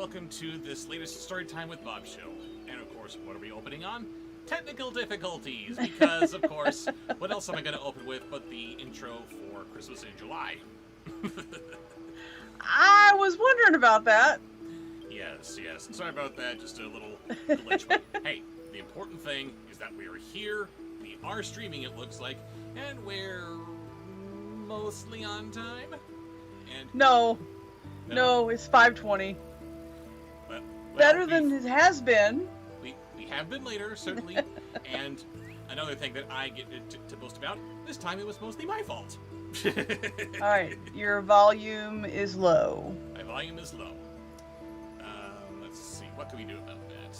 welcome to this latest Storytime with Bobsheaux. And of course, what are we opening on? Technical difficulties, because of course, what else am I going to open with but the intro for Christmas in July? I was wondering about that. Yes. Sorry about that, just a little glitch. But hey, the important thing is that we are here, we are streaming it looks like, and we're mostly on time. And No, it's 5:20. Well, Better than it has been. We have been later, certainly. And another thing that I get to boast about, this time it was mostly my fault. Alright, your volume is low. My volume is low. Let's see, what can we do about that?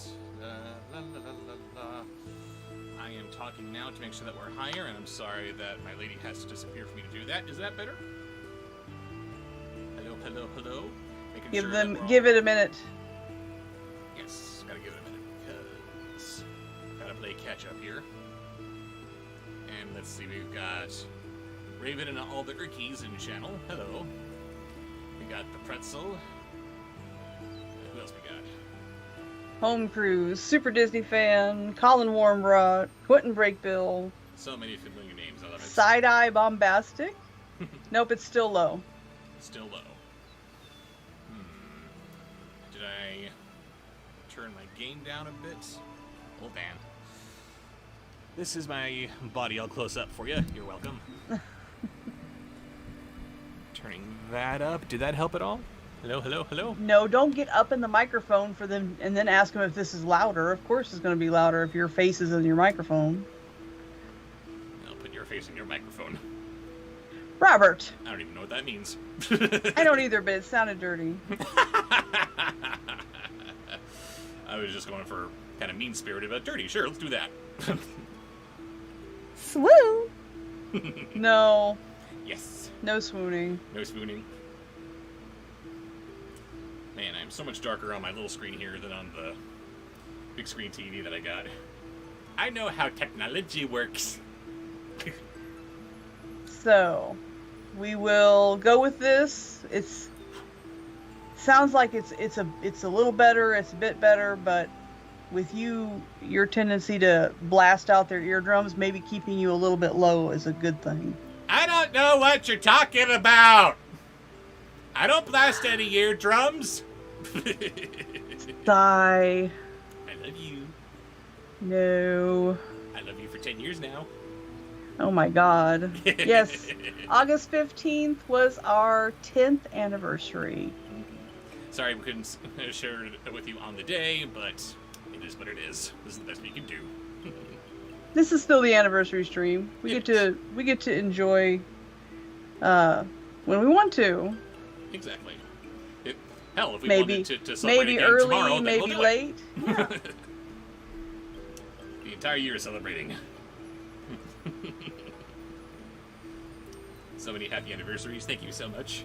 I am talking now to make sure that we're higher, and I'm sorry that my lady has to disappear for me to do that. Is that better? Hello. Give it a minute. Yes, gotta give it a minute, because gotta play catch up here. And let's see, we've got Raven and all the Urkies in the channel. Hello. We got the Pretzel. Who else we got? Home Cruise, Super Disney Fan, Colin Warmbrough, Quentin Breakbill. So many familiar names. I love it. Side Eye Bombastic. Nope, it's still low. Still low. Did I turn my gain down a bit? Hold on. This is my body all close up for you. You're welcome. Turning that up. Did that help at all? Hello? No, don't get up in the microphone for them and then ask them if this is louder. Of course it's going to be louder if your face is in your microphone. I'll put your face in your microphone. Robert. I don't even know what that means. I don't either, but it sounded dirty. I was just going for kind of mean-spirited, but dirty. Sure, let's do that. Swoon. No. Yes. No swooning. No swooning. Man, I'm so much darker on my little screen here than on the big screen TV that I got. I know how technology works. So, we will go with this. Sounds like it's a little better. It's a bit better, but with your tendency to blast out their eardrums, maybe keeping you a little bit low is a good thing. I don't know what you're talking about. I don't blast any eardrums. Sigh. I love you. No. I love you for 10 years now. Oh my God. Yes. August 15th was our 10th anniversary. Sorry we couldn't share it with you on the day, but it is what it is. This is the best we can do. This is still the anniversary stream. We get to enjoy when we want to. Exactly. Hell, if we maybe, wanted to celebrate maybe again early, tomorrow, then maybe we'll do late. It. Yeah. The entire year is celebrating. So many happy anniversaries. Thank you so much.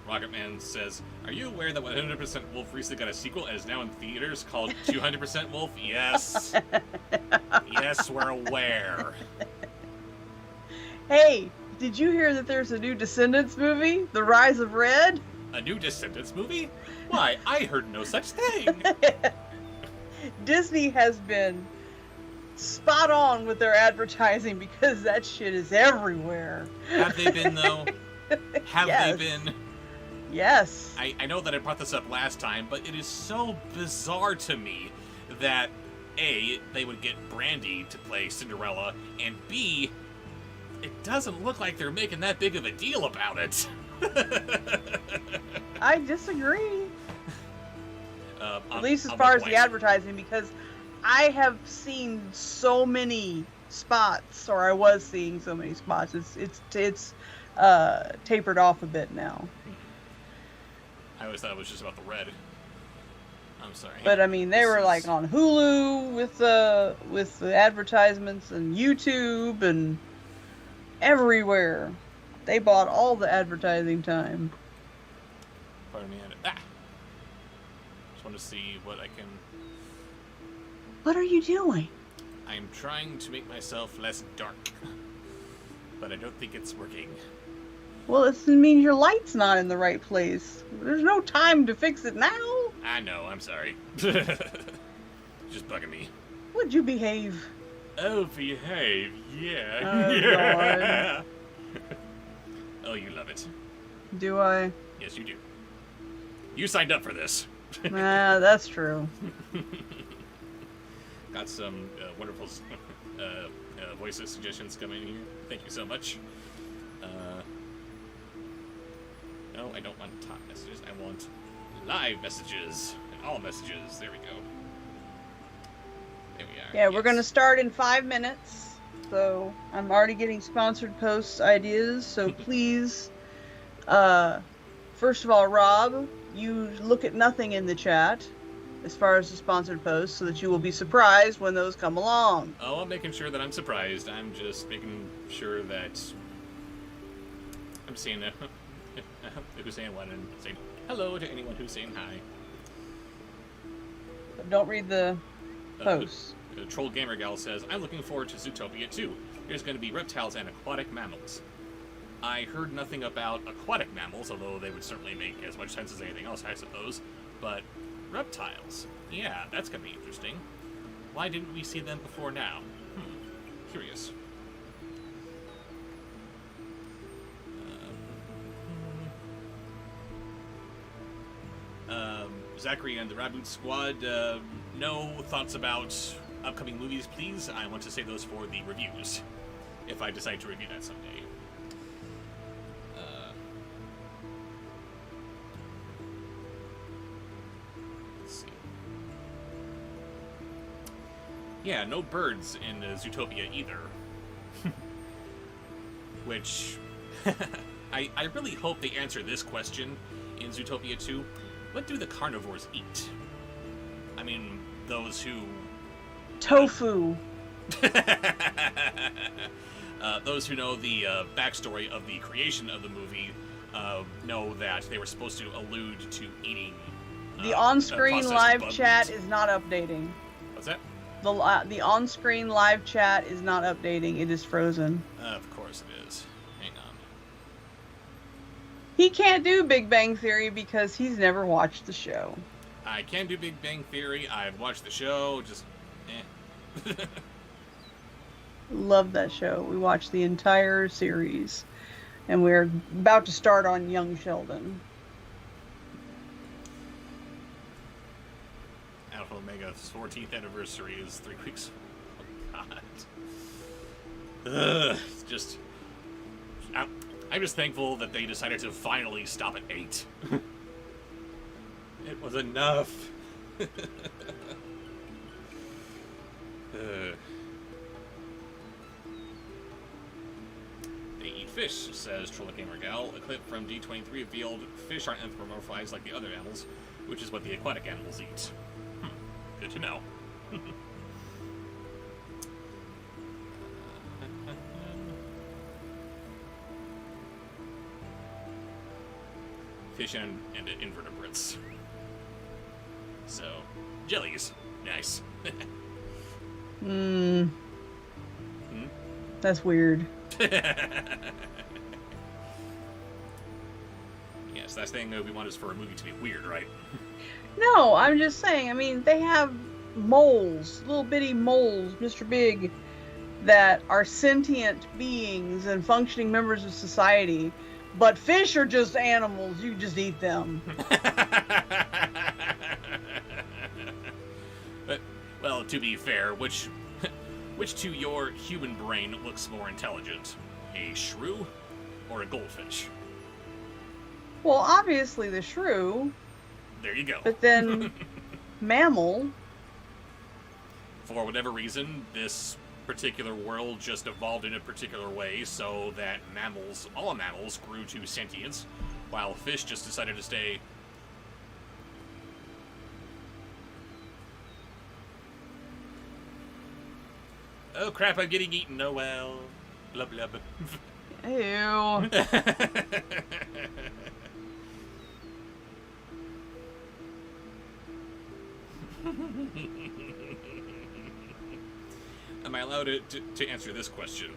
Rocketman says, "Are you aware that 100% Wolf recently got a sequel and is now in theaters called 200% Wolf?" Yes. Yes, we're aware. Hey, did you hear that there's a new Descendants movie, The Rise of Red? A new Descendants movie? Why, I heard no such thing. Disney has been spot on with their advertising because that shit is everywhere. Have they been, though? Have Yes. they been? Yes. I know that I brought this up last time, but it is so bizarre to me that A, they would get Brandy to play Cinderella, and B, it doesn't look like they're making that big of a deal about it. I disagree. At least as on far what as the point? advertising, because I have seen so many spots, or I was seeing so many spots. It's tapered off a bit now. I always thought it was just about the red. I'm sorry. But I mean, they were like on Hulu with the advertisements and YouTube and everywhere. They bought all the advertising time. Pardon me. Just want to see what I can. What are you doing? I'm trying to make myself less dark, but I don't think it's working. Well, this means your light's not in the right place. There's no time to fix it now. I know, I'm sorry. Just bugging me. Would you behave? Oh, behave, yeah. Oh, God. Oh, you love it. Do I? Yes, you do. You signed up for this. That's true. Got some wonderful voice suggestions coming in here. Thank you so much. No, I don't want top messages. I want live messages and all messages. There we go. There we are. Yeah, we're going to start in 5 minutes. So I'm already getting sponsored posts ideas. So please, first of all, Rob, you look at nothing in the chat as far as the sponsored posts so that you will be surprised when those come along. Oh, I'm making sure that I'm surprised. I'm just making sure that I'm seeing who's saying what and saying hello to anyone who's saying hi. But don't read the posts. Troll Gamer Gal says, I'm looking forward to Zootopia 2. There's going to be reptiles and aquatic mammals. I heard nothing about aquatic mammals, although they would certainly make as much sense as anything else, I suppose. But reptiles, yeah, that's going to be interesting. Why didn't we see them before now? Curious. Zachary and the Raboot Squad, no thoughts about upcoming movies, please. I want to save those for the reviews, if I decide to review that someday. Let's see. Yeah, no birds in Zootopia either. Which, I really hope they answer this question in Zootopia 2. What do the carnivores eat? I mean, those who... Tofu. Those who know the backstory of the creation of the movie know that they were supposed to allude to eating... The on-screen live bug chat meat. is not updating. What's that? The on-screen live chat is not updating. It is frozen. Of course it is. Hang on. He can't do Big Bang Theory because he's never watched the show. I can do Big Bang Theory. I've watched the show. Just, Love that show. We watched the entire series. And we're about to start on Young Sheldon. Alpha Omega's 14th anniversary is 3 weeks. Oh, God. It's just... I'm just thankful that they decided to finally stop at 8. It was enough. They eat fish, says Troll Gamer Gal. A clip from D23 revealed fish aren't anthropomorphized like the other animals, which is what the aquatic animals eat. Good to know. Fish and invertebrates. So, jellies. Nice. That's weird. Yes, that's the thing that we want is for a movie to be weird, right? No, I'm just saying, I mean, they have moles, little bitty moles, Mr. Big, that are sentient beings and functioning members of society. But fish are just animals, you just eat them. But, well, to be fair, which to your human brain looks more intelligent? A shrew or a goldfish? Well, obviously the shrew. There you go. But then, mammal. For whatever reason, this particular world just evolved in a particular way so that mammals, all mammals, grew to sentience, while fish just decided to stay... Oh crap, I'm getting eaten. Oh well. Blub blub. Ew. Am I allowed to answer this question?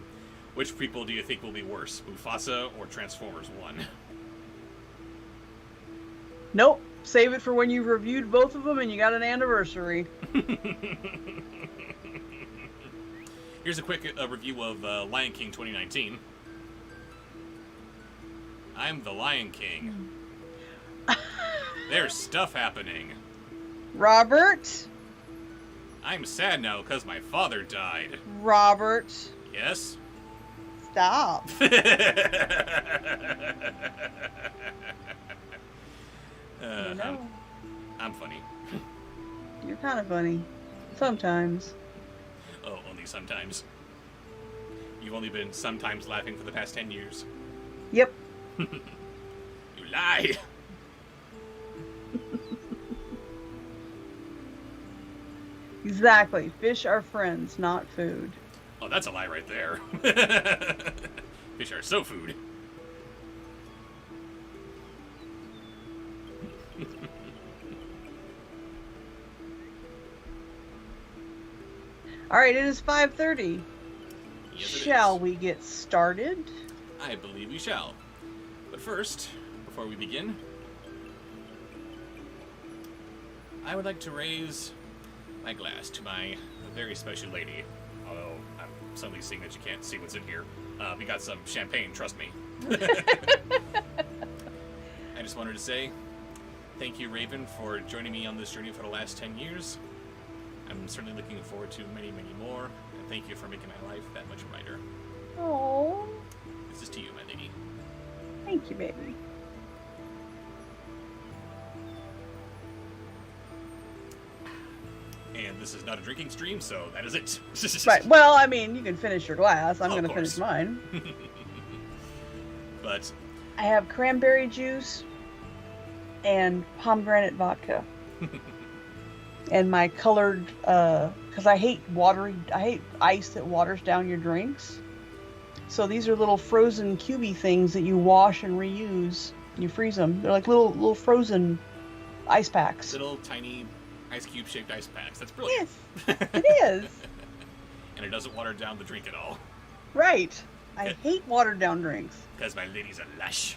Which prequel do you think will be worse, Mufasa or Transformers 1? Nope. Save it for when you've reviewed both of them and you got an anniversary. Here's a quick review of Lion King 2019. I'm the Lion King. There's stuff happening. Robert? I'm sad now because my father died. Robert? Yes? Stop. I'm funny. You're kind of funny. Sometimes. Oh, only sometimes. You've only been sometimes laughing for the past 10 years. Yep. You lie! Exactly. Fish are friends, not food. Oh, that's a lie right there. Fish are so food. All right, it is 5:30. Yes, Shall we get started? I believe we shall. But first, before we begin, I would like to raise my glass to my very special lady. Although I'm suddenly seeing that you can't see what's in here. We got some champagne, trust me. I just wanted to say thank you, Raven, for joining me on this journey for the last 10 years. I'm certainly looking forward to many, many more. And thank you for making my life that much brighter. Oh, This is to you, my lady. thank you, baby. And this is not a drinking stream, so that is it. Right. Well, I mean, you can finish your glass. I'm Oh, going of to finish course. mine. But I have cranberry juice and pomegranate vodka. And my colored, because I hate ice that waters down your drinks. So these are little frozen cubey things that you wash and reuse. You freeze them. They're like little frozen ice packs. little tiny ice cube shaped ice packs. That's brilliant. Yes, it is. And it doesn't water down the drink at all. Right. I hate watered down drinks. Because my lady's a lush.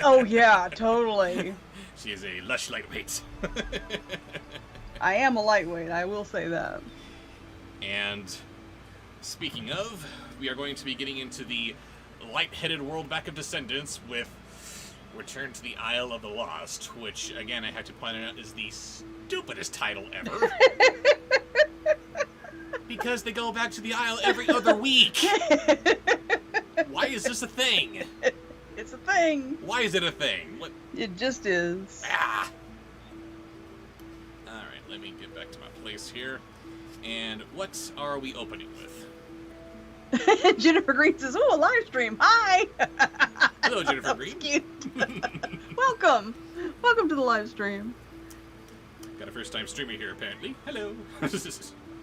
Oh yeah, totally. She is a lush lightweight. I am a lightweight, I will say that. And speaking of, we are going to be getting into the light-headed world back of Descendants with Return to the Isle of the Lost, which, again, I have to point out is the stupidest title ever. Because they go back to the Isle every other week. Why is this a thing? It's a thing. Why is it a thing? What? It just is. Ah! Alright, let me get back to my place here. And what are we opening with? Jennifer Green says, "Oh, a live stream. Hi." Hello, Jennifer That Green. was cute. Welcome. Welcome to the live stream. Got a first-time streamer here, apparently. Hello.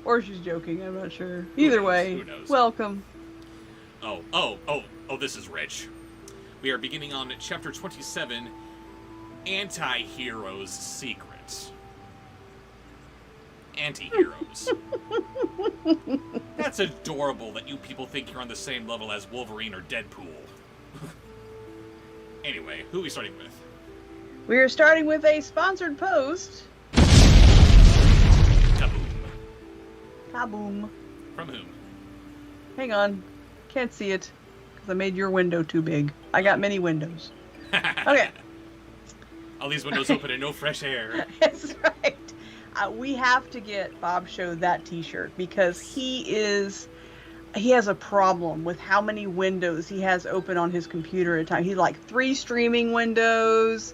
Or she's joking, I'm not sure. Either way, Who knows? welcome. Oh, this is rich. We are beginning on Chapter 27, Anti-Heroes' Secret. Anti-heroes. That's adorable that you people think you're on the same level as Wolverine or Deadpool. Anyway, who are we starting with? We are starting with a sponsored post. Kaboom. Kaboom. From whom? Hang on. Can't see it because I made your window too big. I got many windows. Okay. All these windows open and no fresh air. That's right. We have to get Bobsheaux that t-shirt because he has a problem with how many windows he has open on his computer at a time. He's like 3 streaming windows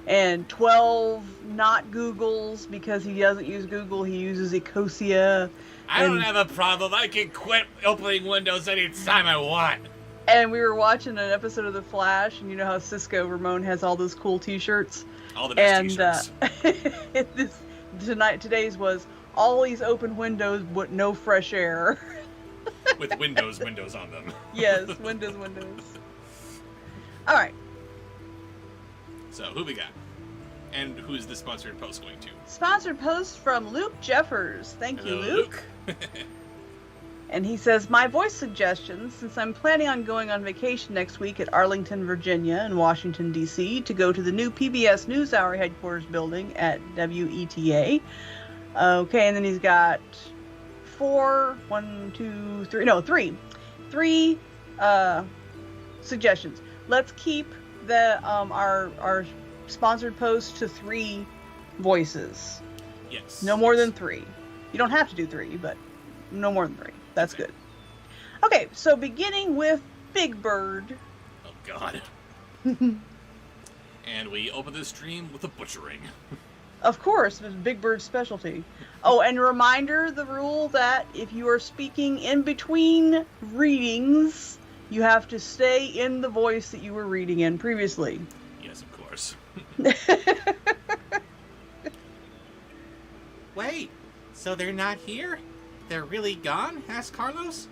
and 12 not Googles because he doesn't use Google. He uses Ecosia. I don't have a problem. I can quit opening windows anytime I want. And we were watching an episode of The Flash, and you know how Cisco Ramon has all those cool t-shirts? All the best t-shirts. Today's was all these open windows but no fresh air. With windows on them. Yes, windows. All right. So, who we got? And who's the sponsored post going to? Sponsored post from Luke Jeffers. Thank you, Hello, Luke. And he says, my voice suggestions, since I'm planning on going on vacation next week at Arlington, Virginia and Washington, D.C. to go to the new PBS NewsHour headquarters building at WETA. Okay, and then he's got three suggestions. Let's keep our sponsored post to 3 voices. Yes. No more than 3. You don't have to do 3, but no more than 3. That's good. Okay, so beginning with Big Bird. Oh, God. And we open the stream with a butchering. Of course, it's Big Bird's specialty. Oh, and reminder, the rule that if you are speaking in between readings, you have to stay in the voice that you were reading in previously. Yes, of course. Wait, so they're not here? They're really gone? Asked Carlos.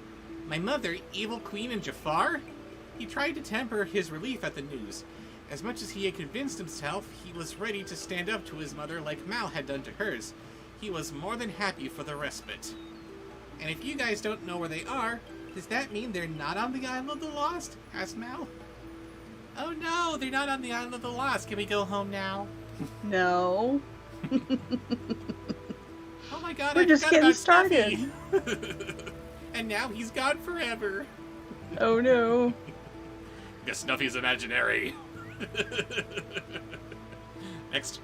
My mother, Evil Queen and Jafar? He tried to temper his relief at the news. As much as he had convinced himself he was ready to stand up to his mother like Mal had done to hers, he was more than happy for the respite. And if you guys don't know where they are, does that mean they're not on the Island of the Lost? Asked Mal. Oh no, they're not on the Island of the Lost. Can we go home now? No. Oh my god, We're just forgot getting about started. Snuffy. And now he's gone forever. Oh no. Guess Snuffy's imaginary. Next.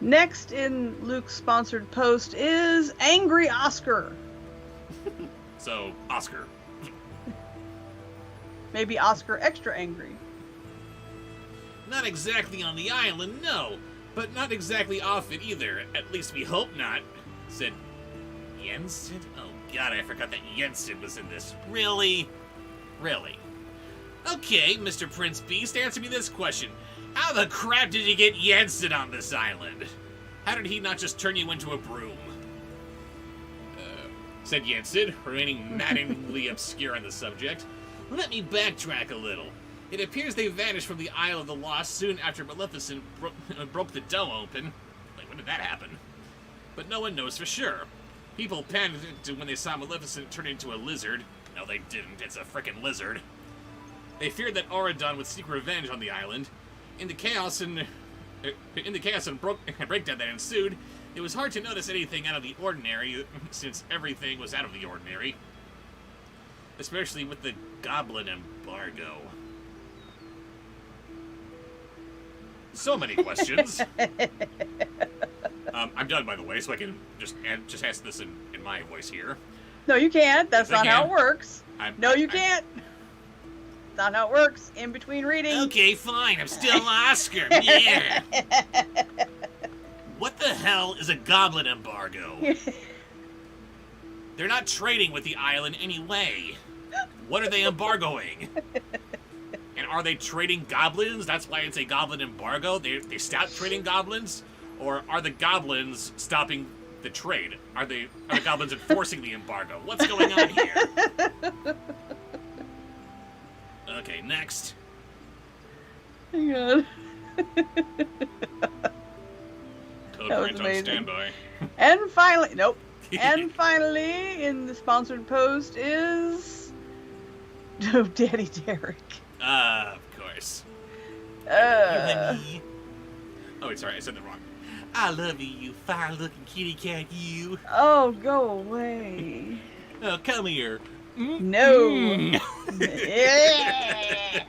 Next in Luke's sponsored post is Angry Oscar. So, Oscar. Maybe Oscar extra angry. Not exactly on the island, no. But not exactly off it either. At least we hope not. Said Jensen? Oh god, I forgot that Jensen was in this. Really? Really? Okay, Mr. Prince Beast, answer me this question. How the crap did you get Jensen on this island? How did he not just turn you into a broom? Said Jensen, remaining maddeningly obscure on the subject. Let me backtrack a little. It appears they vanished from the Isle of the Lost soon after Maleficent broke the dome open. Wait, when did that happen? But no one knows for sure. People panicked when they saw Maleficent turn into a lizard. No, they didn't. It's a frickin' lizard. They feared that Auradon would seek revenge on the island. In the chaos and breakdown that ensued, it was hard to notice anything out of the ordinary, since everything was out of the ordinary. Especially with the goblin embargo. So many questions. I'm done, by the way, so I can just ask this in my voice here. No, you can't. That's Yes, not how it works. You can't. can't. That's not how it works. In between readings. Okay, fine. I'm still Oscar. Yeah. What the hell is a goblin embargo? They're not trading with the island anyway. What are they embargoing? And are they trading goblins? That's why it's a goblin embargo? They stopped trading goblins? Or are the goblins stopping the trade? Are the goblins enforcing the embargo? What's going on here? Okay, next. Hang on. Code That was print on amazing. standby. And finally, nope. And finally, in the sponsored post is Daddy Derek. Of course. Uh, Oh, wait, sorry, I said that wrong. I love you, you fire-looking kitty cat, you. oh, go away. Oh, come here. No. Mm. Yeah.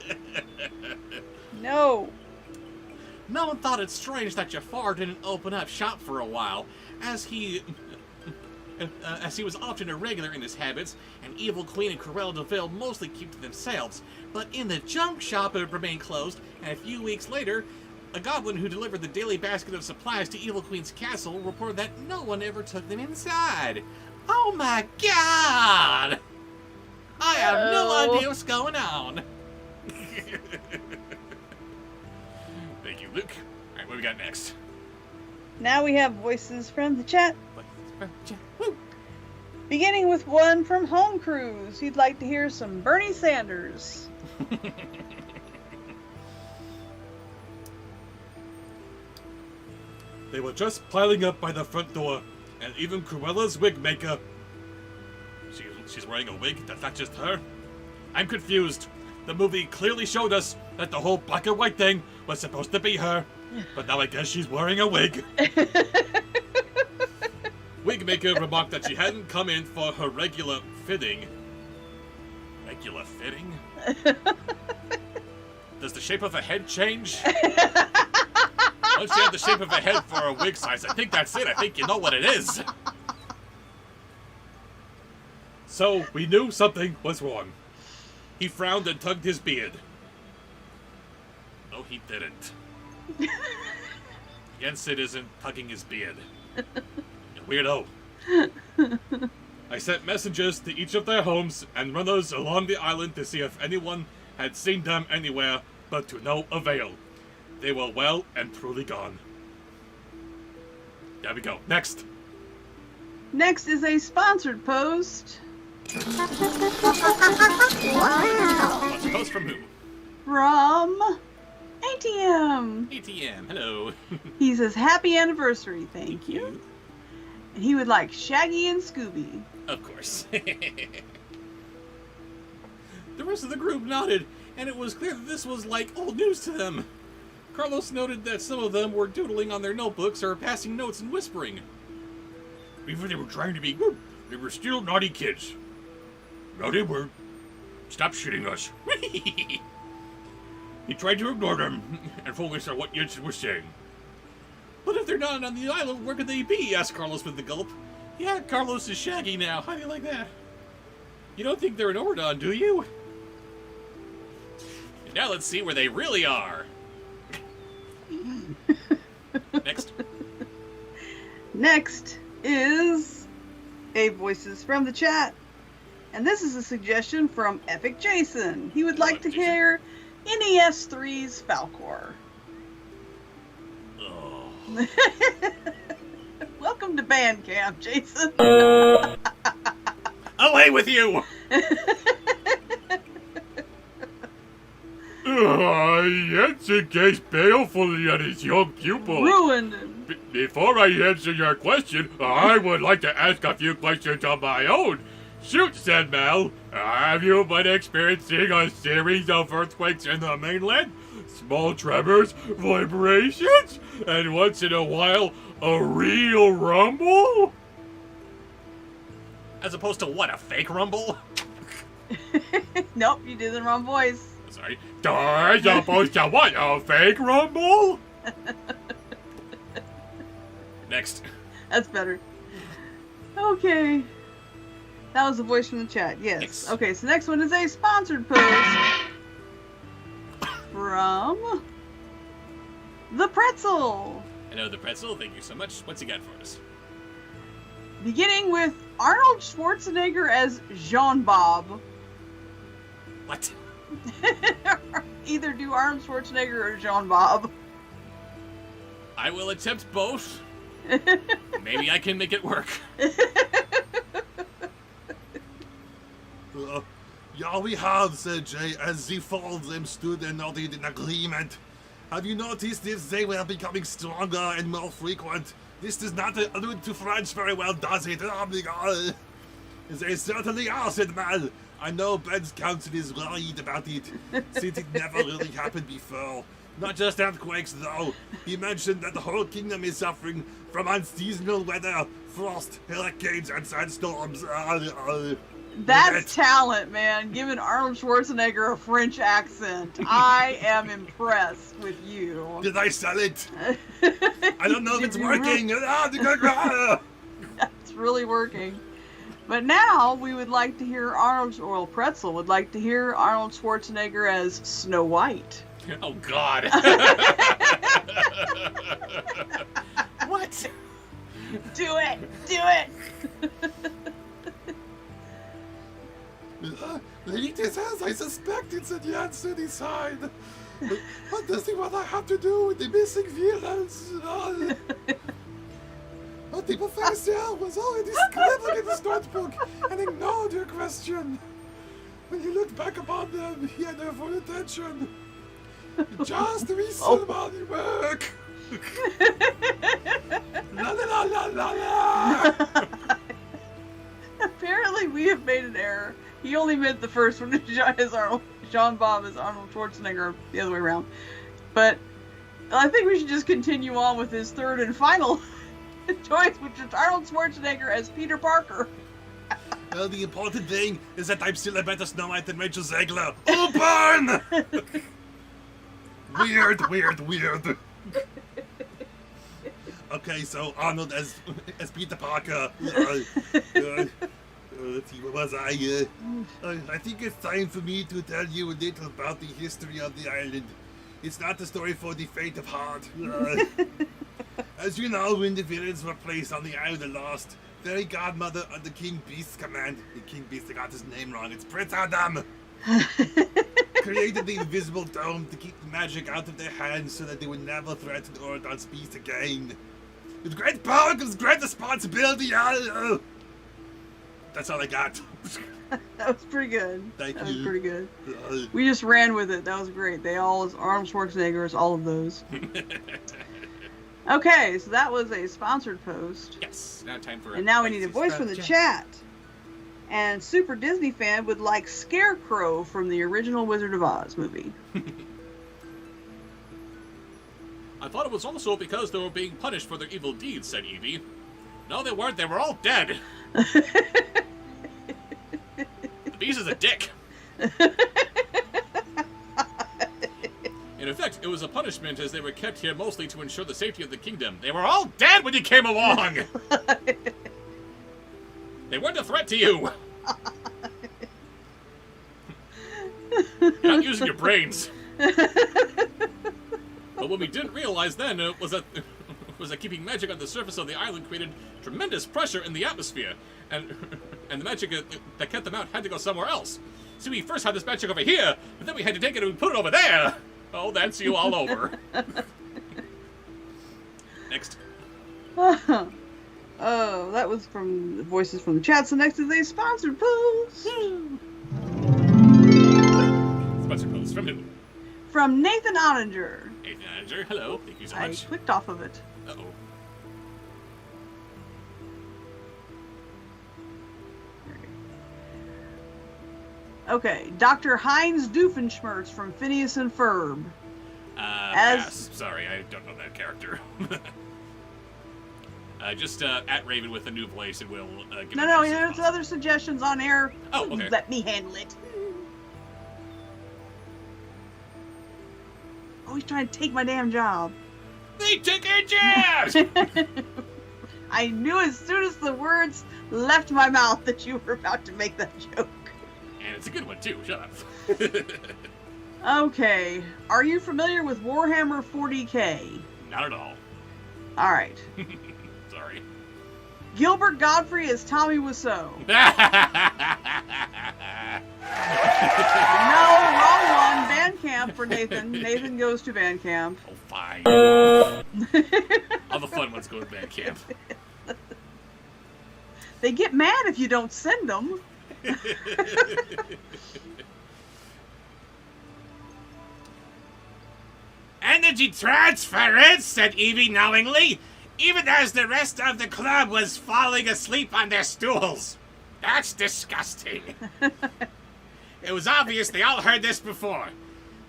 No. No one thought it strange that Jafar didn't open up shop for a while, as he was often irregular in his habits, and Evil Queen and Cruella de Vil mostly keep to themselves. But in the junk shop, it remained closed, and a few weeks later, a goblin who delivered the daily basket of supplies to Evil Queen's castle reported that no one ever took them inside. Oh my god! I have no idea what's going on. Thank you, Luke. Alright, what do we got next? Now we have voices from the chat. Woo. Beginning with one from Home Cruise. He'd like to hear some Bernie Sanders. They were just piling up by the front door, and even Cruella's wig maker, She's wearing a wig? That's not just her? I'm confused. The movie clearly showed us that the whole black and white thing was supposed to be her, but now I guess she's wearing a wig. Wigmaker remarked that she hadn't come in for her regular fitting. Regular fitting? Does the shape of a head change? Once you have the shape of a head for a wig size, I think that's it. I think you know what it is. So, we knew something was wrong. He frowned and tugged his beard. No, he didn't. Jensen isn't tugging his beard. You weirdo. I sent messengers to each of their homes and runners along the island to see if anyone had seen them anywhere, but to no avail. They were well and truly gone. There we go. Next. Next is a sponsored post. What's the post from who? From ATM. ATM, hello. He says, happy anniversary, thank you. And he would like Shaggy and Scooby. Of course. The rest of the group nodded, and it was clear that this was like old news to them. Carlos noted that some of them were doodling on their notebooks or passing notes and whispering. Even they were trying to be good, they were still naughty kids. No, they were. Stop shitting us. He tried to ignore them and focus on what Jensen was saying. But if they're not on the island, where could they be? Asked Carlos with a gulp. Yeah, Carlos is Shaggy now. How do you like that? You don't think they're in Ordon, do you? And now let's see where they really are. Next. Next is a Voices from the Chat. And this is a suggestion from Epic Jason. He would like to hear NES 3's Falcor. Oh. Welcome to band camp, Jason. Away with you! Jensen gazed balefully at his young pupil. Ruined him. Before I answer your question, I would like to ask a few questions of my own. Shoot, said Mel. Have you been experiencing a series of earthquakes in the mainland? Small tremors, vibrations, and once in a while, a real rumble? As opposed to what, a fake rumble? Nope, you did the wrong voice. Sorry. As opposed to what, a fake rumble? Next. That's better. Okay. That was the voice from the chat, yes. Thanks. Okay, so next one is a sponsored post from The Pretzel. Hello, the pretzel. Thank you so much. What's he got for us? Beginning with Arnold Schwarzenegger as Jean Bob. What? Either do Arnold Schwarzenegger or Jean Bob. I will attempt both. Maybe I can make it work. Yeah, we have, said Jay, as the four of them stood and nodded in agreement. Have you noticed if they were becoming stronger and more frequent? This does not allude to French very well, does it? Oh my God. They certainly are, said Mal. I know Ben's council is worried about it, since it never really happened before. Not just earthquakes, though. He mentioned that the whole kingdom is suffering from unseasonal weather, frost, hurricanes, and sandstorms. That's talent, man. Giving Arnold Schwarzenegger a French accent. I am impressed with you. Did I sell it? I don't know if it's working. It's really working. But now we would like to hear Pretzel would like to hear Arnold Schwarzenegger as Snow White. Oh, God. What? Do it! Do it! It is as I suspected, said Jensen inside. What does he what I have to do with the missing villains? What the professor was already scribbling in his notebook and ignored your question. When he looked back upon them, he had their full attention. Just recent body work. La la la la la la. Apparently we have made made an error. He only meant the first one. John Bob is Arnold Schwarzenegger, the other way around. But I think we should just continue on with his third and final choice, which is Arnold Schwarzenegger as Peter Parker. Well, the important thing is that I'm still a better Snow White than Rachel Zegler. Open! Weird. Okay, so Arnold as Peter Parker. Let's see, what was I? I think it's time for me to tell you a little about the history of the island. It's not a story for the faint of heart. As you know, when the villains were placed on the Isle of the Lost, Fairy Godmother under King Beast's command, the King Beast, I got his name wrong, it's Prince Adam, created the invisible dome to keep the magic out of their hands so that they would never threaten Oradon's beast again. With great power comes great responsibility. That's all I got. That was pretty good. Thank that you. was pretty good. We just ran with it. That was great. They all, Arnold Schwarzenegger is all of those. Okay, so that was a sponsored post. Yes, now time for. And now we need a voice from the chat. And Super Disney fan would like Scarecrow from the original Wizard of Oz movie. I thought it was also because they were being punished for their evil deeds, said Evie. No, they weren't. They were all dead. The beast is a dick. In effect, it was a punishment as they were kept here mostly to ensure the safety of the kingdom. They were all dead when you came along! They weren't a threat to you! You're not using your brains. But what we didn't realize then was that keeping magic on the surface of the island created tremendous pressure in the atmosphere, and the magic that kept them out had to go somewhere else. So we first had this magic over here, but then we had to take it and we put it over there! Oh, that's you all over. Next. Oh, that was from the voices from the chat. So next is a sponsored post. Sponsored post from who? From Nathan Ottinger. Nathan Ottinger, hello. Thank you so I much. clicked off of it. Uh-oh. Okay, Dr. Heinz Doofenshmirtz from Phineas and Ferb. Pass. Sorry, I don't know that character. Just at Raven with a new voice, and we'll give No, it there's other suggestions on air. Oh, okay. Let me handle it. Oh, he's trying to take my damn job. They took our jobs! I knew as soon as the words left my mouth that you were about to make that joke. And it's a good one, too. Shut up. Okay. Are you familiar with Warhammer 40K? Not at all. Alright. Sorry. Gilbert Godfrey is Tommy Wiseau. No, wrong one. Bandcamp for Nathan. Nathan goes to Bandcamp. Oh, fine. All the fun ones go to band camp. They get mad if you don't send them. Energy transference, said Evie knowingly, even as the rest of the club was falling asleep on their stools. That's disgusting. It was obvious they all heard this before.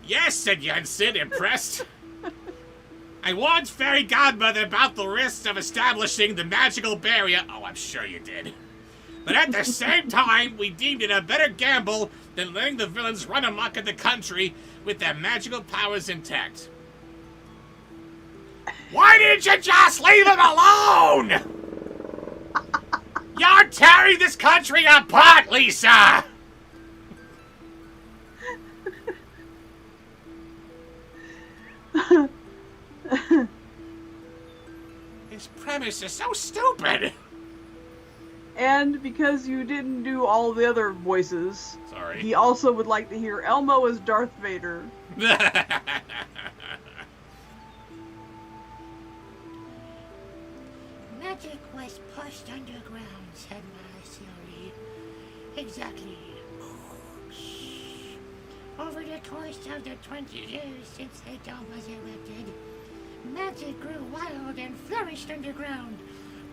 Yes, said Jensen, impressed. I warned Fairy Godmother about the risks of establishing the magical barrier. Oh, I'm sure you did. But at the same time, we deemed it a better gamble than letting the villains run amok in the country with their magical powers intact. Why didn't you just leave them alone? You're tearing this country apart, Lisa! This premise is so stupid. And because you didn't do all the other voices, Sorry. he also would like to hear Elmo as Darth Vader. Magic was pushed underground, said Marcioli. Exactly. Over the course of the 20 years since the dome was erected, magic grew wild and flourished underground.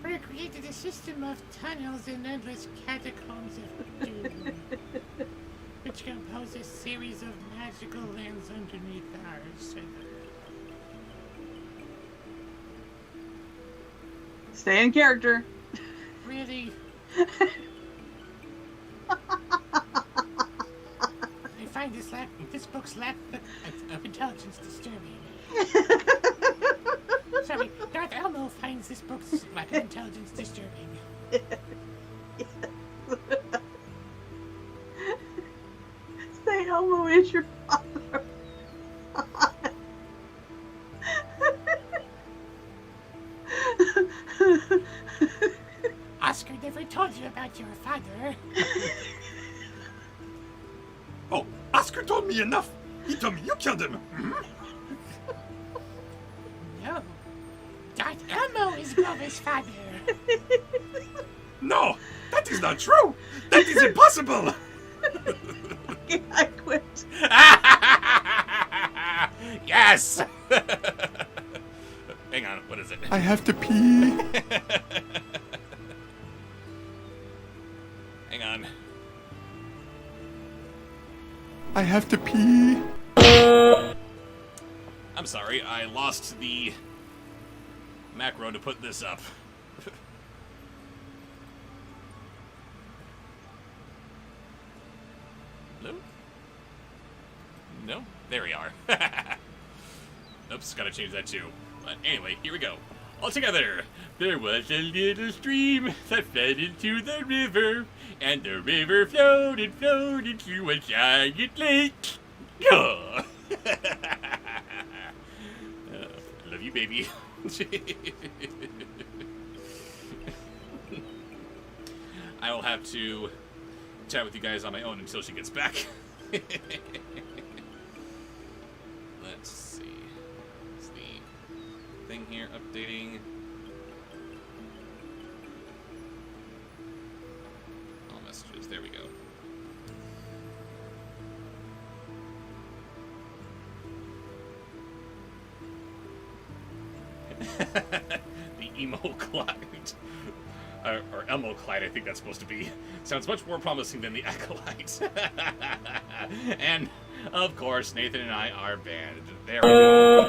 emperor created a system of tunnels and endless catacombs of doom, which compose a series of magical lands underneath ours. Stay in character. Really? I find this book's lack of intelligence disturbing. Sorry, Darth Elmo finds this book's lack of intelligence disturbing. Say Elmo is your father. Oscar never told you about your father. Oh, Oscar told me enough. He told me you killed him. No. Darth Elmo is Grover's father. No, that is not true. That is impossible. Okay, I quit. Yes! Hang on, what is it? I have to pee. Hang on. I have to pee. I'm sorry, I lost the macro to put this up. Hello? No? There we are. Oops, gotta change that too. But anyway, here we go. All together. There was a little stream that fed into the river, and the river floated to a giant lake. Oh. Love you, baby. I will have to chat with you guys on my own until she gets back. Let's see. What's the thing here updating? All messages. There we go. The emo Clyde. Or Elmo Clyde, I think that's supposed to be. Sounds much more promising than the Acolyte. And, of course, Nathan and I are banned. There we go.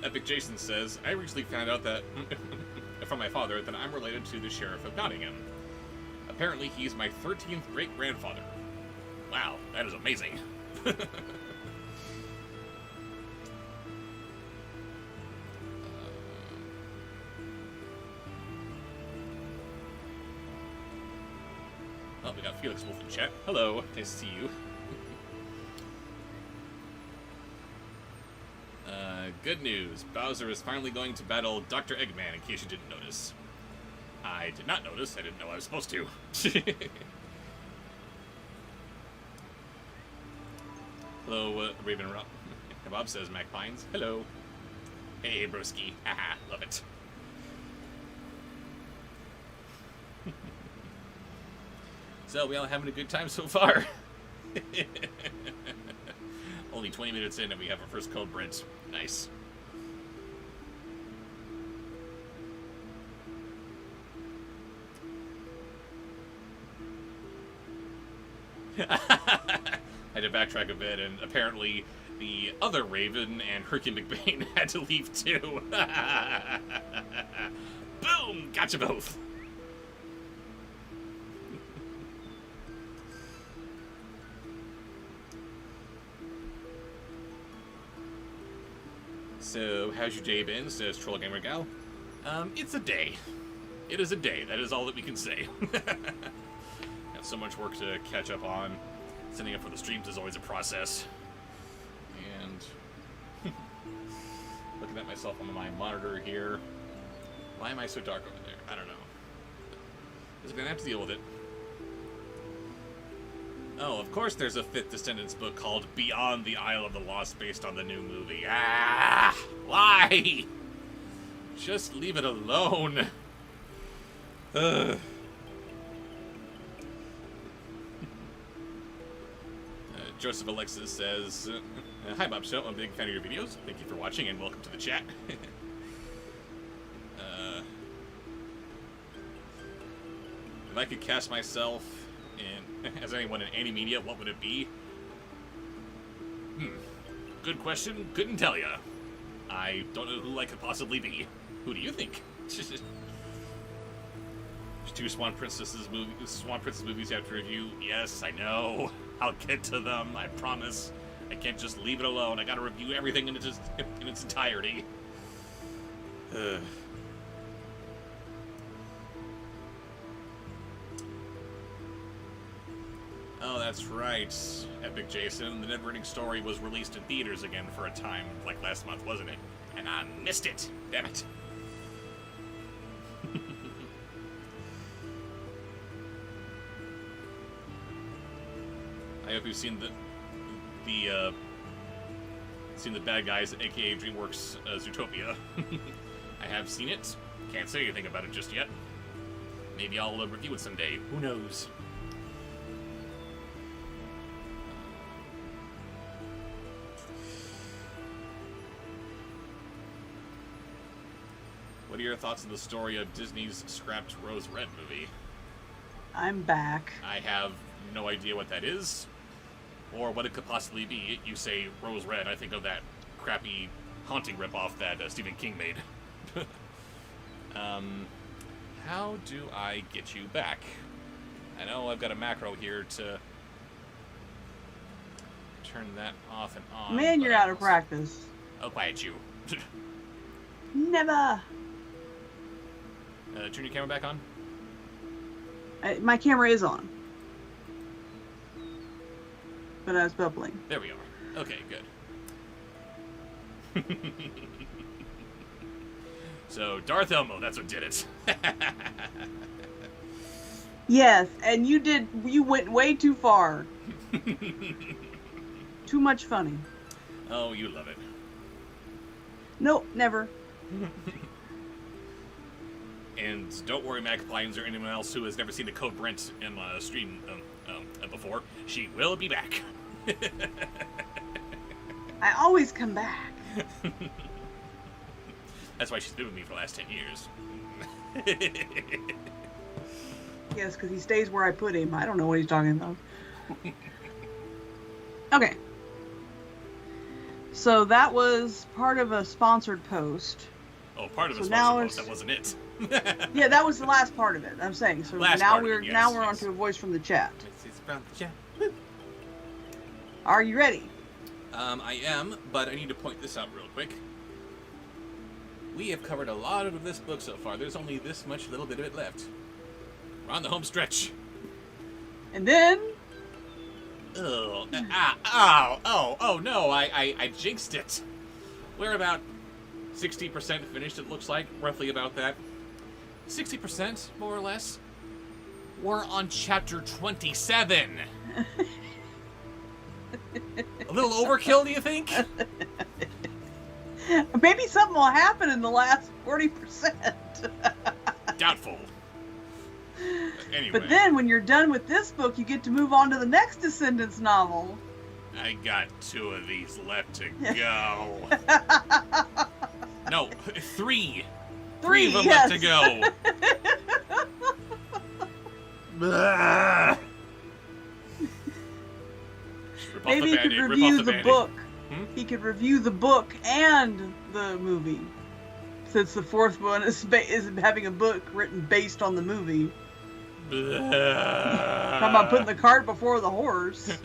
Epic Jason says, I recently found out that from my father that I'm related to the Sheriff of Nottingham. Apparently, he's my 13th great-grandfather. Wow, that is amazing. Oh, we got Felix Wolf in chat. Hello, nice to see you. Good news. Bowser is finally going to battle Dr. Eggman, in case you didn't notice. I did not notice. I didn't know I was supposed to. Hello, Raven Rob. Bob says Mac Pines. Hello. Hey, broski. Haha, love it. So, we all having a good time so far? Only 20 minutes in and we have our first code print. Nice. Had to backtrack a bit, and apparently the other Raven and Herky McBain had to leave too. Boom! Gotcha both! So, how's your day been? Says Troll Gamer Gal. It's a day. It is a day. That is all that we can say. Got so much work to catch up on. Setting up for the streams is always a process. And looking at myself on my monitor here. Why am I so dark over there? I don't know. Just gonna have to deal with it. Oh, of course there's a 5th Descendants book called Beyond the Isle of the Lost based on the new movie. Ah! Why? Just leave it alone. Ugh. Joseph Alexis says, "Hi Bobsheaux, I'm a big fan of your videos. Thank you for watching and welcome to the chat." If I could cast myself as anyone in any media, what would it be? Good question. Couldn't tell ya. I don't know who I could possibly be. Who do you think? There's 2 Swan Princess movies you have to review. Yes, I know. I'll get to them. I promise. I can't just leave it alone. I gotta review everything in its entirety. Oh, that's right. Epic Jason. The Neverending Story was released in theaters again for a time, like last month, wasn't it? And I missed it. Damn it. I hope you've seen the Bad Guys, aka DreamWorks Zootopia. I have seen it. Can't say anything about it just yet. Maybe I'll review it someday. Who knows? What are your thoughts on the story of Disney's scrapped Rose Red movie? I'm back. I have no idea what that is, or what it could possibly be. You say Rose Red, I think of that crappy Haunting ripoff that Stephen King made. How do I get you back? I know I've got a macro here to turn that off and on. Man, you're out of practice. I'll quiet you. Never. Turn your camera back on. My camera is on. But I was bubbling. There we are. Okay, good. So, Darth Elmo, that's what did it. Yes, and you went way too far. Too much funny. Oh, you love it. Nope, never. And don't worry, Magpies, or anyone else who has never seen the Code Brent in my stream before. She will be back. I always come back. That's why she's been with me for the last 10 years. Yes, because he stays where I put him. I don't know what he's talking about. Okay. So that was part of a sponsored post. Oh, part of So the now sponsor post, that wasn't it. Yeah, that was the last part of it. I'm saying. So Last now part of we're it, yes, now we're yes. on to a voice from the chat. It's from the chat. Are you ready? I am, but I need to point this out real quick. We have covered a lot of this book so far. There's only this much little bit of it left. We're on the home stretch. And then Oh, oh no, I jinxed it. We're about 60% finished, it looks like. Roughly about that. 60%, more or less. We're on chapter 27. A little overkill, do you think? maybe something will happen in the last 40%. Doubtful. Anyway. But then when you're done with this book, you get to move on to the next Descendants novel. I got 2 of these left to go. No, 3. 3 of them yes. left to go. Maybe he could review the book. He could review the book and the movie, since the 4th one is having a book written based on the movie. Talking about putting the cart before the horse.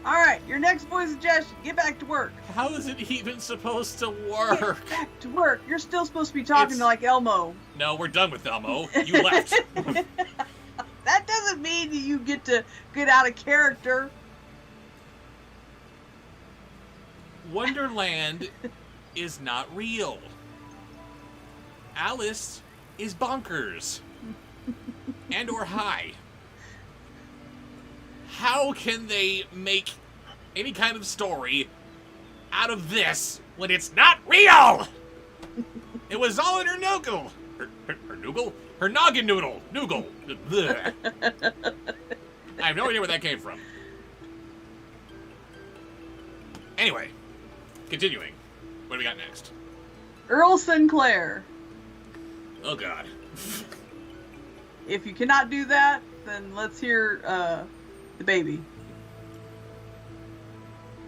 All right, your next voice suggestion. Get back to work. How is it even supposed to work? Get back to work. You're still supposed to be talking to like Elmo. No, we're done with Elmo. You left. That doesn't mean you get to get out of character. Wonderland is not real. Alice is bonkers. And or high. How can they make any kind of story out of this when it's not real? It was all in her noodle. Her noodle? Her noggin noodle. Noogle. Blech. I have no idea where that came from. Anyway, continuing. What do we got next? Earl Sinclair. Oh, God. If you cannot do that, then let's hear the baby.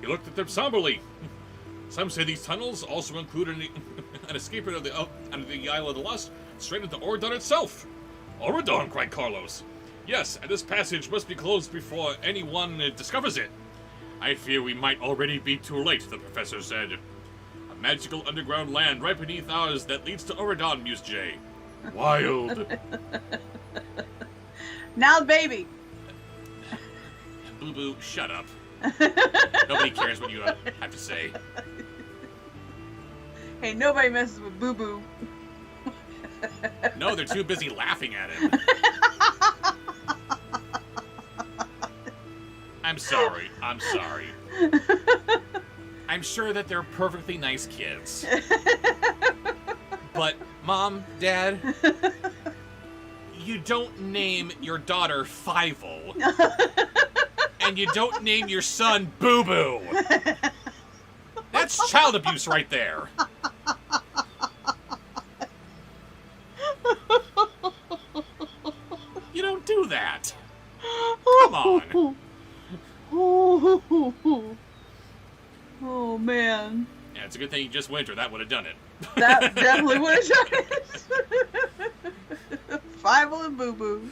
He looked at them somberly. Some say these tunnels also include an escape route under the Isle of the Lost, straight into Oridon itself. Oridon, cried Carlos. Yes, and this passage must be closed before anyone discovers it. I fear we might already be too late, the professor said. A magical underground land right beneath ours that leads to Oridon, mused Jay. Wild. Now the baby. Boo Boo, shut up. Nobody cares what you have to say. Hey, nobody messes with Boo Boo. No, they're too busy laughing at him. I'm sorry. I'm sorry. I'm sure that they're perfectly nice kids. But, Mom, Dad, you don't name your daughter Fievel. And you don't name your son Boo Boo. That's child abuse right there. You don't do that. Come on. Oh, man. Yeah, it's a good thing you just winter. That would have done it. That definitely would have done it. Fievel and Boo Boo.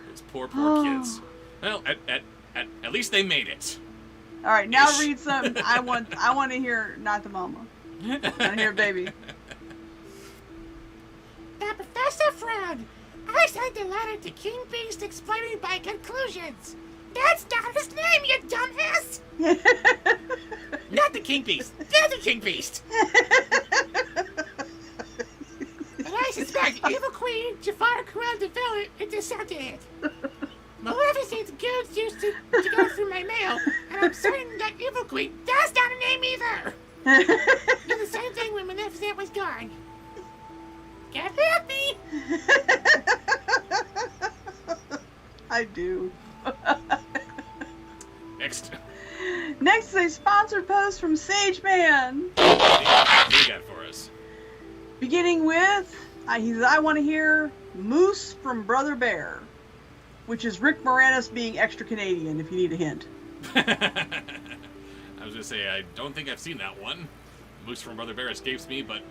Those poor kids. Well, at least they made it. All right, now read some. I want to hear not the mama. I want to hear baby. The professor frowned. I sent a letter to King Beast explaining my conclusions. That's not his name, you dumbass! Not the King Beast. The other King Beast. And I suspect Evil Queen Jafar Corral developed and dissented. Maleficent's goods used to go through my mail, and I'm certain that Evil Queen, that's not a name either! Did the same thing when Maleficent was gone. Can't help me! I do. Next. Next is a sponsored post from Sage Man. What do you got for us? Beginning with, he says, I want to hear Moose from Brother Bear, which is Rick Moranis being extra Canadian, if you need a hint. I was going to say, I don't think I've seen that one. Moose from Brother Bear escapes me, but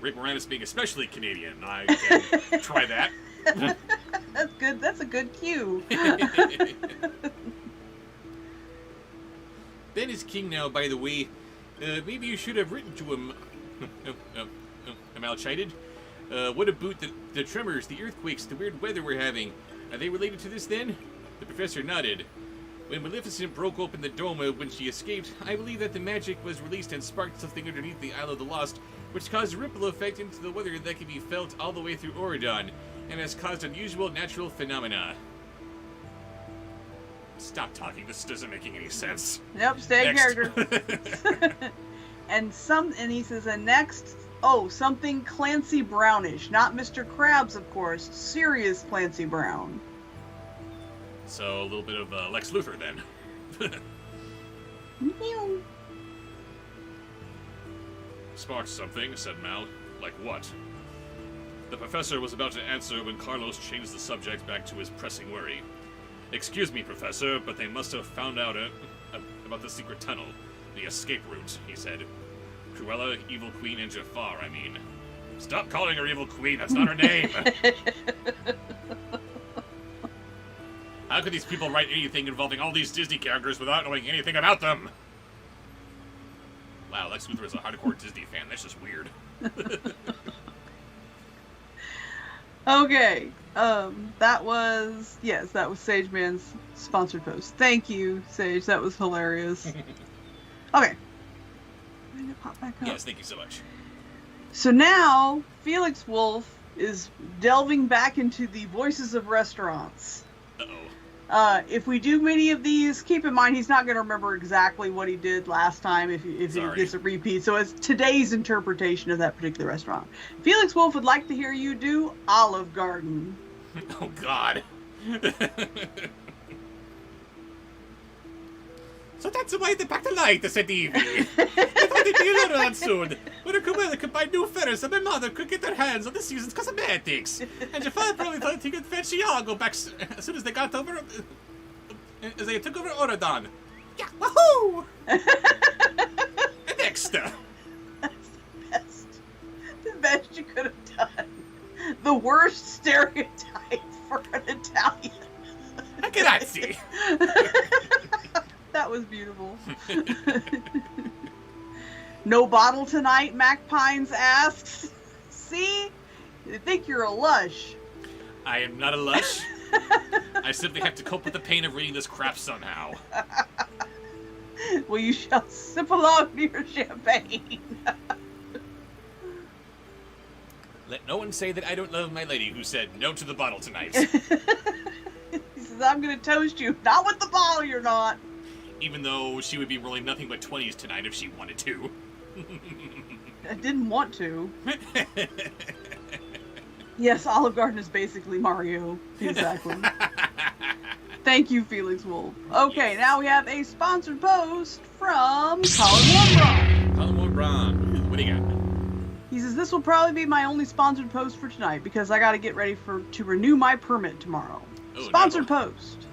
Rick Moranis being especially Canadian, I can try that. That's good. That's a good cue. Ben is king now, by the way. Maybe you should have written to him. Am I chided? What about the tremors, the earthquakes, the weird weather we're having? Are they related to this then? The professor nodded. When Maleficent broke open the dome when she escaped, I believe that the magic was released and sparked something underneath the Isle of the Lost, which caused a ripple effect into the weather that can be felt all the way through Oridon, and has caused unusual natural phenomena. Stop talking, this isn't making any sense. Yep, stay in Next. character. And he says, and next, something Clancy Brownish. Not Mr. Krabs, of course. Serious Clancy Brown. So, a little bit of Lex Luthor, then. Meow. Sparked something, said Mal. Like what? The professor was about to answer when Carlos changed the subject back to his pressing worry. Excuse me, Professor, but they must have found out about the secret tunnel. The escape route, he said. Cruella, Evil Queen, and Jafar, I mean. Stop calling her Evil Queen, that's not her name! How could these people write anything involving all these Disney characters without knowing anything about them? Wow, Lex Luthor is a hardcore Disney fan. That's just weird. Okay. That was Sage Man's sponsored post. Thank you, Sage. That was hilarious. Okay. Did it pop back up? Yes, thank you so much. So now, Felix Wolf is delving back into the voices of restaurants. Uh-oh. If we do many of these, keep in mind he's not going to remember exactly what he did last time if he gets a repeat. So it's today's interpretation of that particular restaurant. Felix Wolf would like to hear you do Olive Garden. Oh, God. So that's why they back to light, said Evie. I thought they'd be around soon. When a Cruella could buy new feathers and my mother could get their hands on the season's cosmetics. And your father probably thought he could fetch Iago back as soon as they got over... as they took over Oradon. Yeah, woohoo! Next. That's the best you could have done. The worst stereotype for an Italian. Grazie. That was beautiful. No bottle tonight, Mac Pines asks. See? You think you're a lush. I am not a lush. I simply have to cope with the pain of reading this crap somehow. Well, you shall sip along to your champagne. Let no one say that I don't love my lady who said no to the bottle tonight. He says, I'm going to toast you. Not with the bottle, you're not. Even though she would be rolling nothing but 20s tonight if she wanted to. I didn't want to. Yes, Olive Garden is basically Mario. Exactly. Thank you, Felix Wolf. Okay, now we have a sponsored post from Colin Warren. Colin Warren. What do you got? He says, this will probably be my only sponsored post for tonight because I got to get ready to renew my permit tomorrow. Oh, Sponsored no. post.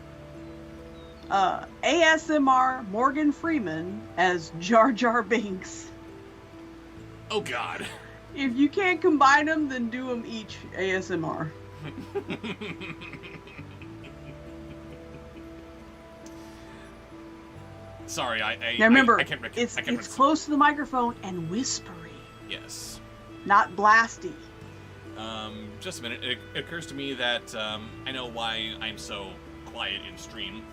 ASMR Morgan Freeman as Jar Jar Binks. Oh, God. If you can't combine them, then do them each ASMR. Sorry, Now remember, I can't it's close to the microphone and whispery, Yes. not blasty. Just a minute. It occurs to me that I know why I'm so quiet in stream.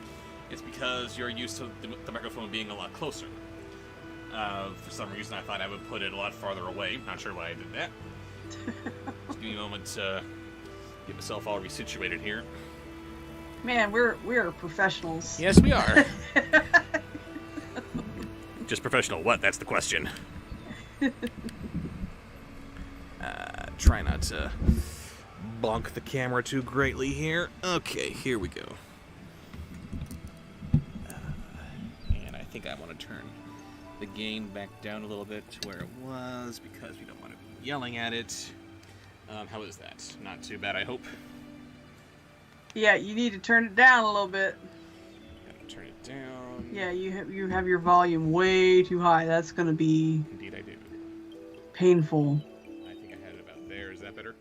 It's because you're used to the microphone being a lot closer. For some reason, I thought I would put it a lot farther away. Not sure why I did that. Just give me a moment to get myself all resituated here. Man, we're professionals. Yes, we are. Just professional what? That's the question. Try not to bonk the camera too greatly here. Okay, here we go. And I think I want to turn the gain back down a little bit to where it was because we don't want to be yelling at it. How is that? Not too bad, I hope. Yeah, you need to turn it down a little bit. Gotta turn it down. Yeah, you have your volume way too high. That's gonna be Indeed, I do. painful. I think I had it about there. Is that better?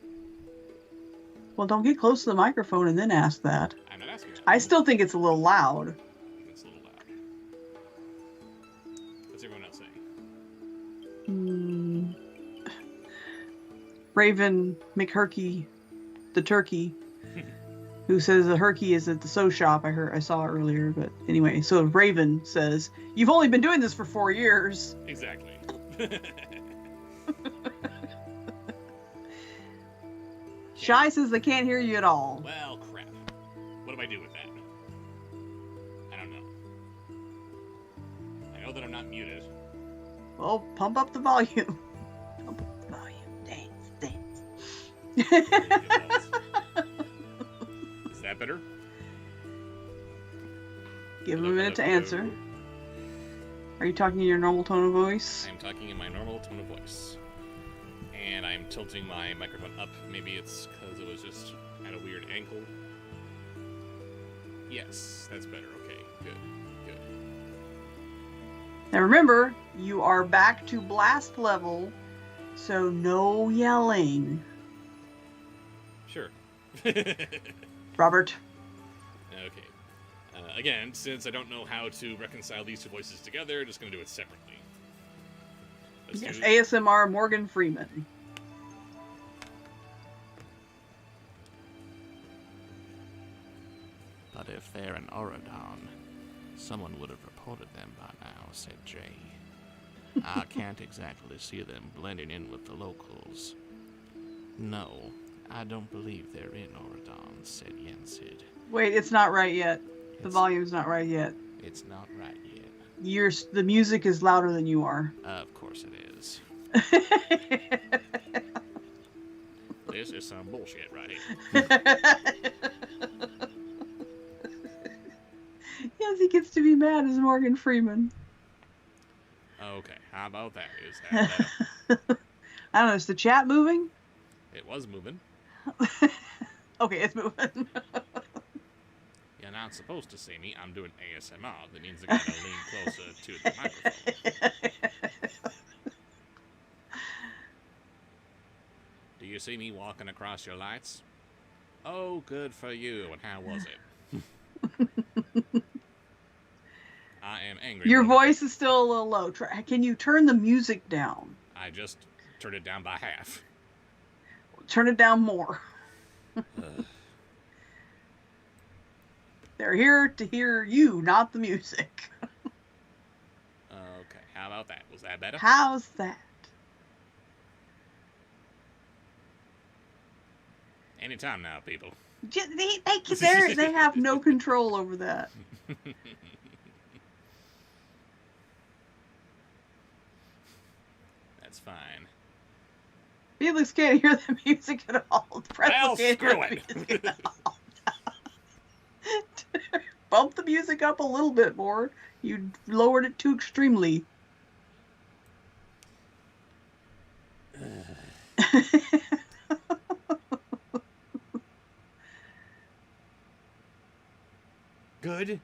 Well, don't get close to the microphone and then ask that. I'm not asking. I still think it's a little loud. It's a little loud. What's everyone else saying? Raven McHurkey, the turkey, who says the herky is at the sew shop. I saw earlier, but anyway. So Raven says, "You've only been doing this for 4 years." Exactly. Shy says they can't hear you at all. Well, crap. What do I do with that? I don't know. I know that I'm not muted. Well, pump up the volume. Pump up the volume. Dance. Is that better? Give him a minute to answer. Are you talking in your normal tone of voice? I'm talking in my normal tone of voice. And I'm tilting my microphone up. Maybe it's because it was just at a weird angle. Yes, that's better. Okay, good. Now remember, you are back to blast level, so no yelling. Sure. Robert. Okay. Again, since I don't know how to reconcile these two voices together, I'm just going to do it separately. Let's Yes, do ASMR Morgan Freeman. But if they're in Oradon, someone would have reported them by now, said Jay. I can't exactly see them blending in with the locals. No, I don't believe they're in Oradon, said Yensid. Wait, it's not right yet. The It's- volume's not right yet. It's not right yet. The music is louder than you are. Of course it is. This is some bullshit right here. be mad as Morgan Freeman. Okay, how about that? Is that better? I don't know, is the chat moving? It was moving. Okay, it's moving. You're not supposed to see me. I'm doing ASMR. That means I gotta lean closer to the microphone. Do you see me walking across your lights? Oh, good for you. And how was it? I am angry. Your voice is still a little low. Can you turn the music down? I just turned it down by half. Turn it down more. They're here to hear you, not the music. Okay, how about that? Was that better? How's that? Anytime now, people. They have no control over that. That's fine. Felix can't hear the music at all. Well, screw it. Bump the music up a little bit more. You lowered it too extremely. Good?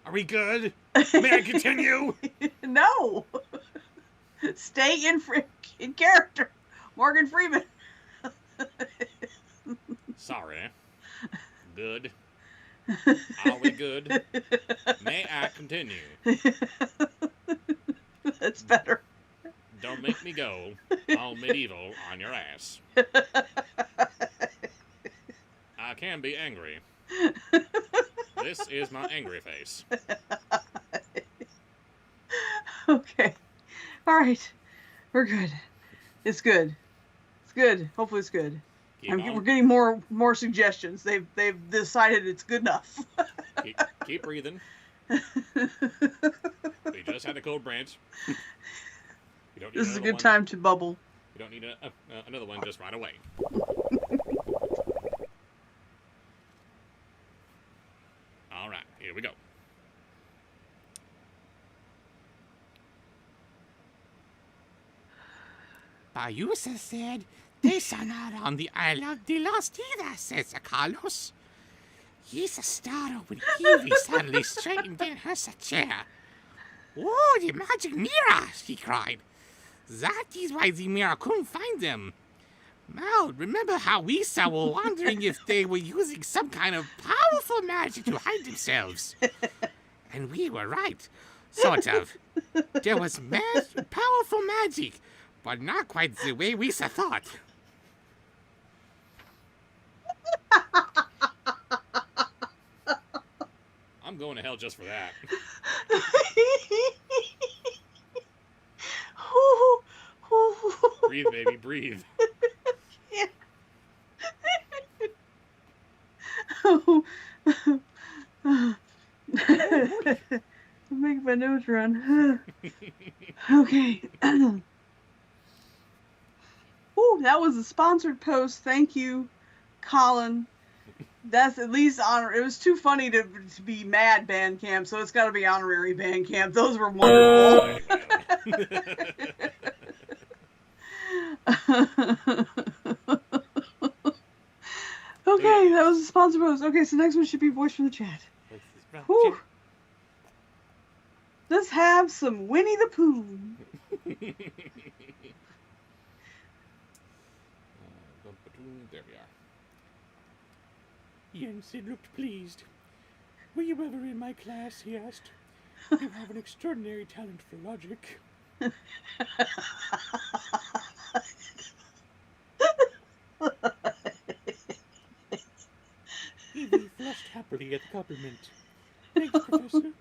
Are we good? May I continue? No. Stay in character. Morgan Freeman. Sorry. Good. Are we good? May I continue? That's better. Don't make me go all medieval on your ass. I can be angry. This is my angry face. Okay. All right. We're good. It's good. It's good. Hopefully it's good. We're getting more suggestions. They've decided it's good enough. keep breathing. We just had a cold branch. This is a good time to bubble. We don't need another one just right away. All right, here we go. Bayusa said, they are not on the Isle of the Lost either, says Carlos. He's a startled when Evie suddenly straightened in her chair. Oh, the magic mirror, she cried. That is why the mirror couldn't find them. Mal, remember how we were wondering if they were using some kind of powerful magic to hide themselves? And we were right. Sort of. There was powerful magic, but not quite the way we thought. I'm going to hell just for that. Breathe, baby, breathe. Make my nose run. Okay. Ooh, that was a sponsored post. Thank you, Colin. That's at least honor. It was too funny to be mad Bandcamp, so it's got to be honorary Bandcamp. Those were wonderful. Okay, that was a sponsored post. Okay, so next one should be voice from the chat. Whew. Let's have some Winnie the Pooh. There we are. Yensid looked pleased. Were you ever in my class? He asked. You have an extraordinary talent for logic. Evie flushed happily at the compliment. Thanks, Professor.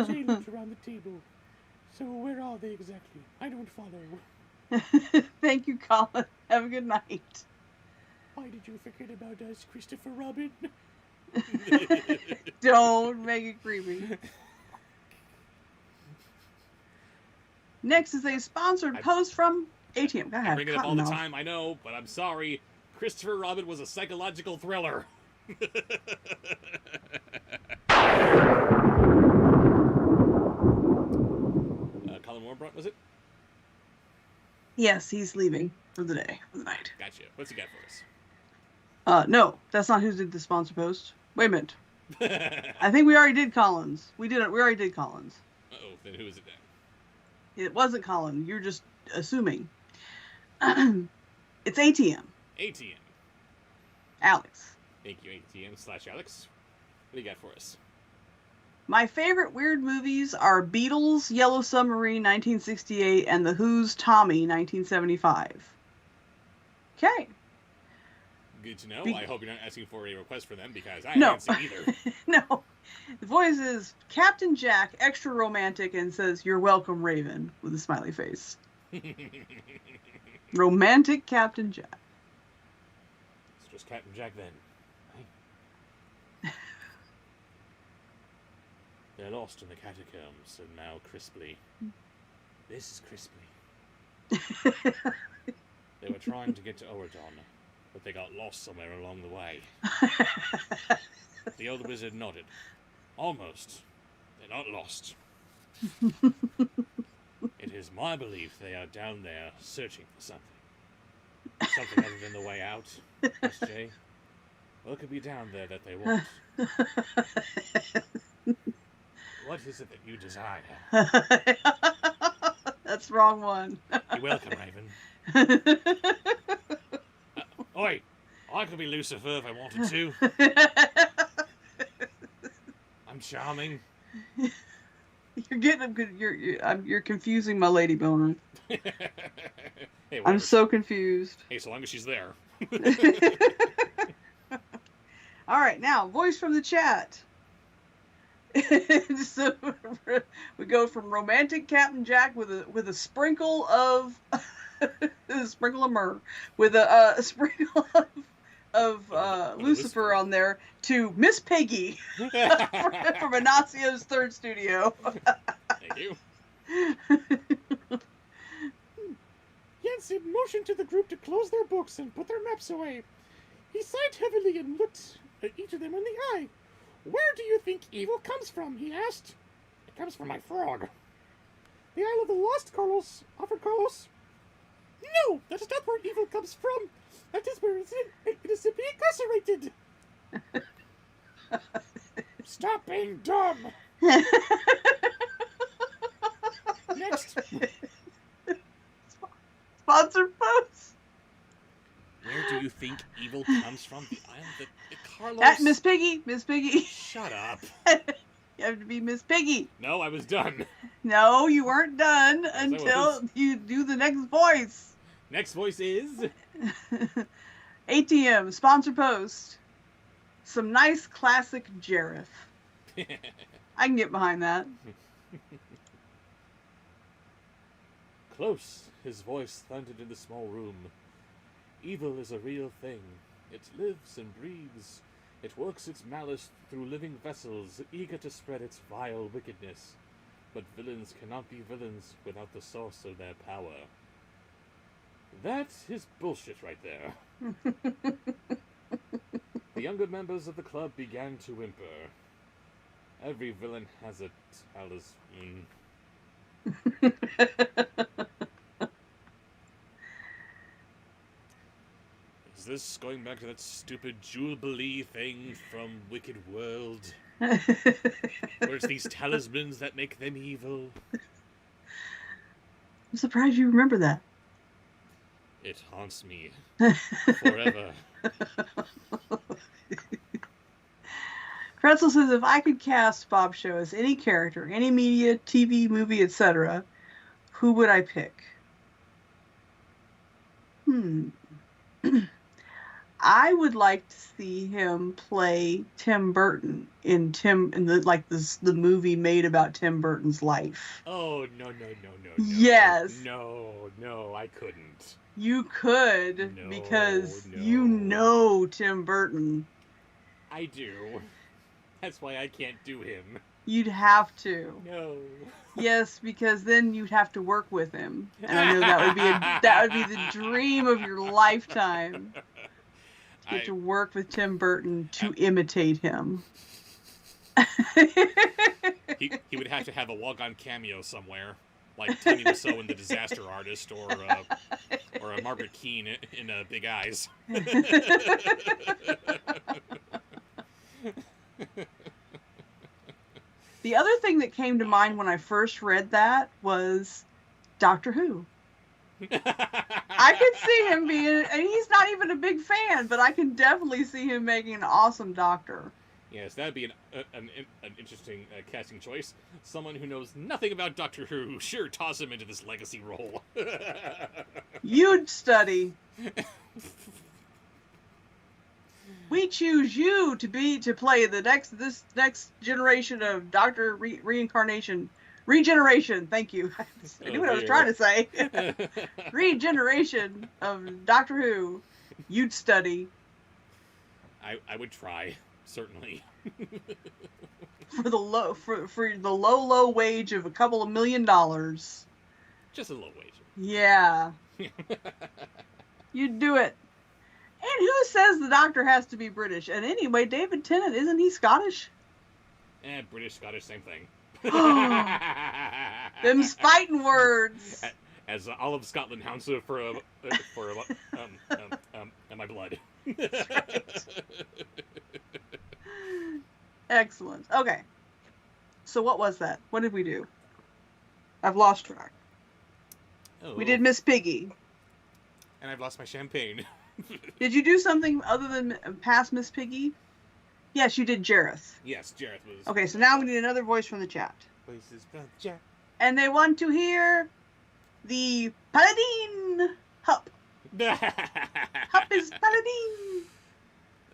Jay looked around the table. So where are they exactly? I don't follow. Thank you, Colin. Have a good night. Why did you forget about us, Christopher Robin? Don't make it creepy. Next is a sponsored post from ATM. Go ahead. I bring it up all the time, I know, but I'm sorry. Christopher Robin was a psychological thriller. Colin Warbrought, was it? Yes, he's leaving for the day, for the night. Gotcha. What's he got for us? No, that's not who did the sponsor post. Wait a minute. I think we already did Collins. We already did Collins. Uh-oh, then who is it then? It wasn't Colin. You're just assuming. It's ATM. ATM. Alex. Thank you, ATM/Alex. What do you got for us? My favorite weird movies are Beatles, Yellow Submarine, 1968, and The Who's Tommy, 1975. Okay. Good to know. Be- I hope you're not asking for a request for them because I No. haven't seen either. No. The voice is Captain Jack, extra romantic, and says, "You're welcome, Raven," with a smiley face. Romantic Captain Jack. It's just Captain Jack then. Right? They're lost in the catacombs, said Mal crisply. This is crisply. They were trying to get to Oridon, but they got lost somewhere along the way. The old wizard nodded. Almost. They're not lost. It is my belief they are down there searching for something. Something other than the way out, SJ. What could be down there that they want? What is it that you desire? That's the wrong one. You're welcome, Raven. Oi! I could be Lucifer if I wanted to. I'm charming. You're getting good. You're confusing my lady boner. Hey, I'm whatever. so confused. Hey, so long as she's there. All right, now voice from the chat. So we go from romantic Captain Jack with a sprinkle of a sprinkle of myrrh, with a sprinkle of Lucifer on there, to Miss Piggy from Inaccio's third studio. Thank you. Jensen motioned to the group to close their books and put their maps away. He sighed heavily and looked at each of them in the eye. "Where do you think evil comes from?" he asked. "It comes from my frog." "The Isle of the Lost, Carlos," offered Carlos. "No, that is not where evil comes from. That is where it is simply incarcerated." "Stop being dumb." Next. Sponsored post. Where do you think evil comes from? The island that Carlos... That Miss Piggy. Shut up. You have to be Miss Piggy. No, I was done. No, you weren't done I until was. you do the next voice. Next voice is... ATM, sponsor post. Some nice classic Jareth. I can get behind that. Close, his voice thundered in the small room. Evil is a real thing. It lives and breathes. It works its malice through living vessels, eager to spread its vile wickedness. But villains cannot be villains without the source of their power. That is bullshit right there. The younger members of the club began to whimper. Every villain has a talisman. Is this going back to that stupid Jubilee thing from Wicked World? Where it's these talismans that make them evil? I'm surprised you remember that. It haunts me forever. Pretzel says, if I could cast Bobsheaux as any character, any media, TV, movie, etc., who would I pick? I would like to see him play Tim Burton in the movie made about Tim Burton's life. Oh, no. Yes. No, I couldn't. You could, No, because no. you know Tim Burton. I do. That's why I can't do him. You'd have to. No. Yes, because then you'd have to work with him. And I know that would be the dream of your lifetime. To get to work with Tim Burton to imitate him. He would have to have a walk-on cameo somewhere, like Tony Wiseau in The Disaster Artist, or a Margaret Keane in Big Eyes. The other thing that came to mind when I first read that was Doctor Who. I could see him being, and he's not even a big fan, but I can definitely see him making an awesome Doctor. Yes, that'd be an interesting casting choice. Someone who knows nothing about Doctor Who, sure, toss him into this legacy role. You'd study. We choose you to play this next generation of Doctor Regeneration. Thank you. I knew what I was trying to say. Regeneration of Doctor Who. You'd study. I would try, certainly. for the low wage of a couple of $1 million. Just a low wage. Yeah. You'd do it. And who says the Doctor has to be British? And anyway, David Tennant, isn't he Scottish? British, Scottish, same thing. Them's fighting words. As Olive Scotland hounds for my blood. Right. Excellent. Okay. So what was that? What did we do? I've lost track. Oh. We did Miss Piggy. And I've lost my champagne. Did you do something other than past Miss Piggy? Yes, you did Jareth. Yes, Jareth was... Okay, so now we need another voice from the chat. Voices from the chat. And they want to hear the Paladin Hup. Hup is Paladin.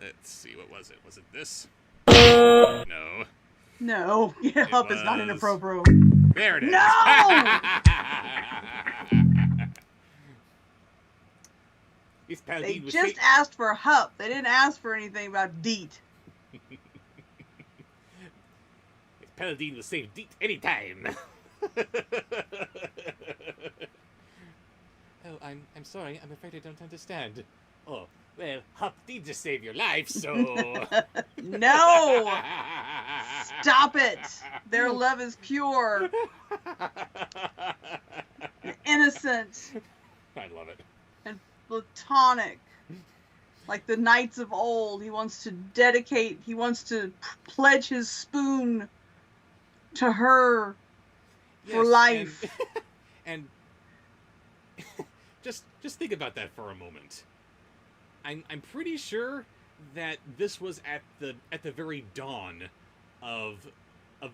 Let's see, what was it? Was it this? No. No, yeah, Hup is not inappropriate. There it is. No! They just asked for Hup. They didn't ask for anything about Deet. Paladin will save Deet anytime. Oh, I'm sorry. I'm afraid I don't understand. Oh, well, Hup did just save your life, so... No! Stop it! Their love is pure. Innocent. I love it. And platonic. Like the knights of old. He wants to pledge his spoon to her for life. And just think about that for a moment. I'm pretty sure that this was at the very dawn of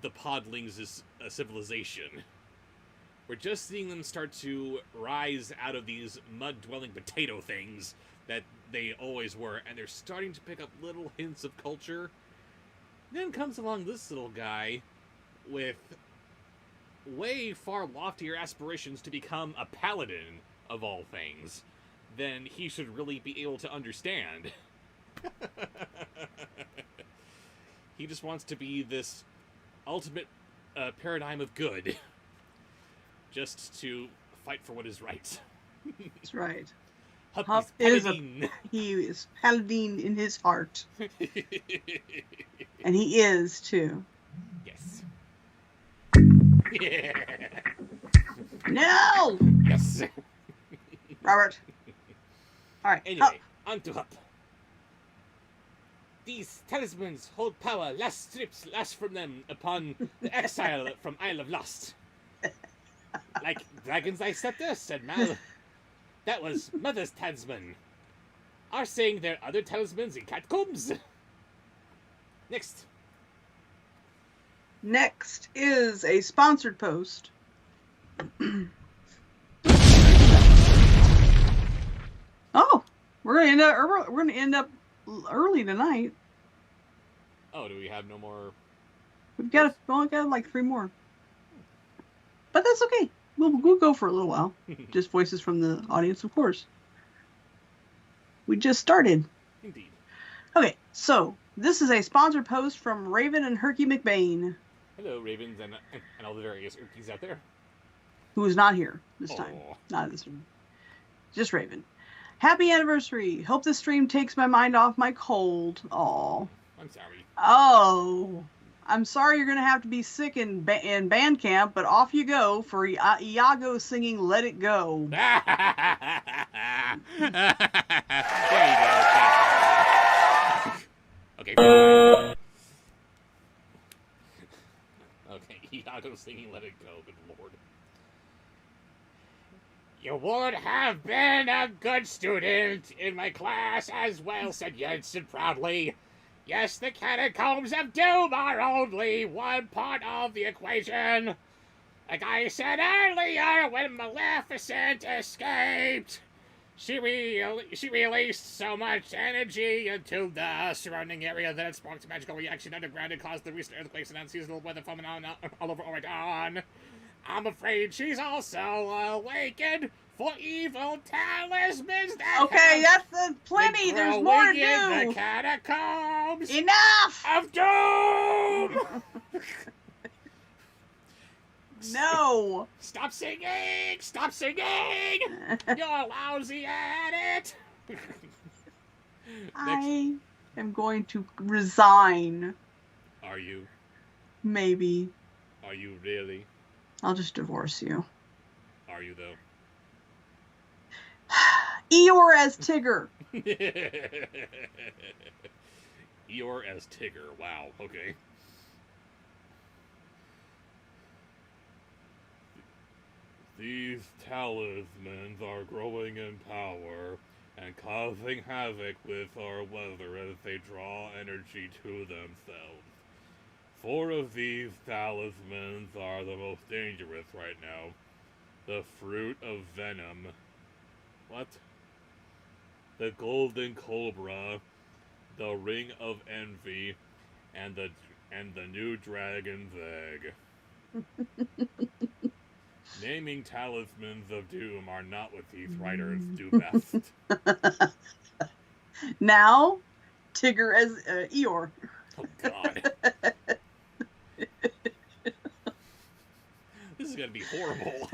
the podlings' civilization. We're just seeing them start to rise out of these mud-dwelling potato things that they always were, and they're starting to pick up little hints of culture. Then comes along this little guy with way far loftier aspirations to become a paladin, of all things, than he should really be able to understand. He just wants to be this ultimate paradigm of good, just to fight for what is right. That's right. Hup is he is paladin in his heart. And he is, too. Yes. Yeah. No! Yes. Robert. Alright. Anyway, on to Hup. These talismans hold power last strips lash from them upon the exile from Isle of Lost. Like Dragon's Eye Scepter, said Mal. That was Mother's talisman. Are saying there are other talismans in catacombs. Next. Next is a sponsored post. Oh, we're gonna end up early tonight. Oh, do we have no more? We've got only got like 3 more, but that's okay. We'll go for a little while. Just voices from the audience, of course. We just started. Indeed. Okay, so this is a sponsored post from Raven and Herky McBain. Hello, Ravens and all the various Urkies out there. Who is not here this time. Not this one. Just Raven. Happy anniversary. Hope this stream takes my mind off my cold. Aw. I'm sorry. Oh. I'm sorry you're going to have to be sick in band camp, but off you go for Iago singing Let It Go. There you go. Okay. Okay, Iago singing Let It Go, good lord. You would have been a good student in my class as well, said Jensen proudly. Yes, the catacombs of doom are only one part of the equation. Like I said earlier, when Maleficent escaped, she released so much energy into the surrounding area that it sparked a magical reaction underground and caused the recent earthquakes and unseasonal weather phenomenon all over Oregon. I'm afraid she's also awakened for evil talismans that Okay, have that's plenty. been There's more to growing in the do. catacombs Enough! of doom! No. Stop singing! Stop singing! You're lousy at it! I am going to resign. Are you? Maybe. Are you really? I'll just divorce you. Are you, though? Eeyore as Tigger. Eeyore as Tigger. Wow, okay. These talismans are growing in power and causing havoc with our weather as they draw energy to themselves. 4 of these talismans are the most dangerous right now. The Fruit of Venom. What? The Golden Cobra, the Ring of Envy, and the new Dragon's Egg. Naming talismans of doom are not what these writers do best. Now, Tigger as Eeyore. Oh, God. This is gonna be horrible.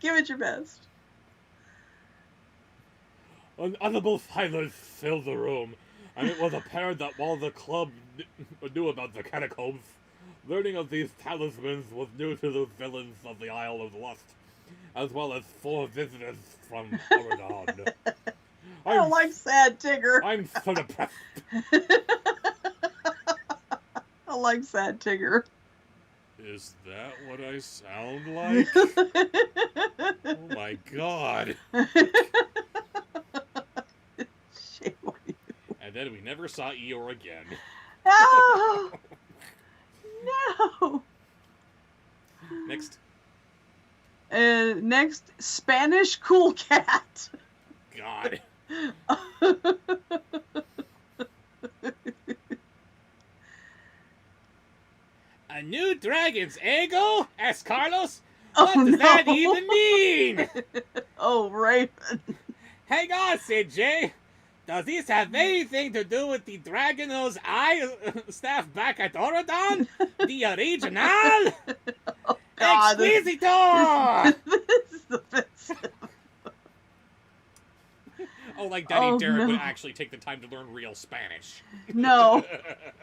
Give it your best. An audible silence filled the room, and it was apparent that while the club knew about the catacombs, learning of these talismans was new to the villains of the Isle of Lust, as well as 4 visitors from Oregon. I don't like sad Tigger. I'm so depressed. I like sad Tigger. Is that what I sound like? Oh my God. Shame on you. And then we never saw Eeyore again. No! No! Next. Next, Spanish Cool Cat. God. A new dragon's ego? asked Carlos. What does that even mean? Oh, Raven. Hang on, said Jay. Does this have anything to do with the Dragonos Eye staff back at Orodon? The original? Oh, God. Exquisito! This is the best. Oh, like Daddy Derek no. would actually take the time to learn real Spanish. No.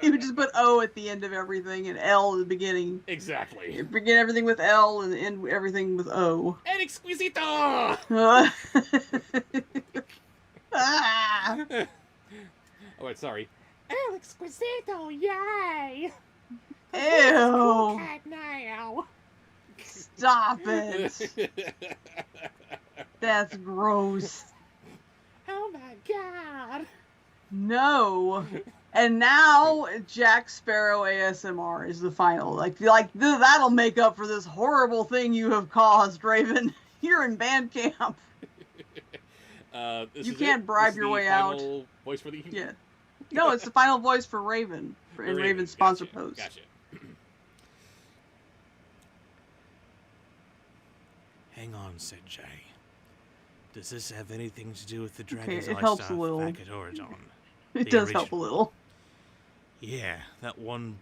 You would just put O at the end of everything and L at the beginning. Exactly. You begin everything with L and end everything with O. El exquisito! Ah. Oh, wait, sorry. El exquisito, yay! Ew. Cool cat now. Stop it. That's gross. Oh my God. No. And now Jack Sparrow ASMR is the final. Like that'll make up for this horrible thing you have caused, Raven. You're in band camp. You can't bribe your way out. Voice for the Yeah. No, it's the final voice for Raven in Raven's sponsor post. Gotcha. Hang on, said Jay. Does this have anything to do with the Dragon's it Eye helps a stuff little. back at Oregon? It The does help a original. little. Yeah, that one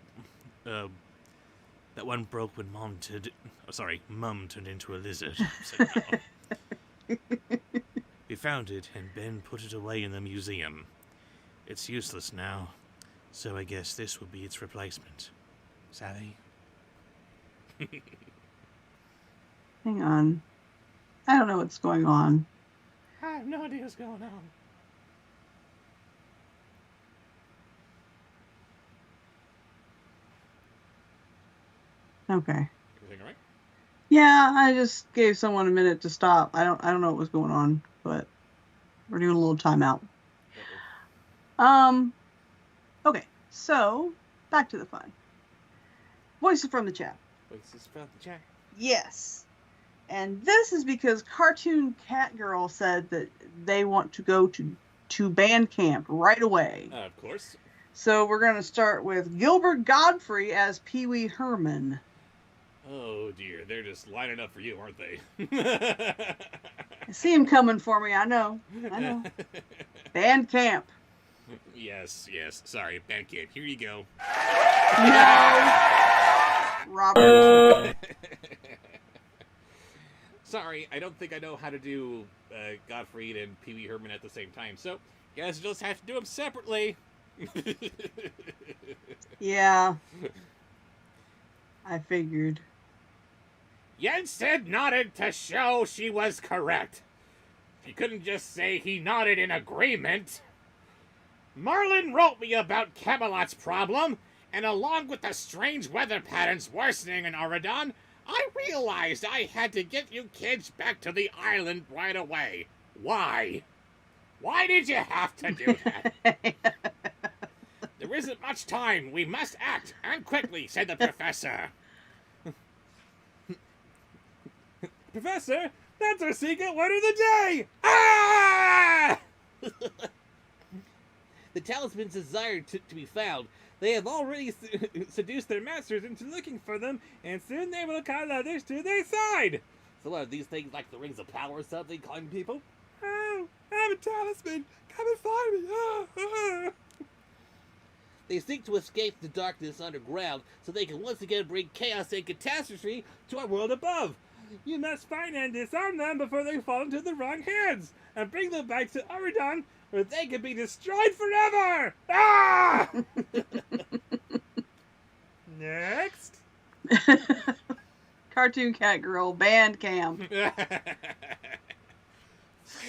broke when Mum turned into a lizard. said Mel. We found it, and Ben put it away in the museum. It's useless now. So I guess this will be its replacement. Savvy? Hang on. I don't know what's going on. I have no idea what's going on. Okay. Everything all right? Yeah, I just gave someone a minute to stop. I don't know what was going on, but we're doing a little timeout. Okay, so back to the fun. Voices from the chat. Voices from the chat. Yes. And this is because Cartoon Cat Girl said that they want to go to band camp right away. Of course. So we're going to start with Gilbert Godfrey as Pee Wee Herman. Oh dear, they're just lining up for you, aren't they? I see him coming for me. I know. Band camp. Yes. Sorry, band kid. Here you go. No. Robert. Sorry, I don't think I know how to do Gottfried and Pee Wee Herman at the same time, so you guys just have to do them separately. Yeah. I figured. Yensid nodded to show she was correct. She couldn't just say he nodded in agreement. Merlin wrote me about Camelot's problem, and along with the strange weather patterns worsening in Auradon, I realized I had to get you kids back to the island right away. Why? Why did you have to do that? There isn't much time. We must act, and quickly, said the professor. Professor, that's our secret word of the day! Ah! The talismans desire to be found. They have already seduced their masters into looking for them, and soon they will call others to their side. So are these things like the rings of power or something, calling people? Oh, I'm a talisman. Come and find me. Ah. They seek to escape the darkness underground so they can once again bring chaos and catastrophe to our world above. You must find and disarm them before they fall into the wrong hands, and bring them back to Auradon, where they can be destroyed forever! Ah! Next. Cartoon Cat Girl, band camp.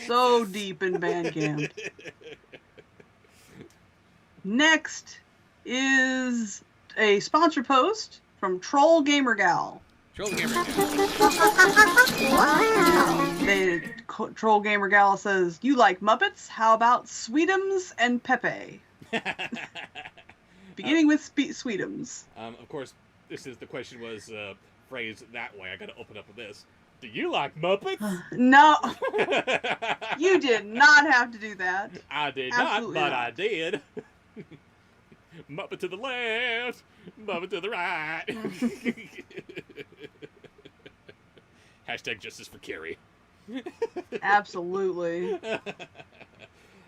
So deep in band camp. Next is a sponsor post from Troll Gamer Gal. Troll Gamer. Troll Gamer Gal says, "You like Muppets? How about Sweetums and Pepe?" Beginning with Sweetums. Of course, the question was phrased that way. I gotta open up with this. Do you like Muppets? No. You did not have to do that. I did Absolutely not, but not. I did. Muppet to the left, Muppet to the right. Hashtag justice for Carrie. Absolutely.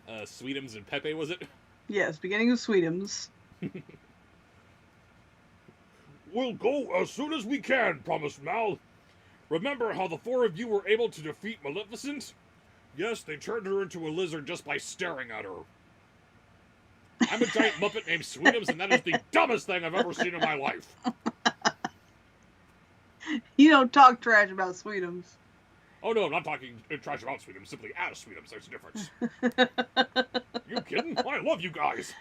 Sweetums and Pepe, was it? Yes, beginning with Sweetums. We'll go as soon as we can, promised Mal. Remember how the four of you were able to defeat Maleficent? Yes, they turned her into a lizard just by staring at her. I'm a giant Muppet named Sweetums, and that is the dumbest thing I've ever seen in my life. You don't talk trash about Sweetums. Oh no, I'm not talking trash about Sweetums, simply as Sweetums. There's a difference. You kidding? I love you guys.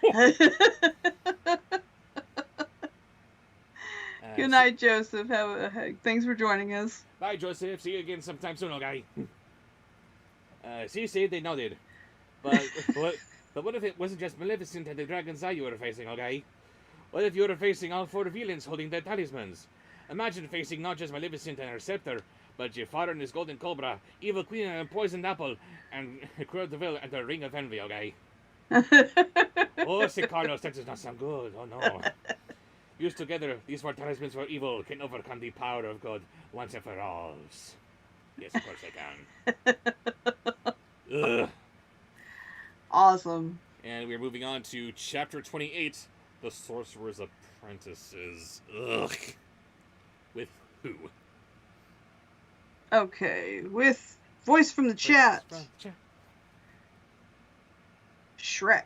Good night, Joseph. Thanks for joining us. Bye, Joseph. See you again sometime soon, okay? See, they nodded. But what if it wasn't just Maleficent and the Dragon's Eye you were facing, okay? What if you were facing all four villains holding their talismans? Imagine facing not just Maleficent and her scepter, but Jafar and his golden cobra, Evil Queen and poisoned apple, and Cruel de Vil and the Ring of Envy, okay? Oh, Sir Carlos, that does not sound good. Oh no. Used together, these four talismans for evil can overcome the power of good once and for all. Yes, of course I can. Ugh. Awesome. And we're moving on to Chapter 28, The Sorcerer's Apprentices. Ugh. With who? Okay, with voice from the chat. Shrek.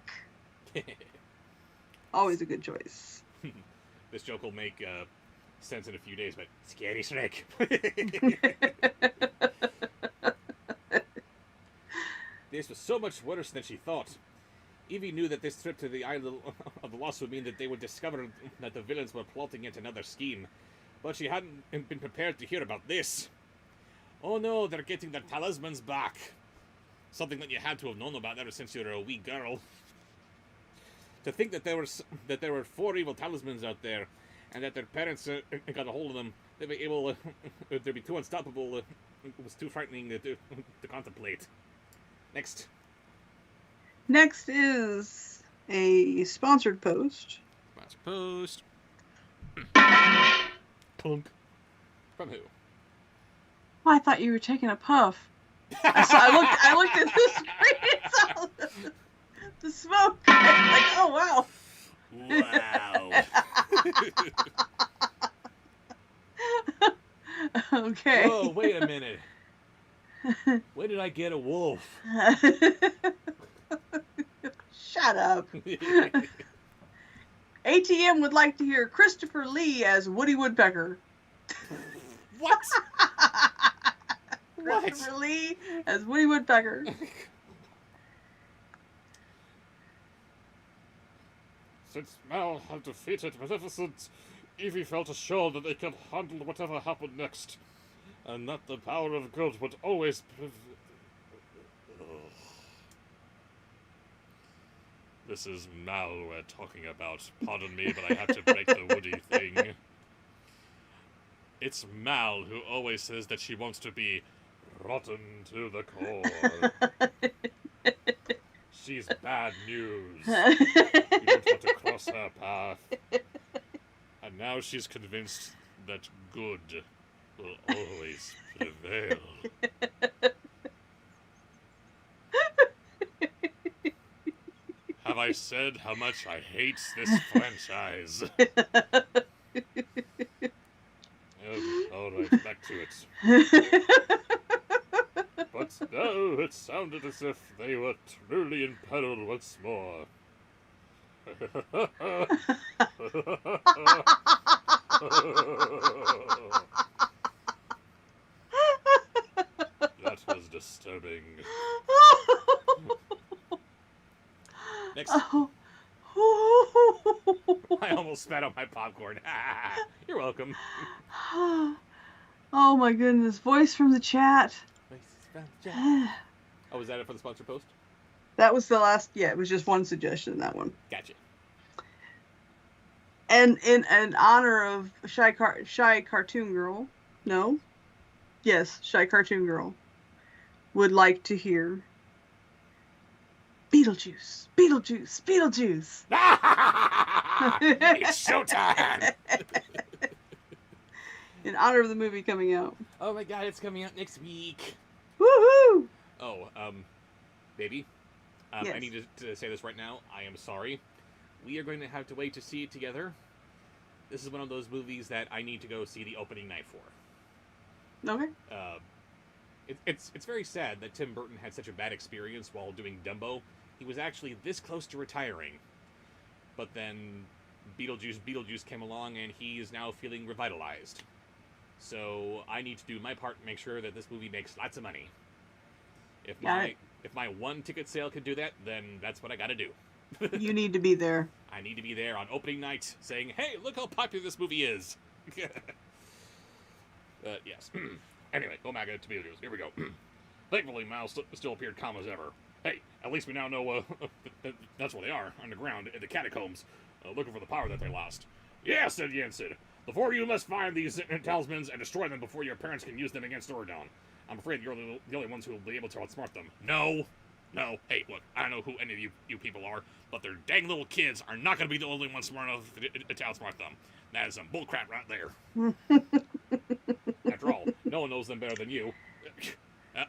Always a good choice. This joke will make sense in a few days, but scary Shrek. This was so much worse than she thought. Evie knew that this trip to the Isle of the Lost would mean that they would discover that the villains were plotting yet another scheme. But she hadn't been prepared to hear about this. Oh no, they're getting their talismans back. Something that you had to have known about ever since you were a wee girl. To think that there were 4 evil talismans out there, and that their parents got a hold of them, they'd be able, they'd be too unstoppable. It was too frightening to contemplate. Next. Next is a sponsored post. Sponsored post. Clunk. From who? Oh, I thought you were taking a puff. I looked at the screen and saw the smoke. Like, oh wow. Wow. Okay. Whoa, wait a minute. When did I get a wolf? Shut up. ATM would like to hear Christopher Lee as Woody Woodpecker. What? Christopher Lee as Woody Woodpecker. Since Mal had defeated Maleficent, Evie felt assured that they could handle whatever happened next, and that the power of good would always This is Mal we're talking about. Pardon me, but I had to break the Woody thing. It's Mal who always says that she wants to be rotten to the core. She's bad news. You don't want to cross her path. And now she's convinced that good will always prevail. Have I said how much I hate this franchise? Alright, back to it. But now it sounded as if they were truly in peril once more. That was disturbing. Next. Oh. I almost spat out my popcorn. You're welcome. Oh my goodness. Voice from the chat. Oh, was that it for the sponsor post? That was the last. Yeah, it was just one suggestion, that one. Gotcha. And in honor of Shy Cartoon Girl, no? Yes, Shy Cartoon Girl would like to hear Beetlejuice, Beetlejuice, Beetlejuice. It's showtime! In honor of the movie coming out. Oh my god, it's coming out next week. Woohoo! Oh, baby, Yes. I need to say this right now. I am sorry. We are going to have to wait to see it together. This is one of those movies that I need to go see the opening night for. Okay. It's very sad that Tim Burton had such a bad experience while doing Dumbo. He was actually this close to retiring. But then Beetlejuice came along, and he is now feeling revitalized. So I need to do my part and make sure that this movie makes lots of money. If my one ticket sale can do that, then that's what I gotta do. You need to be there. I need to be there on opening night saying, hey, look how popular this movie is. Yes. Anyway, go back to Beetlejuice. Here we go. Thankfully, Mal still appeared calm as ever. Hey, at least we now know that's where they are, underground, in the catacombs, looking for the power that they lost. Yeah, said Yensid. The 4 of you must find these talismans and destroy them before your parents can use them against Storytime. I'm afraid you're the only ones who will be able to outsmart them. No. Hey, look, I don't know who any of you people are, but their dang little kids are not going to be the only ones smart enough to outsmart them. That is some bullcrap right there. After all, no one knows them better than you.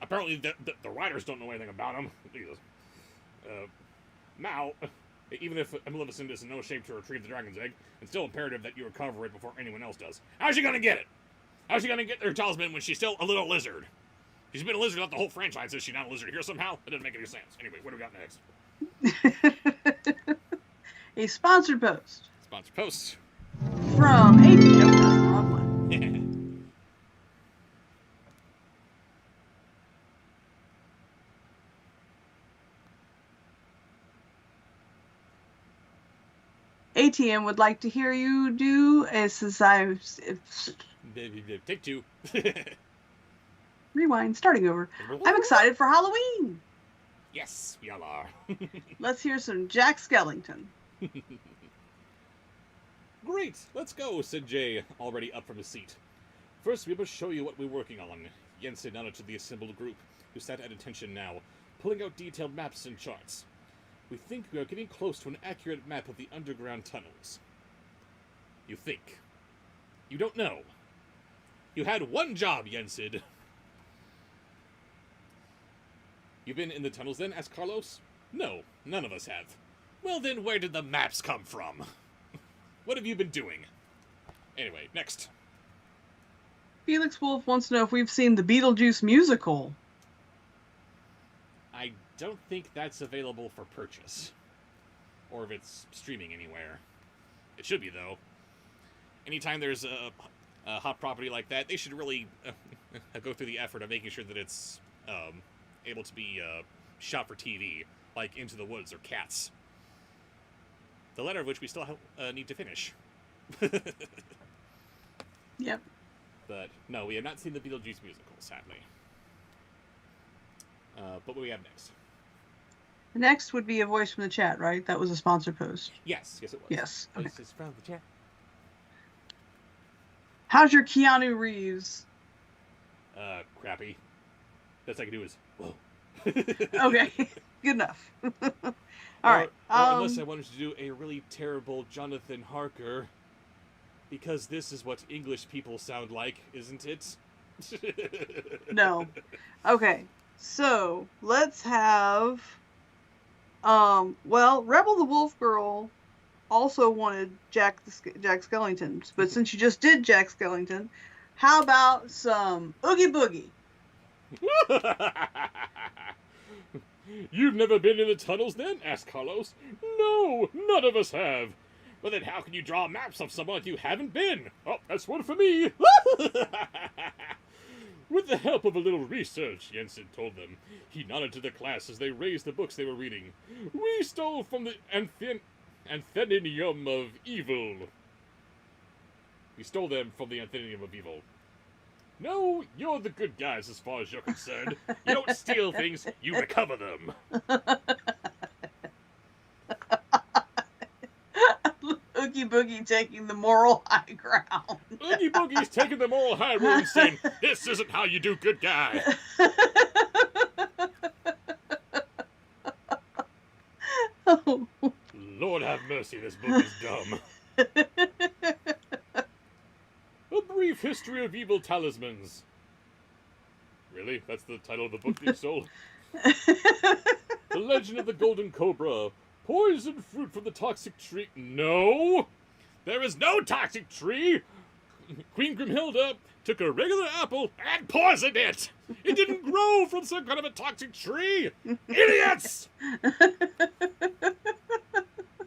Apparently, the writers don't know anything about them. Jesus. Now, even if Maleficent is in no shape to retrieve the dragon's egg, it's still imperative that you recover it before anyone else does. How's she gonna get it? How's she gonna get her talisman when she's still a little lizard? She's been a lizard throughout the whole franchise. Is she not a lizard here somehow? That doesn't make any sense. Anyway, what do we got next? A sponsored post Sponsor post. from ATM. That's the wrong one. ATM would like to hear you do a society. Take two. Rewind, starting over. I'm excited for Halloween. Yes, we all are. Let's hear some Jack Skellington. Great, let's go, said Jay, already up from his seat. First, we must show you what we're working on. Jensen nodded to the assembled group, who sat at attention now, pulling out detailed maps and charts. We think we are getting close to an accurate map of the underground tunnels. You think. You don't know. You had one job, Jensen. You've been in the tunnels then? Asked Carlos. No, none of us have. Well then, where did the maps come from? What have you been doing? Anyway, next. Felix Wolf wants to know if we've seen the Beetlejuice musical. I don't think that's available for purchase. Or if it's streaming anywhere. It should be, though. Anytime there's a hot property like that, they should really go through the effort of making sure that it's able to be shot for TV, like Into the Woods or Cats. The latter of which we still need to finish. Yep. But no, we have not seen the Beetlejuice musical, sadly. But what do we have next? Next would be a voice from the chat, right? That was a sponsored post. Yes, it was. Yes. Okay. This is from the chat. How's your Keanu Reeves? Crappy. Best I can do is, whoa. Okay, good enough. All right. Unless I wanted to do a really terrible Jonathan Harker, because this is what English people sound like, isn't it? No. Okay. So let's have. Well, Rebel the Wolf Girl also wanted Jack Skellington, but since you just did Jack Skellington, how about some Oogie Boogie? You've never been in the tunnels then? Asked Carlos. No, none of us have. But then how can you draw maps of someone you haven't been? Oh, that's one for me. With the help of a little research, Jensen told them. He nodded to the class as they raised the books they were reading. We stole from the Anthenium of Evil. We stole them from the Anthenium of Evil. No, you're the good guys as far as you're concerned. You don't steal things, you recover them. Oogie Boogie taking the moral high ground. Oogie Boogie's taking the moral high road and saying, this isn't how you do good guy. Oh. Lord have mercy, this book is dumb. A Brief History of Evil Talismans. Really? That's the title of the book you sold? The Legend of the Golden Cobra. Poison fruit from the toxic tree. No! There is no toxic tree! Queen Grimhilda took a regular apple and poisoned it! It didn't grow from some kind of a toxic tree! Idiots!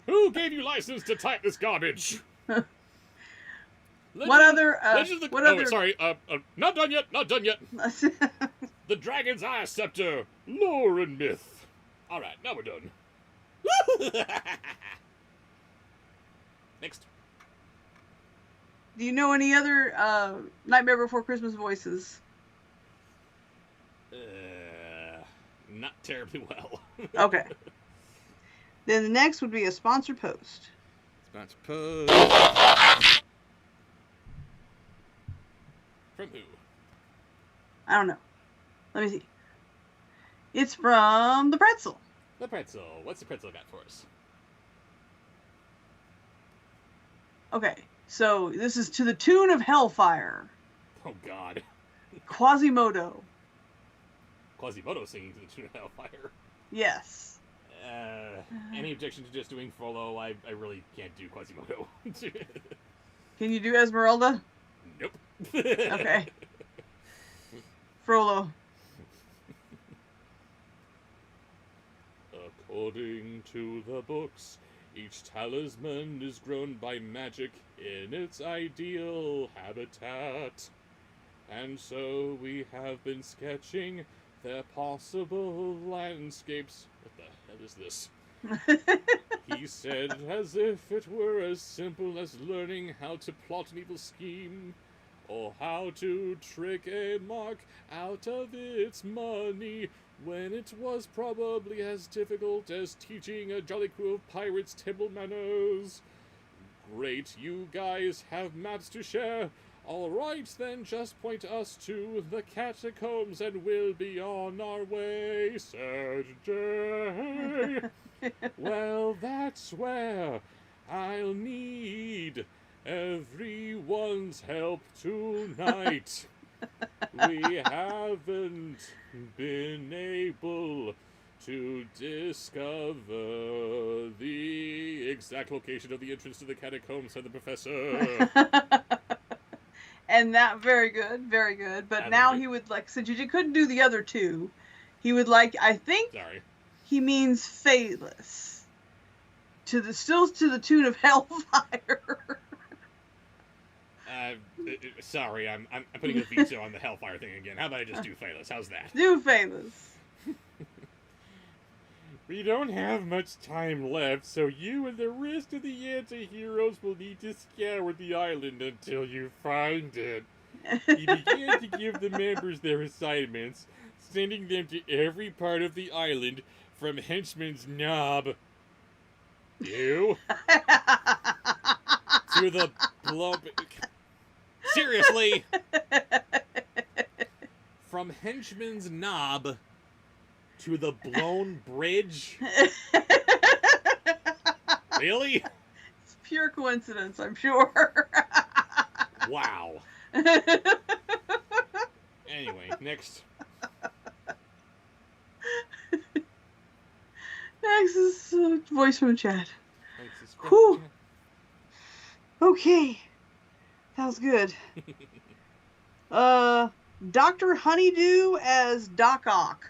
Who gave you license to type this garbage? What other? Sorry. Not done yet. Not done yet. The Dragon's Eye Scepter. Lore and myth. All right, now we're done. Next. Do you know any other Nightmare Before Christmas voices? Not terribly well. Okay. Then the next would be a sponsored post. Sponsor post. From who? I don't know. Let me see. It's from the Pretzel. The Pretzel. What's the Pretzel got for us? Okay, so this is to the tune of Hellfire. Oh, God. Quasimodo. Quasimodo singing to the tune of Hellfire. Yes. Any objection to just doing Frollo? I really can't do Quasimodo. Can you do Esmeralda? Nope. Okay. Frollo. According to the books, Each talisman is grown by magic in its ideal habitat. And so we have been sketching their possible landscapes. What the hell is this? He said, as if it were as simple as learning how to plot an evil scheme, or how to trick a mark out of its money, when it was probably as difficult as teaching a jolly crew of pirates table manners. Great, you guys have maps to share. All right, then just point us to the catacombs and we'll be on our way, said Jay. Well, that's where I'll need everyone's help tonight. We haven't been able to discover the exact location of the entrance to the catacombs, said the professor. And that, very good, very good. But now he would like, since you couldn't do the other two, he would like, I think he means Phaelus. Still to the tune of Hellfire. Sorry, I'm putting a veto on the Hellfire thing again. How about I just do Phaelus? How's that? Do Phaelus. We don't have much time left, so you and the rest of the anti-heroes will need to scour the island until you find it. He began to give the members their assignments, sending them to every part of the island, from Henchman's Knob, to the Blump... Seriously! From Henchman's Knob to the blown bridge? Really? It's pure coincidence, I'm sure. Wow. Anyway, next. Next is voice from chat. Whew. Okay. That was good. Dr. Honeydew as Doc Ock.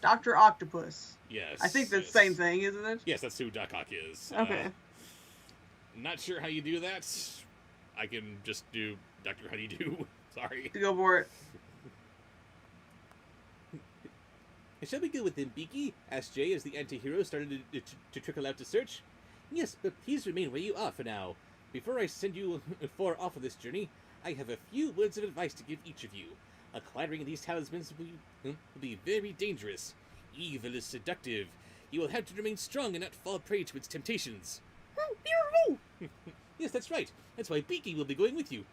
Dr. Octopus. Yes. I think that's the same thing, isn't it? Yes, that's who Doc Ock is. Okay. Not sure how you do that. I can just do Dr. Honeydew. Sorry. Go for it. Shall we go with him, Beaky? Asked Jay as the anti-hero started to trickle out to search. Yes, but please remain where you are for now. Before I send you far off on this journey, I have a few words of advice to give each of you. Acquiring these talismans will be very dangerous. Evil is seductive. You will have to remain strong and not fall prey to its temptations. Yes, that's right. That's why Beaky will be going with you.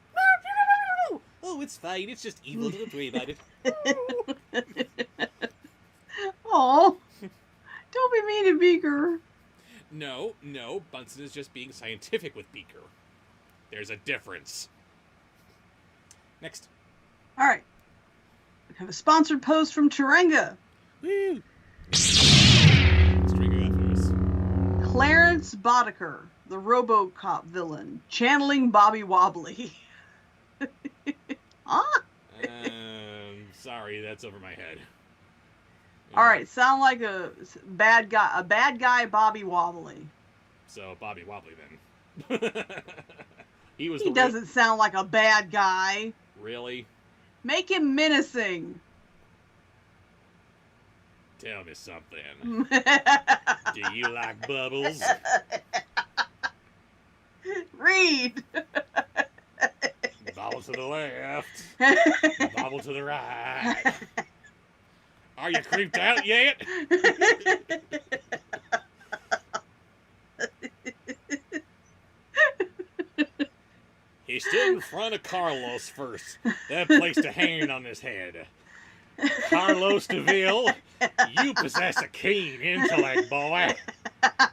Oh, it's fine. It's just evil. Don't worry about it. Oh, don't be mean to Beaker. No, Bunsen is just being scientific with Beaker. There's a difference. Next. All right. We have a sponsored post from Tarenga. Woo! Clarence Boddicker, the RoboCop villain, channeling Bobby Wobbly. Huh? Sorry, that's over my head. All right, sound like a bad guy, Bobby Wobbly. So Bobby Wobbly then. He doesn't sound like a bad guy. Really? Make him menacing. Tell me something. Do you like bubbles? Read. Bobble to the left. Bobble to the right. Are you creeped out yet? He stood in front of Carlos first, then placed a hand on his head. Carlos DeVille, you possess a keen intellect, boy.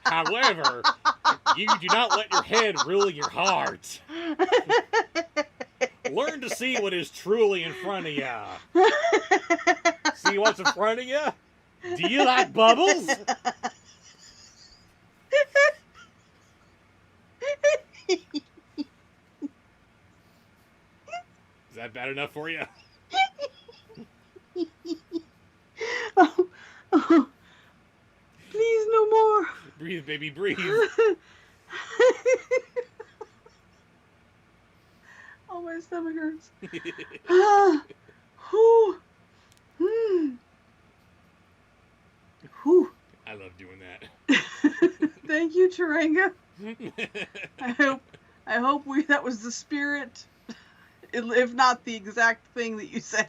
However, you do not let your head rule your heart. Learn to see what is truly in front of ya. See what's in front of you? Do you like bubbles? Is that bad enough for you? Breathe, baby, breathe. Oh, my stomach hurts. Whew. Whew. I love doing that. Thank you, Taranga. I hope that was the spirit, if not the exact thing that you said.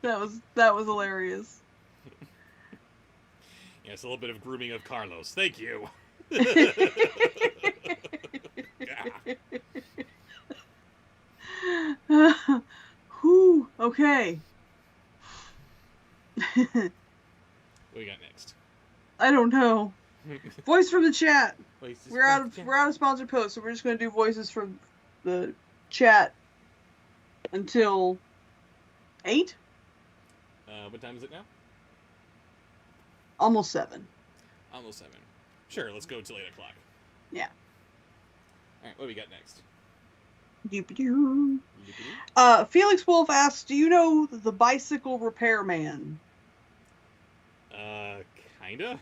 That was hilarious. Yes, a little bit of grooming of Carlos. Thank you. Whew. Okay. What we got next? I don't know. Voice from the chat. Voices We're out of sponsored posts, so we're just gonna do voices from the chat until 8? What time is it now? Almost 7. Almost 7. Sure, let's go till 8 o'clock. Yeah. Alright, what do we got next? Doop-a-doo. Felix Wolf asks, do you know the bicycle repairman? Kinda?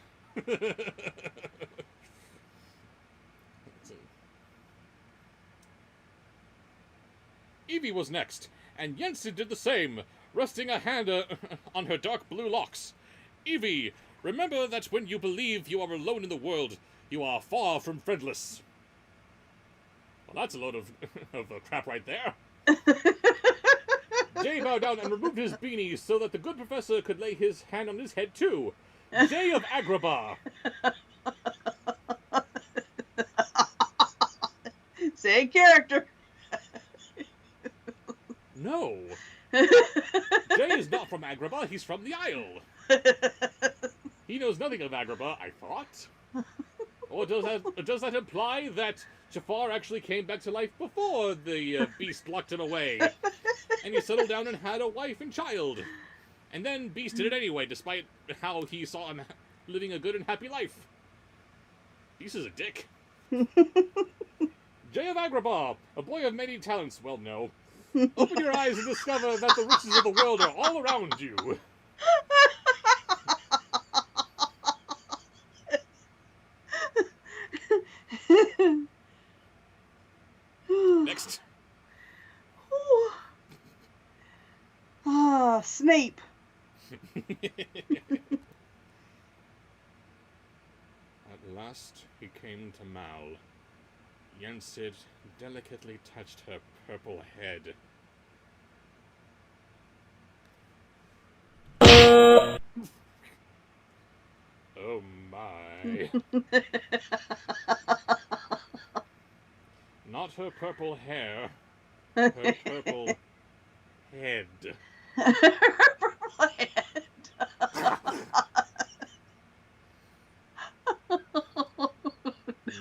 Evie was next, and Jensen did the same, resting a hand on her dark blue locks. Evie, remember that when you believe you are alone in the world, you are far from friendless. Well, that's a load of crap right there. Jay bowed down and removed his beanie so that the good professor could lay his hand on his head too. Jay of Agrabah. Say character. No. Jay is not from Agrabah, he's from the Isle. He knows nothing of Agrabah, I thought. Or does that imply that Jafar actually came back to life before the beast locked him away? And he settled down and had a wife and child. And then Beast did it anyway, despite how he saw him living a good and happy life. Beast is a dick. Jay of Agrabah, a boy of many talents. Well, no. Open your eyes and discover that the riches of the world are all around you. Next. Snape. At last he came to Mal. Yensid delicately touched her purple head. Oh my. Not her purple hair, her purple head. Purple head.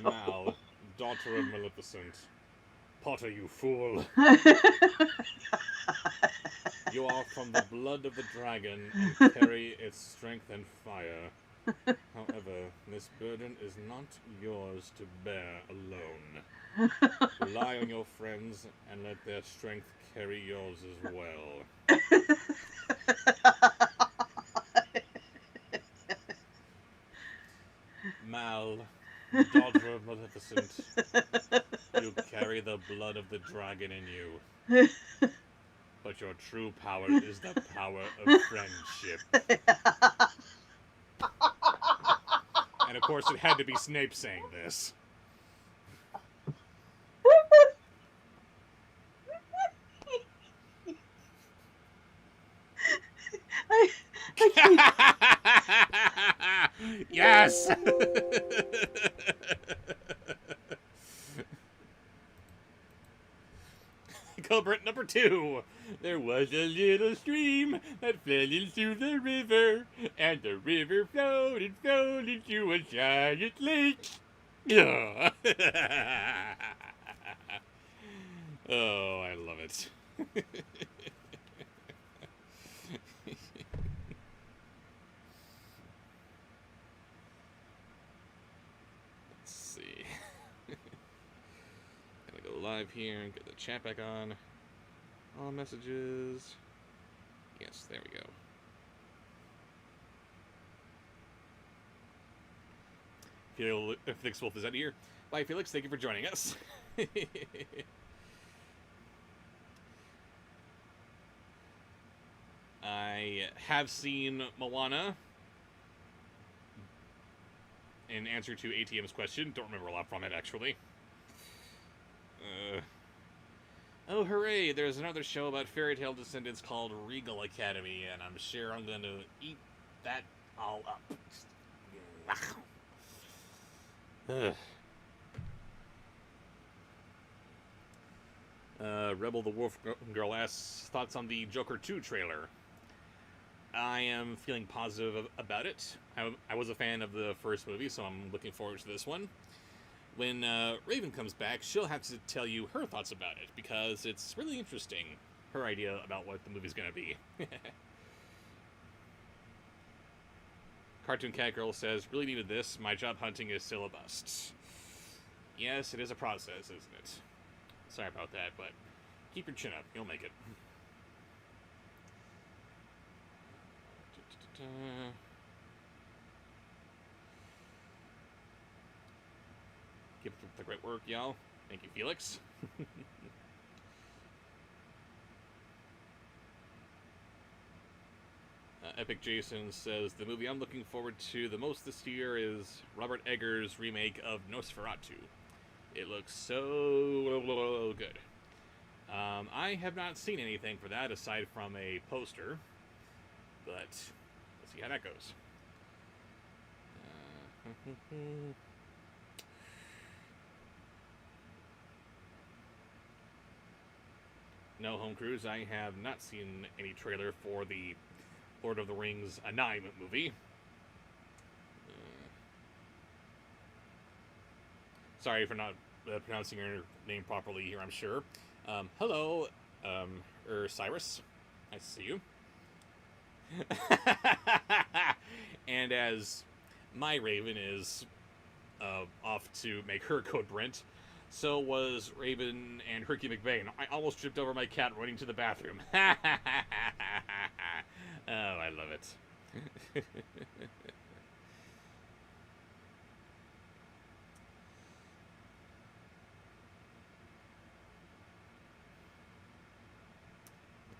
Mal, daughter of Maleficent. Potter, you fool. You are from the blood of the dragon and carry its strength and fire. However, this burden is not yours to bear alone. Rely on your friends and let their strength carry yours as well. Mal, daughter of Maleficent, you carry the blood of the dragon in you. But your true power is the power of friendship. And of course it had to be Snape saying this. Yes! Culprit number 2. There was a little stream that fell into the river, and the river flowed and flowed into a giant lake. Oh, oh, I love it. Let's see. Gonna go live here and get the chat back on. All messages. Yes, there we go. Felix Wolf is out of here. Bye, Felix. Thank you for joining us. I have seen Moana. In answer to ATM's question, don't remember a lot from it, actually. Oh, hooray, there's another show about fairy tale descendants called Regal Academy, and I'm sure I'm going to eat that all up. Rebel the Wolf Girl asks, thoughts on the Joker 2 trailer? I am feeling positive about it. I was a fan of the first movie, so I'm looking forward to this one. When Raven comes back, she'll have to tell you her thoughts about it, because it's really interesting, her idea about what the movie's going to be. Cartoon Cat Girl says, really needed this. My job hunting is still a bust. Yes, it is a process, isn't it? Sorry about that, but keep your chin up. You'll make it. Keep up the great work, y'all. Thank you, Felix. Epic Jason says, the movie I'm looking forward to the most this year is Robert Eggers' remake of Nosferatu. It looks so good. I have not seen anything for that aside from a poster, but let's see how that goes. No, Home Cruise, I have not seen any trailer for the Lord of the Rings Anime movie. Sorry for not pronouncing your name properly here, I'm sure. Hello, Cyrus. Nice to see you. And as my Raven is off to make her code Brent, so was Raven and Herky McVeigh. I almost tripped over my cat running to the bathroom. Oh, I love it. Let's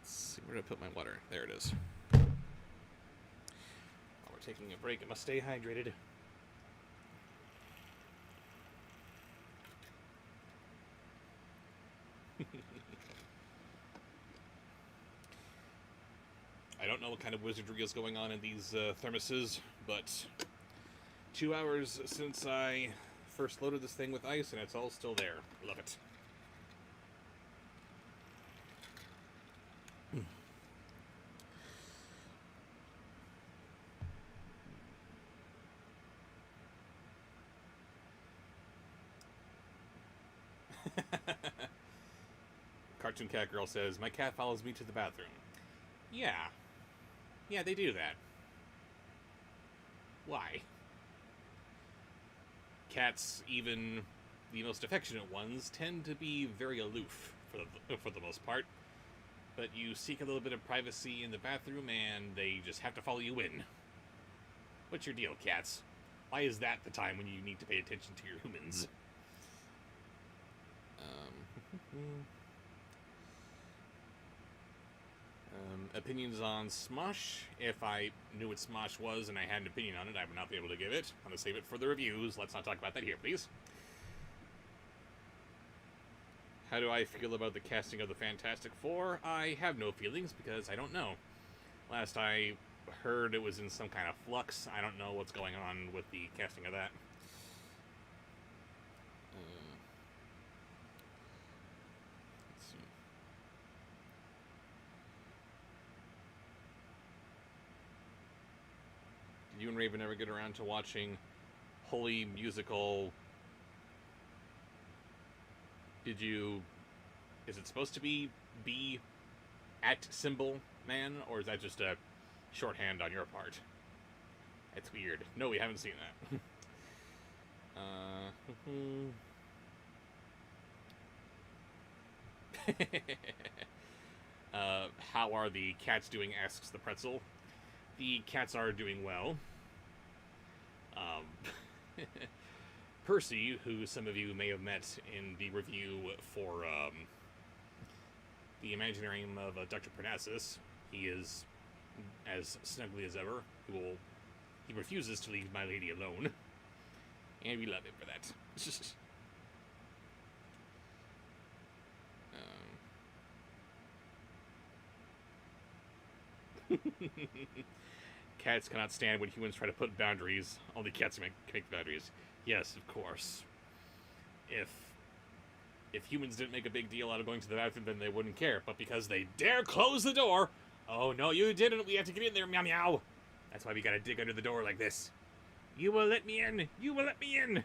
see, where did I put my water? There it is. While we're taking a break, I must stay hydrated. I don't know what kind of wizardry is going on in these thermoses, but 2 hours since I first loaded this thing with ice, and it's all still there. Love it. Cartoon Cat Girl says, my cat follows me to the bathroom. Yeah. Yeah, they do that. Why? Cats, even the most affectionate ones, tend to be very aloof for the most part. But you seek a little bit of privacy in the bathroom and they just have to follow you in. What's your deal, cats? Why is that the time when you need to pay attention to your humans? Opinions on Smosh. If I knew what Smosh was and I had an opinion on it, I would not be able to give it. I'm going to save it for the reviews. Let's not talk about that here, please. How do I feel about the casting of the Fantastic Four? I have no feelings because I don't know. Last I heard it was in some kind of flux. I don't know what's going on with the casting of that. Let's see. Did you and Raven ever get around to watching Holy Musical? Did you... Is it supposed to be B at symbol man, or is that just a shorthand on your part? It's weird. No, we haven't seen that. How are the cats doing, asks the pretzel. The cats are doing well. Percy, who some of you may have met in the review for the Imaginarium of Dr. Parnassus, he is as snuggly as ever. He refuses to leave my lady alone, and we love him for that. Cats cannot stand when humans try to put boundaries. Only cats can make boundaries. Yes, of course. If humans didn't make a big deal out of going to the bathroom, then they wouldn't care. But because they dare close the door, oh no, you didn't. We have to get in there, meow meow. That's why we gotta dig under the door like this. You will let me in. You will let me in.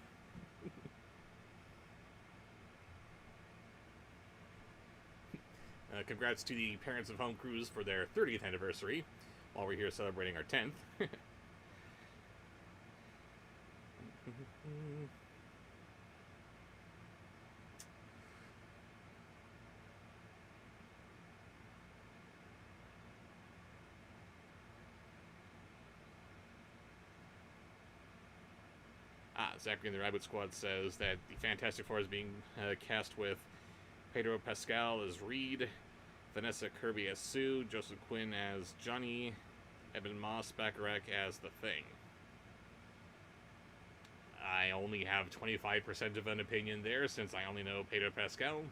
Congrats to the parents of Home Cruise for their 30th anniversary, while we're here celebrating our 10th. Zachary and the Rabbit Squad says that the Fantastic Four is being cast with Pedro Pascal as Reed, Vanessa Kirby as Sue, Joseph Quinn as Johnny, Evan Moss Bacharach as The Thing. I only have 25% of an opinion there, since I only know Pedro Pascal.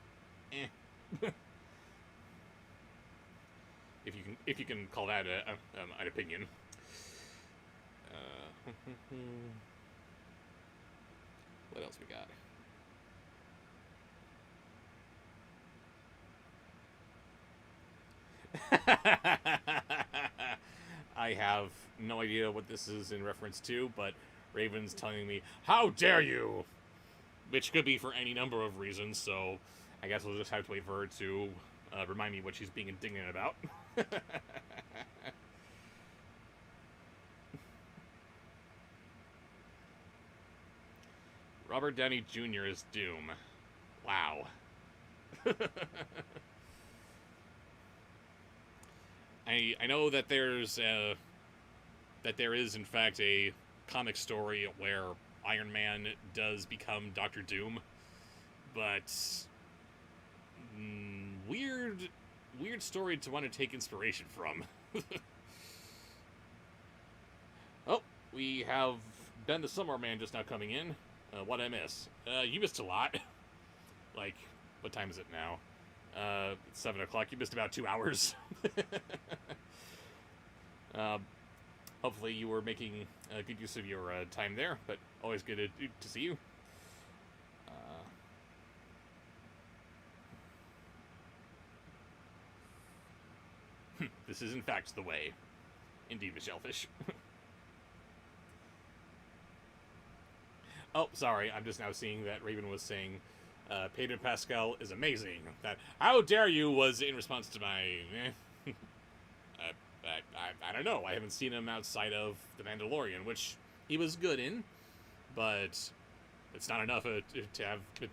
If you can call that an opinion. What else we got? I have no idea what this is in reference to, but Raven's telling me, "How dare you!" Which could be for any number of reasons, so I guess we'll just have to wait for her to remind me what she's being indignant about. Robert Downey Jr. is Doom. Wow. I know that there is in fact a comic story where Iron Man does become Doctor Doom, but weird story to want to take inspiration from. Oh, we have Ben the Summer Man just now coming in. What'd I miss? You missed a lot. Like, what time is it now? It's 7 o'clock. You missed about 2 hours. Hopefully you were making good use of your time there, but always good to see you. This is in fact the way. Indeed, Miss Shellfish. Oh, sorry, I'm just now seeing that Raven was saying Pedro Pascal is amazing. That "how dare you" was in response to my I don't know. I haven't seen him outside of The Mandalorian, which he was good in, but it's not enough to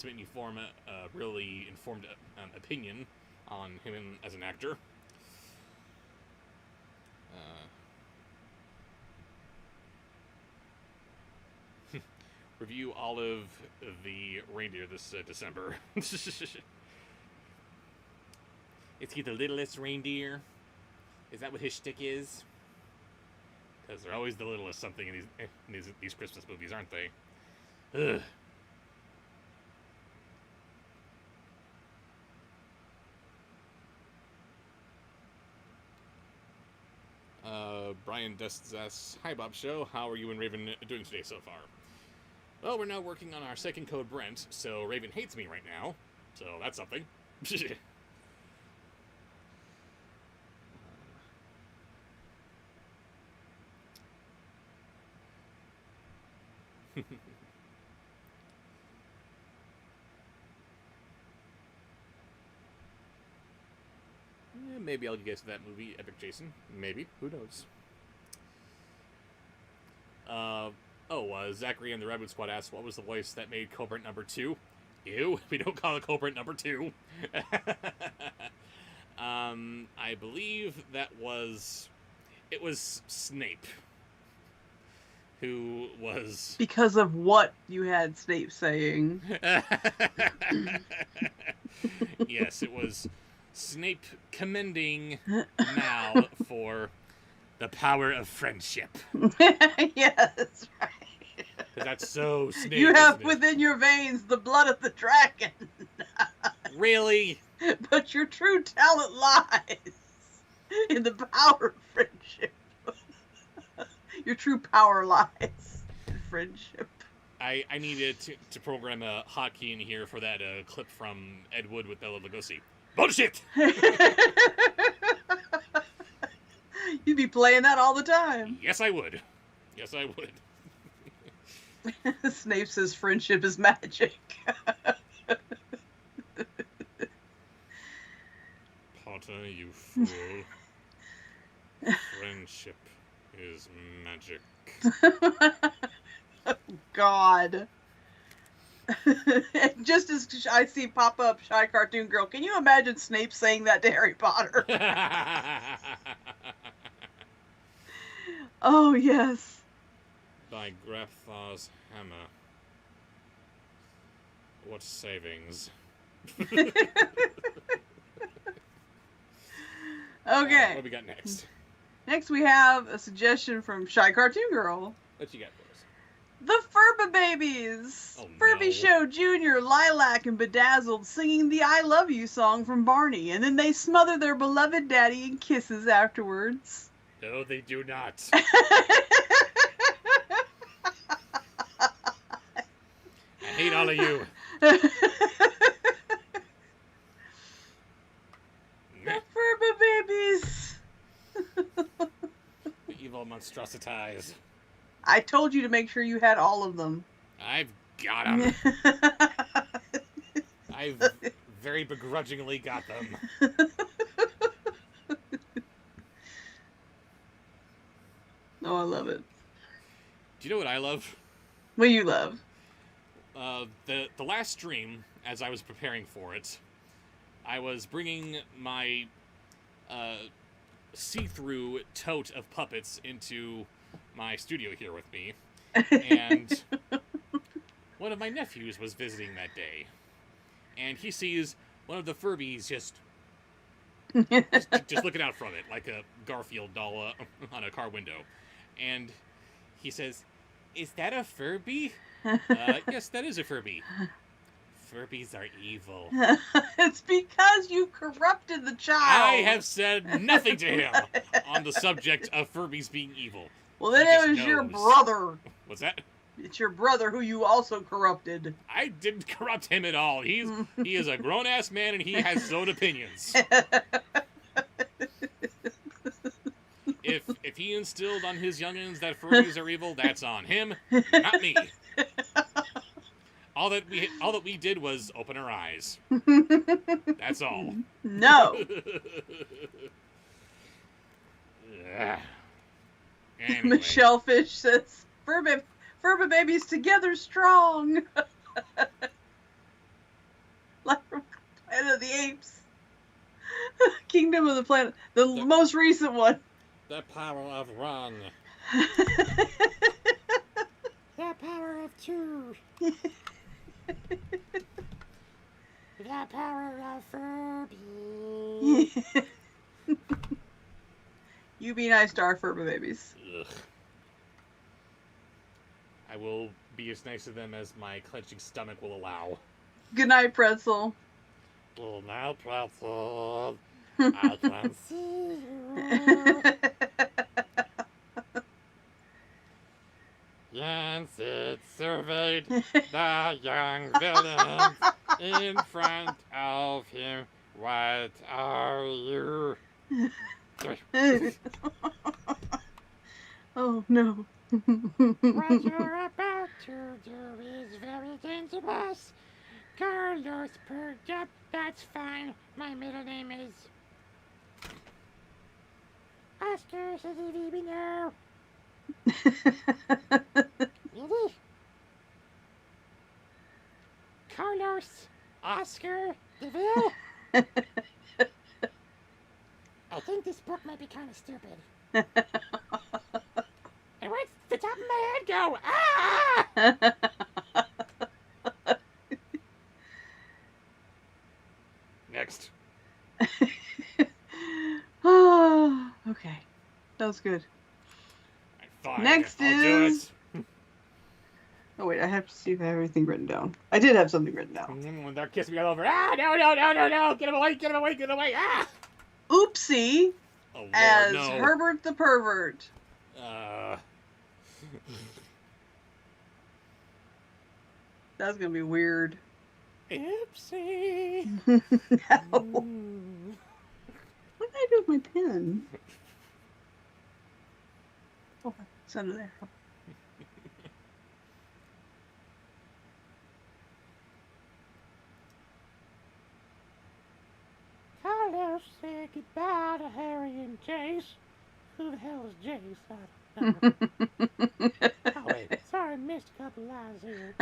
make me form a really informed opinion on him as an actor. Review Olive the Reindeer this December. Is he the littlest reindeer? Is that what his shtick is? Because they're always the littlest something in these Christmas movies, aren't they? Ugh. Brian Dust asks, "Hi Bobsheaux, how are you and Raven doing today so far?" Well, we're now working on our second code Brent, so Raven hates me right now, so that's something. Maybe I'll get to that movie, Epic Jason. Maybe. Who knows? Zachary and the Redwood Squad asked, what was the voice that made Culprit number 2? Ew, we don't call it Culprit number 2. I believe it was Snape. who was... Because of what you had Snape saying. Yes, it was Snape commending Mal for the power of friendship. Yes, right. 'Cause that's so Snape, You have isn't it? within your veins the blood of the dragon. Really? But your true talent lies in the power of friendship. Your true power lies in friendship. I needed to program a hotkey in here for that clip from Ed Wood with Bela Lugosi. Bullshit! You'd be playing that all the time. Yes, I would. Yes, I would. Snape says friendship is magic. Potter, you fool. Friendship is magic. God. Just as I see pop up Shy Cartoon Girl, can you imagine Snape saying that to Harry Potter? Oh, yes. By Grabthar's hammer. What savings? Okay. What we got next? Next we have a suggestion from Shy Cartoon Girl. What you got for us? The Furba Babies! Oh, Furby no. Show Jr., Lilac, and Bedazzled singing the I Love You song from Barney, and then they smother their beloved daddy in kisses afterwards. No, they do not. I hate all of you. The Furba Babies! The evil monstrosities. I told you to make sure you had all of them. I've got them. I've very begrudgingly got them. Oh, I love it. Do you know what I love? What do you love? The last stream, as I was preparing for it, I was bringing my see-through tote of puppets into my studio here with me, and one of my nephews was visiting that day, and he sees one of the Furbies just looking out from it like a Garfield doll on a car window, and he says, "Is that a Furby?" Yes, that is a Furby. Furbies are evil. It's because you corrupted the child. I have said nothing to him on the subject of Furbies being evil. Well, then He it just was your knows. brother. What's that? It's your brother who you also corrupted. I didn't corrupt him at all. He is a grown-ass man and he has his own opinions. If he instilled on his youngins that Furbies are evil, that's on him, not me. All that we did was open our eyes. That's all. No. Yeah. Anyway. Michelle Fish says, Furba babies together strong. Like from Planet of the Apes. Kingdom of the Planet. The most recent one. The power of one. The power of two. The power of Furby. You be nice to our Furba babies. Ugh. I will be as nice to them as my clenching stomach will allow. Good night, Pretzel. Well, now, Pretzel, I can see you. Yancey surveyed the young villains in front of him. What are you? Oh, no. What you're about to do is very dangerous. Carlos perked up. That's fine. My middle name is Oscar Cedivino. Really? Carlos Oscar DeVille? I think this book might be kind of stupid. And what's the top of my head go, ah! Next. Okay. That was good. Fine. Next I'll do is- it. Oh, wait, I have to see if I have anything written down. I did have something written down. When they'll kiss me all over. Ah, no. Get him away. Ah. Oopsie Oh, Lord, as no. Herbert the Pervert. That's gonna be weird. Oopsie. No. What did I do with my pen? Oh, it's under there. Carlos said goodbye to Harry and Jace. Who the hell is Jace? I don't know. Oh, wait. Sorry, missed a couple lines here.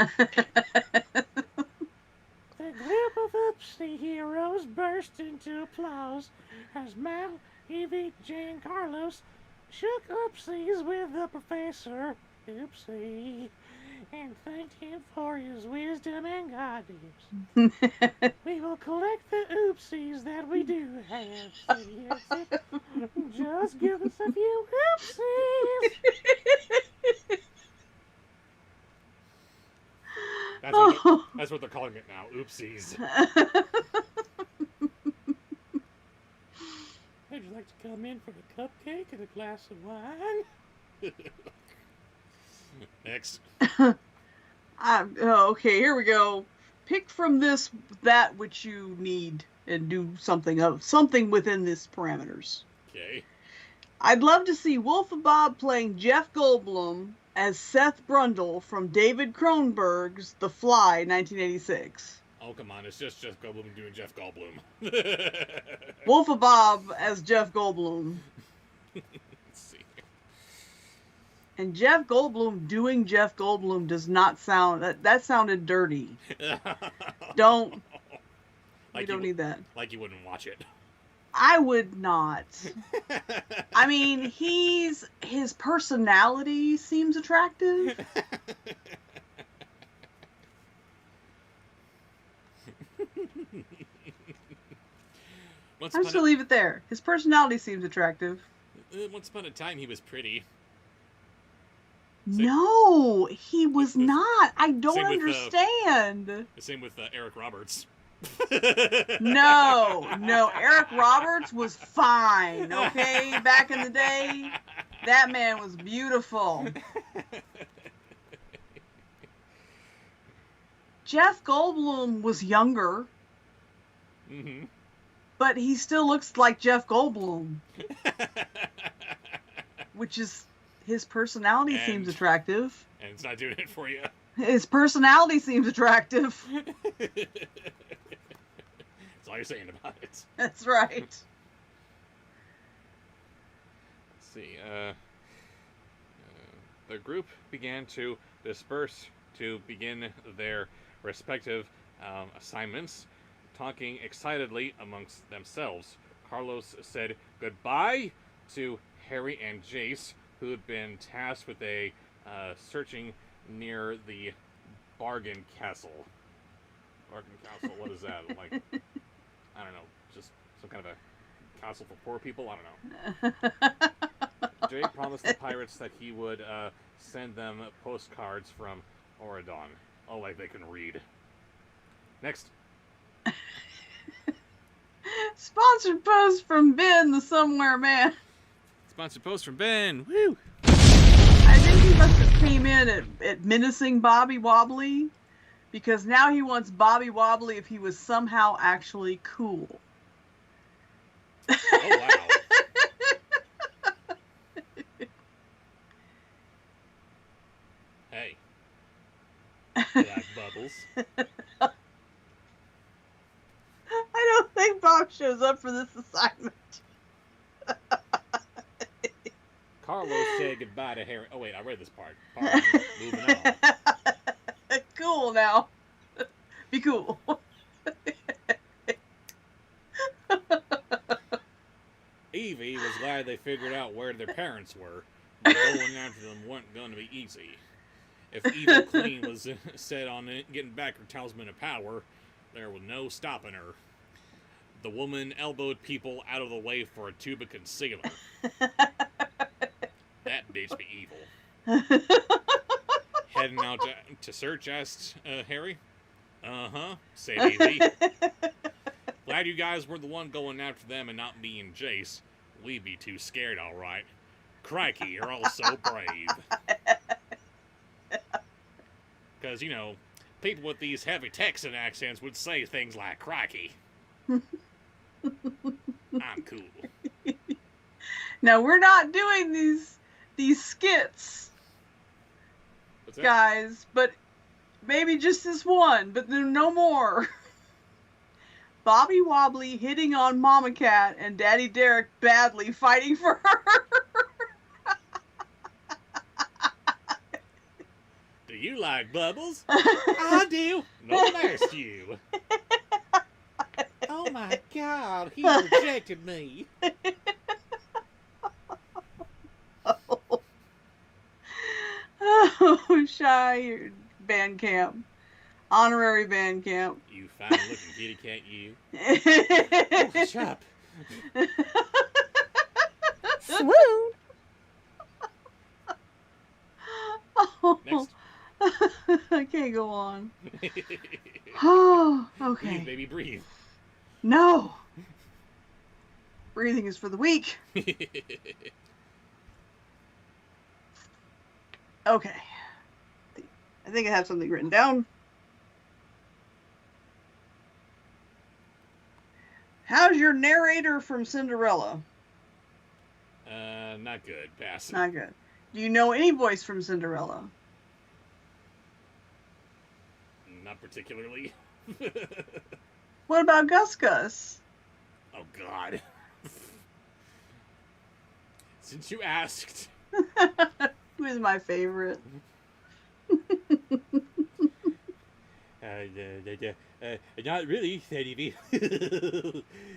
The group of Oopsie heroes burst into applause as Mal, Evie, Jay, and Carlos shook Oopsies with the professor, Oopsie, and thanked him for his wisdom and guidance. We will collect the Oopsies that we do have, said Harry. Just give us a few Oopsies. That's what they're calling it now. Oopsies. Would you like to come in for a cupcake and a glass of wine? Next. Okay, here we go. Pick from this that which you need and do something within this parameters. Okay. I'd love to see Wolfenbob playing Jeff Goldblum as Seth Brundle from David Cronenberg's The Fly, 1986. Oh, come on. It's just Jeff Goldblum doing Jeff Goldblum. Wolfenbob as Jeff Goldblum. Let's see. And Jeff Goldblum doing Jeff Goldblum does not sound... That sounded dirty. Don't... We don't need that. Like you wouldn't watch it. I would not. I mean, his personality seems attractive. I'm just gonna leave it there. His personality seems attractive. Once upon a time, he was pretty. No, he was not. I don't same with, understand. Same with Eric Roberts. No, Eric Roberts was fine, okay? Back in the day, that man was beautiful. Jeff Goldblum was younger, but he still looks like Jeff Goldblum, which is, his personality seems attractive. And it's not doing it for you. His personality seems attractive. That's all you're saying about it. That's right. Let's see. The group began to disperse to begin their respective assignments, talking excitedly amongst themselves. Carlos said goodbye to Harry and Jace, who had been tasked with searching near the Bargain Castle. Bargain Castle, what is that? Like, I don't know, just some kind of a castle for poor people? I don't know. Jay promised the pirates that he would send them postcards from Oridon. Oh, like they can read. Next. Sponsored post from Ben, the Somewhere Man. Sponsored post from Ben. Woo! I think he must have came in at menacing Bobby Wobbly, because now he wants Bobby Wobbly if he was somehow actually cool. Oh, wow. Hey. Black bubbles. I don't think Bob shows up for this assignment. Carlos said goodbye to Harry. Oh, wait, I read this part. Pardon. Moving on. Cool now. Be cool. Evie was glad they figured out where their parents were. but going after them wasn't going to be easy. If Evil Queen was set on it, getting back her talisman of power, there was no stopping her. The woman elbowed people out of the way for a tube of concealer. That bitch be evil. Heading out to search, asked Harry. Uh-huh, said Evie. Glad you guys were the one going after them and not me and Jace. We'd be too scared, all right. Crikey, you're all so brave. Because, you know, people with these heavy Texan accents would say things like crikey. I'm cool. Now, we're not doing these skits, What's that? guys, but maybe just this one, but then no more. Bobby Wobbly hitting on Mama Cat and Daddy Derek badly fighting for her. Do you like bubbles? I do. No one asked you. Oh my god, he rejected me. Oh, Shy band camp. Honorary band camp. You fine looking kitty cat, you. Oh, shut up. Swoon. Oh, Next. I can't go on. Oh, okay. Breathe, baby, breathe. No. Breathing is for the weak. Okay. I think I have something written down. How's your narrator from Cinderella? Not good. Pass. Not good. Do you know any voice from Cinderella? Not particularly. What about Gus Gus? Oh, God. Since you asked. Who is my favorite? Not really, said Evie.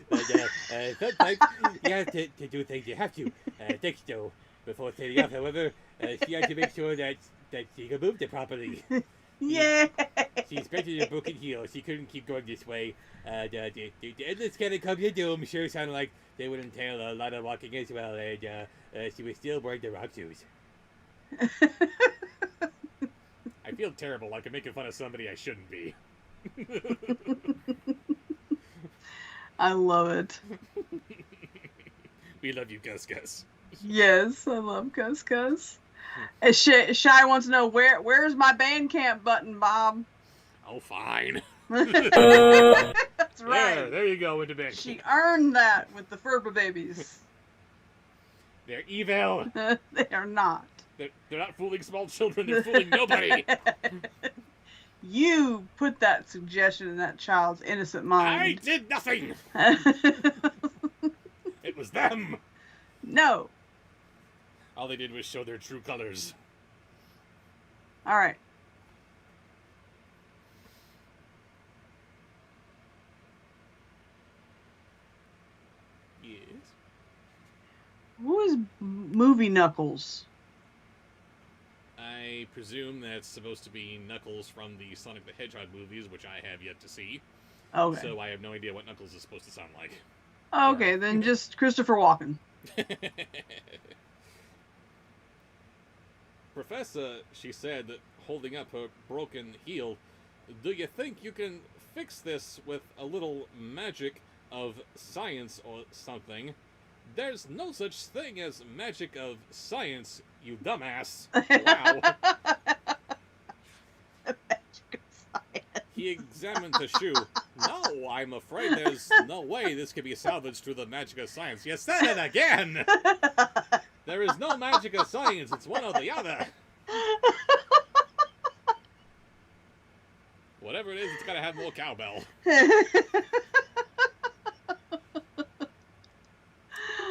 But sometimes you have to do things you have to. Next, though, before setting up, however, she had to make sure that she could move it properly. Yeah. She expected a broken heel. She couldn't keep going this way. The endless catacombs and doom sure sounded like they would entail a lot of walking as well, and she was still wearing the rock shoes. I feel terrible, like I'm making fun of somebody I shouldn't be. I love it. We love you, Gus Gus. Yes, I love Gus Gus. And Shy wants to know where's my Bandcamp button, Bob? Oh, fine. That's right. There you go, into bed. She earned that with the Furba babies. They're evil. They are not. They're not fooling small children. They're fooling nobody. You put that suggestion in that child's innocent I mind. did nothing. It was them. No. All they did was show their true colors. All right. Yes. Who is Movie Knuckles? I presume that's supposed to be Knuckles from the Sonic the Hedgehog movies, which I have yet to see. Okay. So I have no idea what Knuckles is supposed to sound like. Okay, then just Christopher Walken. Professor, she said, holding up her broken heel, do you think you can fix this with a little magic of science or something? There's no such thing as magic of science, you dumbass. Wow. Magic of science. He examined the shoe. No, I'm afraid there's no way this could be salvaged through the magic of science. You said it again! There is no magic of science, it's one or the other. Whatever it is, it's gotta have more cowbell.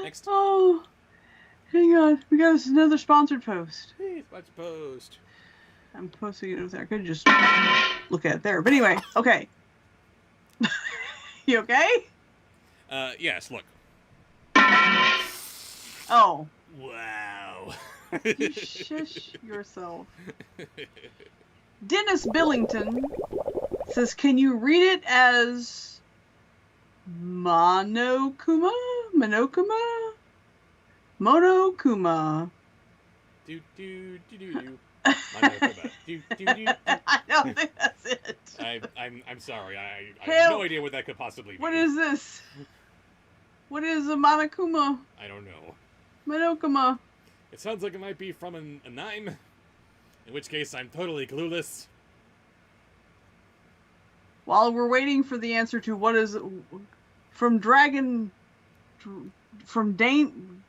Next. Oh, hang on. We got another sponsored post. Hey, let's post. I'm posting it over there. I could just look at it there. But anyway, okay. You okay? Yes, look. Oh. Wow. You shush yourself. Dennis Billington says, can you read it as Monokuma? Monokuma? Monokuma. Do do do do do. Monokuma. Do do do. I don't think that's it. I'm sorry. I have Hell, no idea what that could possibly be. what is this? What is a Monokuma? I don't know. Monokuma. It sounds like it might be from a nine. In which case, I'm totally clueless. While we're waiting for the answer to what is from Dragon, from Dane,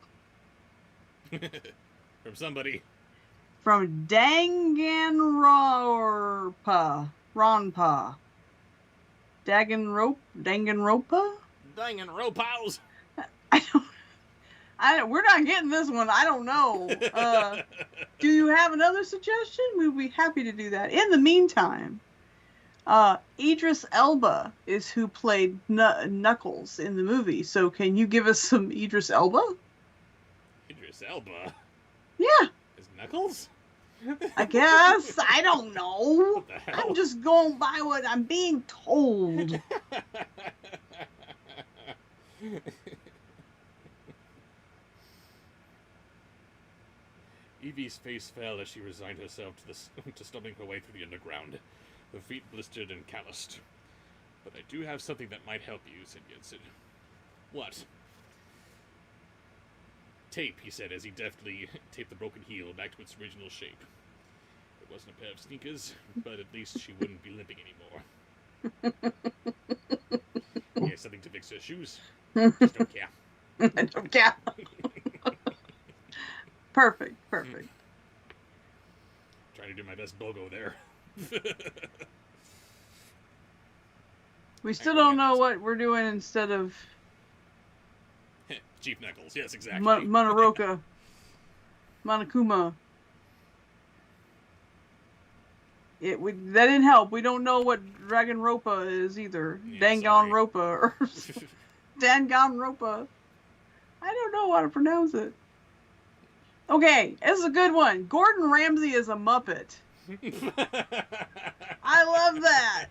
From somebody. from Danganronpa, Ronpa, Danganronpa. Danganronpa. We're not getting this one. I don't know. Do you have another suggestion? We'd be happy to do that. In the meantime, Idris Elba is who played Knuckles in the movie. So can you give us some Idris Elba? Idris Elba? Yeah. Is Knuckles? I guess. I don't know. What the hell? I'm just going by what I'm being told. Evie's face fell as she resigned herself to stumbling her way through the underground, her feet blistered and calloused. But I do have something that might help you, said Jensen. What? Tape, he said as he deftly taped the broken heel back to its original shape. It wasn't a pair of sneakers, but at least she wouldn't be limping anymore. Here's something to fix her shoes. Just don't care. I don't care. Perfect. Trying to do my best Bogo there. We still don't know what we're doing instead of Chief Knuckles, yes, exactly. Monokuma. That didn't help. We don't know what Dragonropa is either. Yeah, Danganronpa or Danganronpa. I don't know how to pronounce it. Okay, this is a good one. Gordon Ramsay is a Muppet. I love that.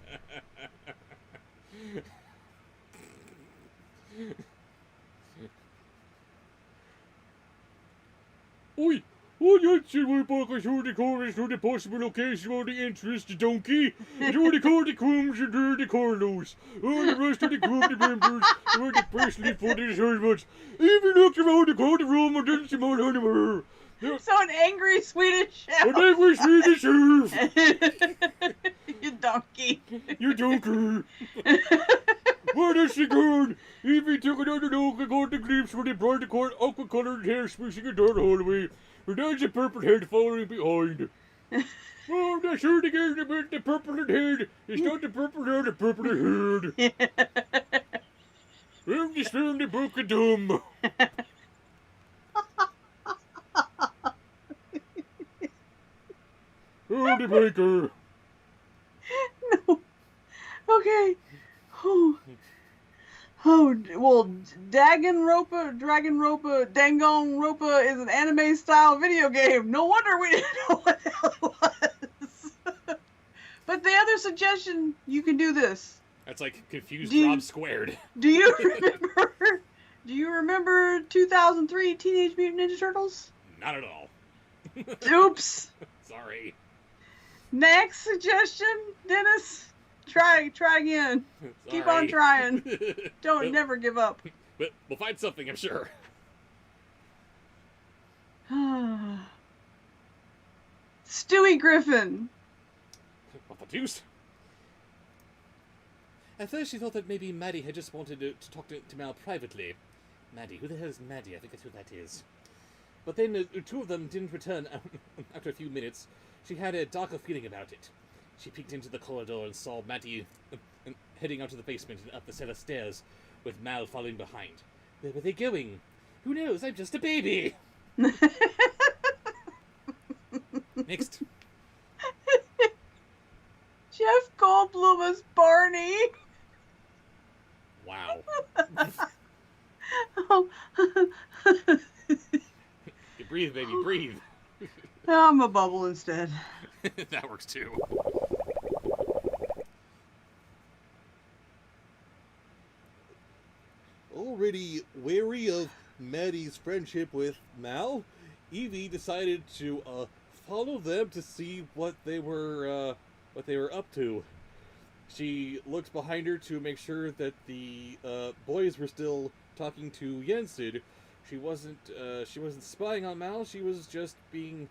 Oi! Oh, that's it. We're back. I saw the chorus to the possible location of the interest, the donkey. I saw the car, the crumbs, and the Carlos. All the rest of the group, the members, were the personally for the assignments. Even looked around the corner room and didn't see my anywhere. So an angry Swedish chef. An angry Swedish chef. You donkey. You donkey. Where is she gone? Evie took another look and got the glimpse with the bright aqua-colored hair swishing down the hallway. And there's a purple head following behind. Oh, that's her again about the purple head. It's not the purple hair, the purple head. I'm just found the book of dumb. Oh, the baker. No. Okay. Oh, well, Danganronpa is an anime-style video game. No wonder we didn't know what the hell it was. But the other suggestion, you can do this. That's like confused Rob squared. Do you remember 2003 Teenage Mutant Ninja Turtles? Not at all. Oops. Sorry. Next suggestion, Dennis. Try again. Keep on trying. Don't never give up. But we'll find something, I'm sure. Stewie Griffin. What the deuce? At first she thought that maybe Maddie had just wanted to talk to Mal privately. Maddie? Who the hell is Maddie? I think that's who that is. But then the two of them didn't return after a few minutes. She had a darker feeling about it. She peeked into the corridor and saw Maddie heading out to the basement and up the cellar stairs, with Mal following behind. Where were they going? Who knows? I'm just a baby! Next. Jeff Goldblum as Barney. Wow. Oh. You breathe, baby, breathe. I'm a bubble instead. That works too. Already wary of Maddie's friendship with Mal, Evie decided to follow them to see what they were up to. She looked behind her to make sure that the boys were still talking to Yensid. She wasn't spying on Mal. She was just being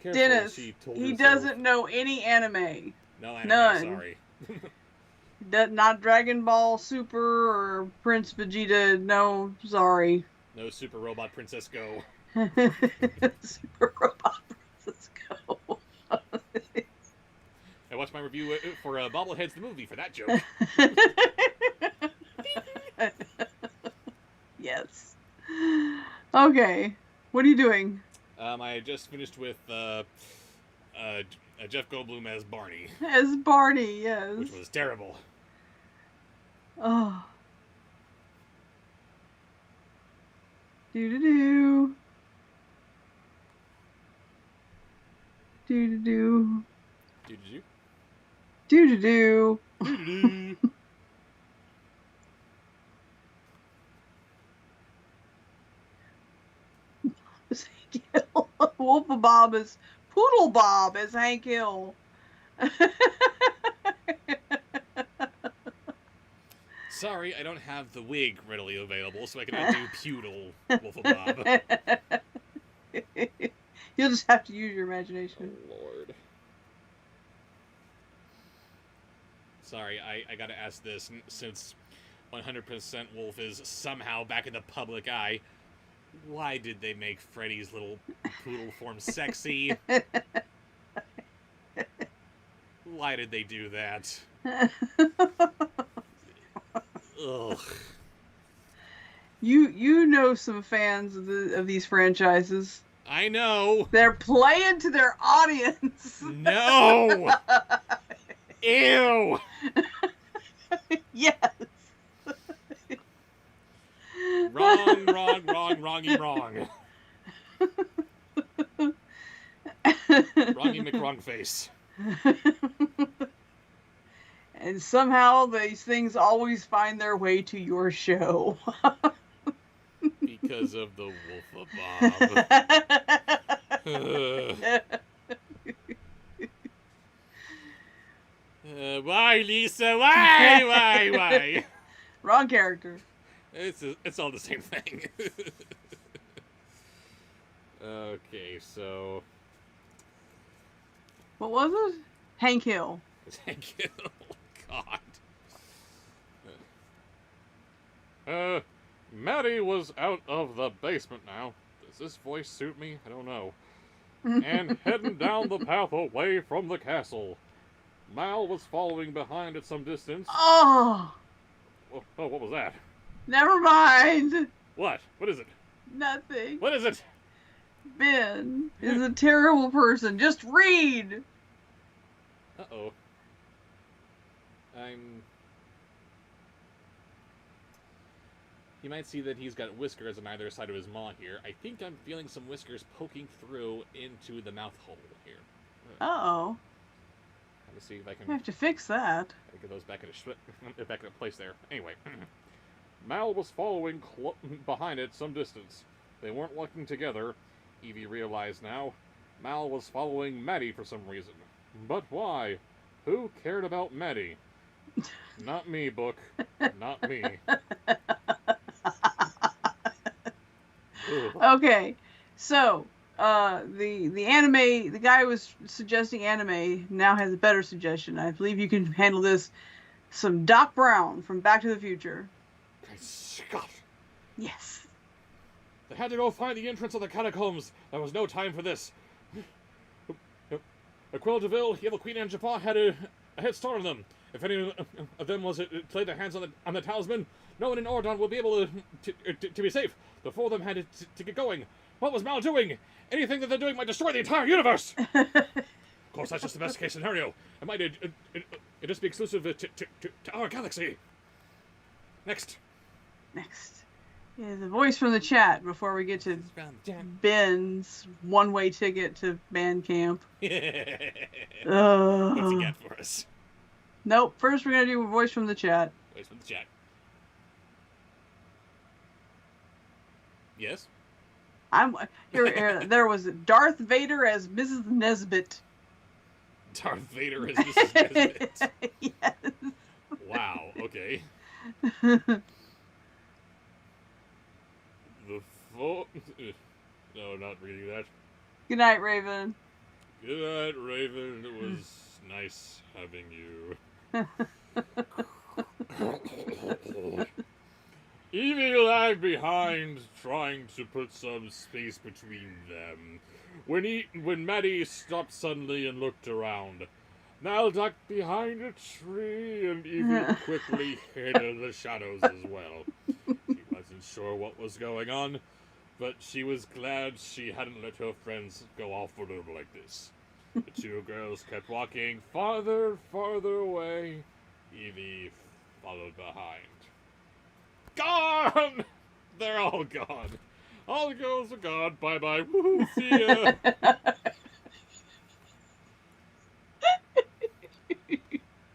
careful. Dennis, She told he herself. doesn't know any anime. No anime. None. Sorry. Not Dragon Ball Super or Prince Vegeta. No, sorry. No Super Robot Princess Go. Super Robot Princess Go. I watched my review for Bobbleheads the movie for that joke. Yes. Okay. What are you doing? I just finished with Jeff Goldblum as Barney, As Barney, yes. which was terrible. Oh. Do-do-do. Do-do-do. Doo-doo-doo. Do-do-do. Doo-doo-doo. Hank Hill. Wolf-a-Bob is Poodle Bob is Hank Hill. Sorry, I don't have the wig readily available, so I cannot do Pewdle Wolf-a-Bob. You'll just have to use your imagination. Oh, Lord. Sorry, I gotta ask this, since 100% Wolf is somehow back in the public eye. Why did they make Freddy's little poodle form sexy? Why did they do that? Ugh. You know some fans of these franchises. I know. They're playing to their audience. No. Ew. Yes. Wrong, wrongy, wrong. Wrongy McWrongface. And somehow these things always find their way to your show. Because of the Wolf-a-Bob. Why, Lisa? Why? Wrong character. It's all the same thing. Okay, so... What was it? Hank Hill. Thank you. God. Maddie was out of the basement now. Does this voice suit me? I don't know. And heading down the path away from the castle. Mal was following behind at some distance. Oh, Oh, what was that? never mind. What? What is it? Nothing. What is it? Ben is a terrible person. Just read. Uh-oh. You might see that he's got whiskers on either side of his maw here. I think I'm feeling some whiskers poking through into the mouth hole here. Uh-oh. Let's see if I I can have to fix that. get those back into place there. Anyway. Mal was following behind at some distance. They weren't working together, Evie realized now. Mal was following Maddie for some reason. But why? Who cared about Maddie? Not me, book. Not me. Ugh. Okay, so the anime, the guy who was suggesting anime now has a better suggestion. I believe you can handle this. Some Doc Brown from Back to the Future. Great Scott! Yes. They had to go find the entrance of the catacombs. There was no time for this. Aquila DeVille, Yellow Queen, and Jafar had a head start on them. If any of them was to lay their hands on the talisman, no one in Ordon will be able to be safe. The four of them had to get going. What was Mal doing? Anything that they're doing might destroy the entire universe. Of course, that's just the best case scenario. It might just be exclusive to our galaxy. Next. Yeah, the voice from the chat before we get to Ben's one-way ticket to band camp. What's he Ugh. got for us? Nope. First, we're gonna do a voice from the chat. Voice from the chat. Yes? There was Darth Vader as Mrs. Nesbit. Darth Vader as Mrs. Nesbit. Yes. Wow, okay. No, not reading that. Good night, Raven. Good night, Raven. It was nice having you. Evie lagged behind, trying to put some space between them. When Maddie stopped suddenly and looked around, Mal ducked behind a tree, and Evie quickly hid in the shadows as well. She wasn't sure what was going on, but she was glad she hadn't let her friends go off on her like this. The two girls kept walking farther and farther away. Evie followed behind. Gone! They're all gone. All the girls are gone. Bye-bye. Woohoo, see ya!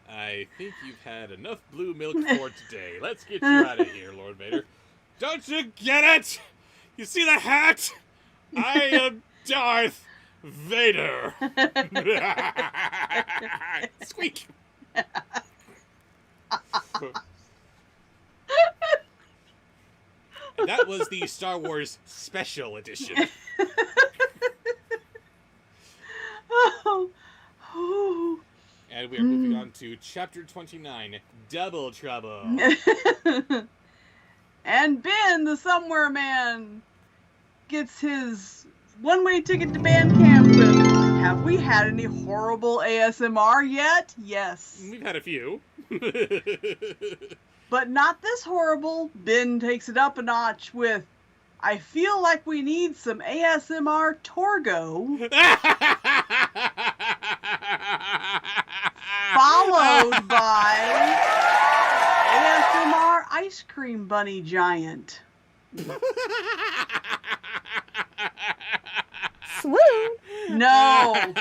I think you've had enough blue milk for today. Let's get you out of here, Lord Vader. Don't you get it? You see the hat? I am Darth Vader. Squeak. And that was the Star Wars Special Edition. Oh. Oh. And we are moving on to Chapter 29, Double Trouble. And Ben, the Somewhere Man, gets his one-way ticket to band camp with, have we had any horrible ASMR yet? Yes. We've had a few. But not this horrible. Ben takes it up a notch with, I feel like we need some ASMR Torgo. Followed by ASMR Ice Cream Bunny Giant. Swoon! No,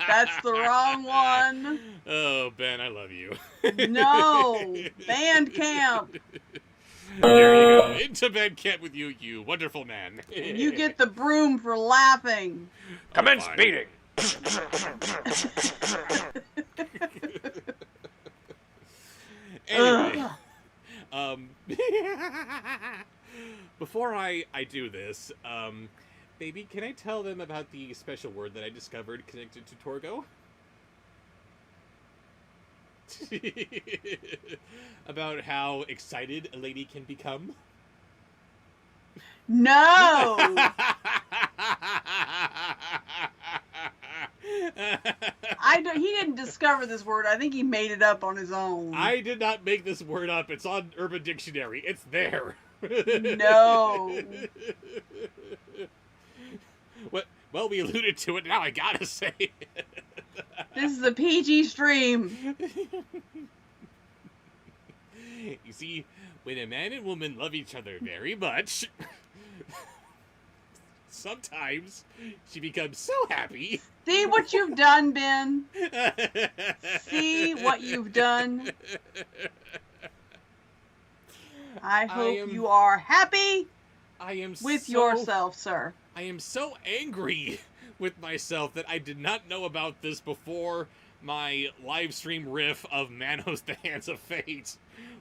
that's the wrong one. Oh, Ben, I love you. No, band camp. There you go. Into band camp with you, you wonderful man. You get the broom for laughing. Commence beating! Anyway, before I do this, baby, can I tell them about the special word that I discovered connected to Torgo? About how excited a lady can become? No. He didn't discover this word. I think he made it up on his own. I did not make this word up. It's on Urban Dictionary. It's there. No. Well, we alluded to it. Now I gotta say it. This is a PG stream. You see, when a man and woman love each other very much, sometimes she becomes so happy. See what you've done, Ben? See what you've done? I hope you are happy with yourself, sir. I am so angry with myself that I did not know about this before my live stream riff of Manos the Hands of Fate,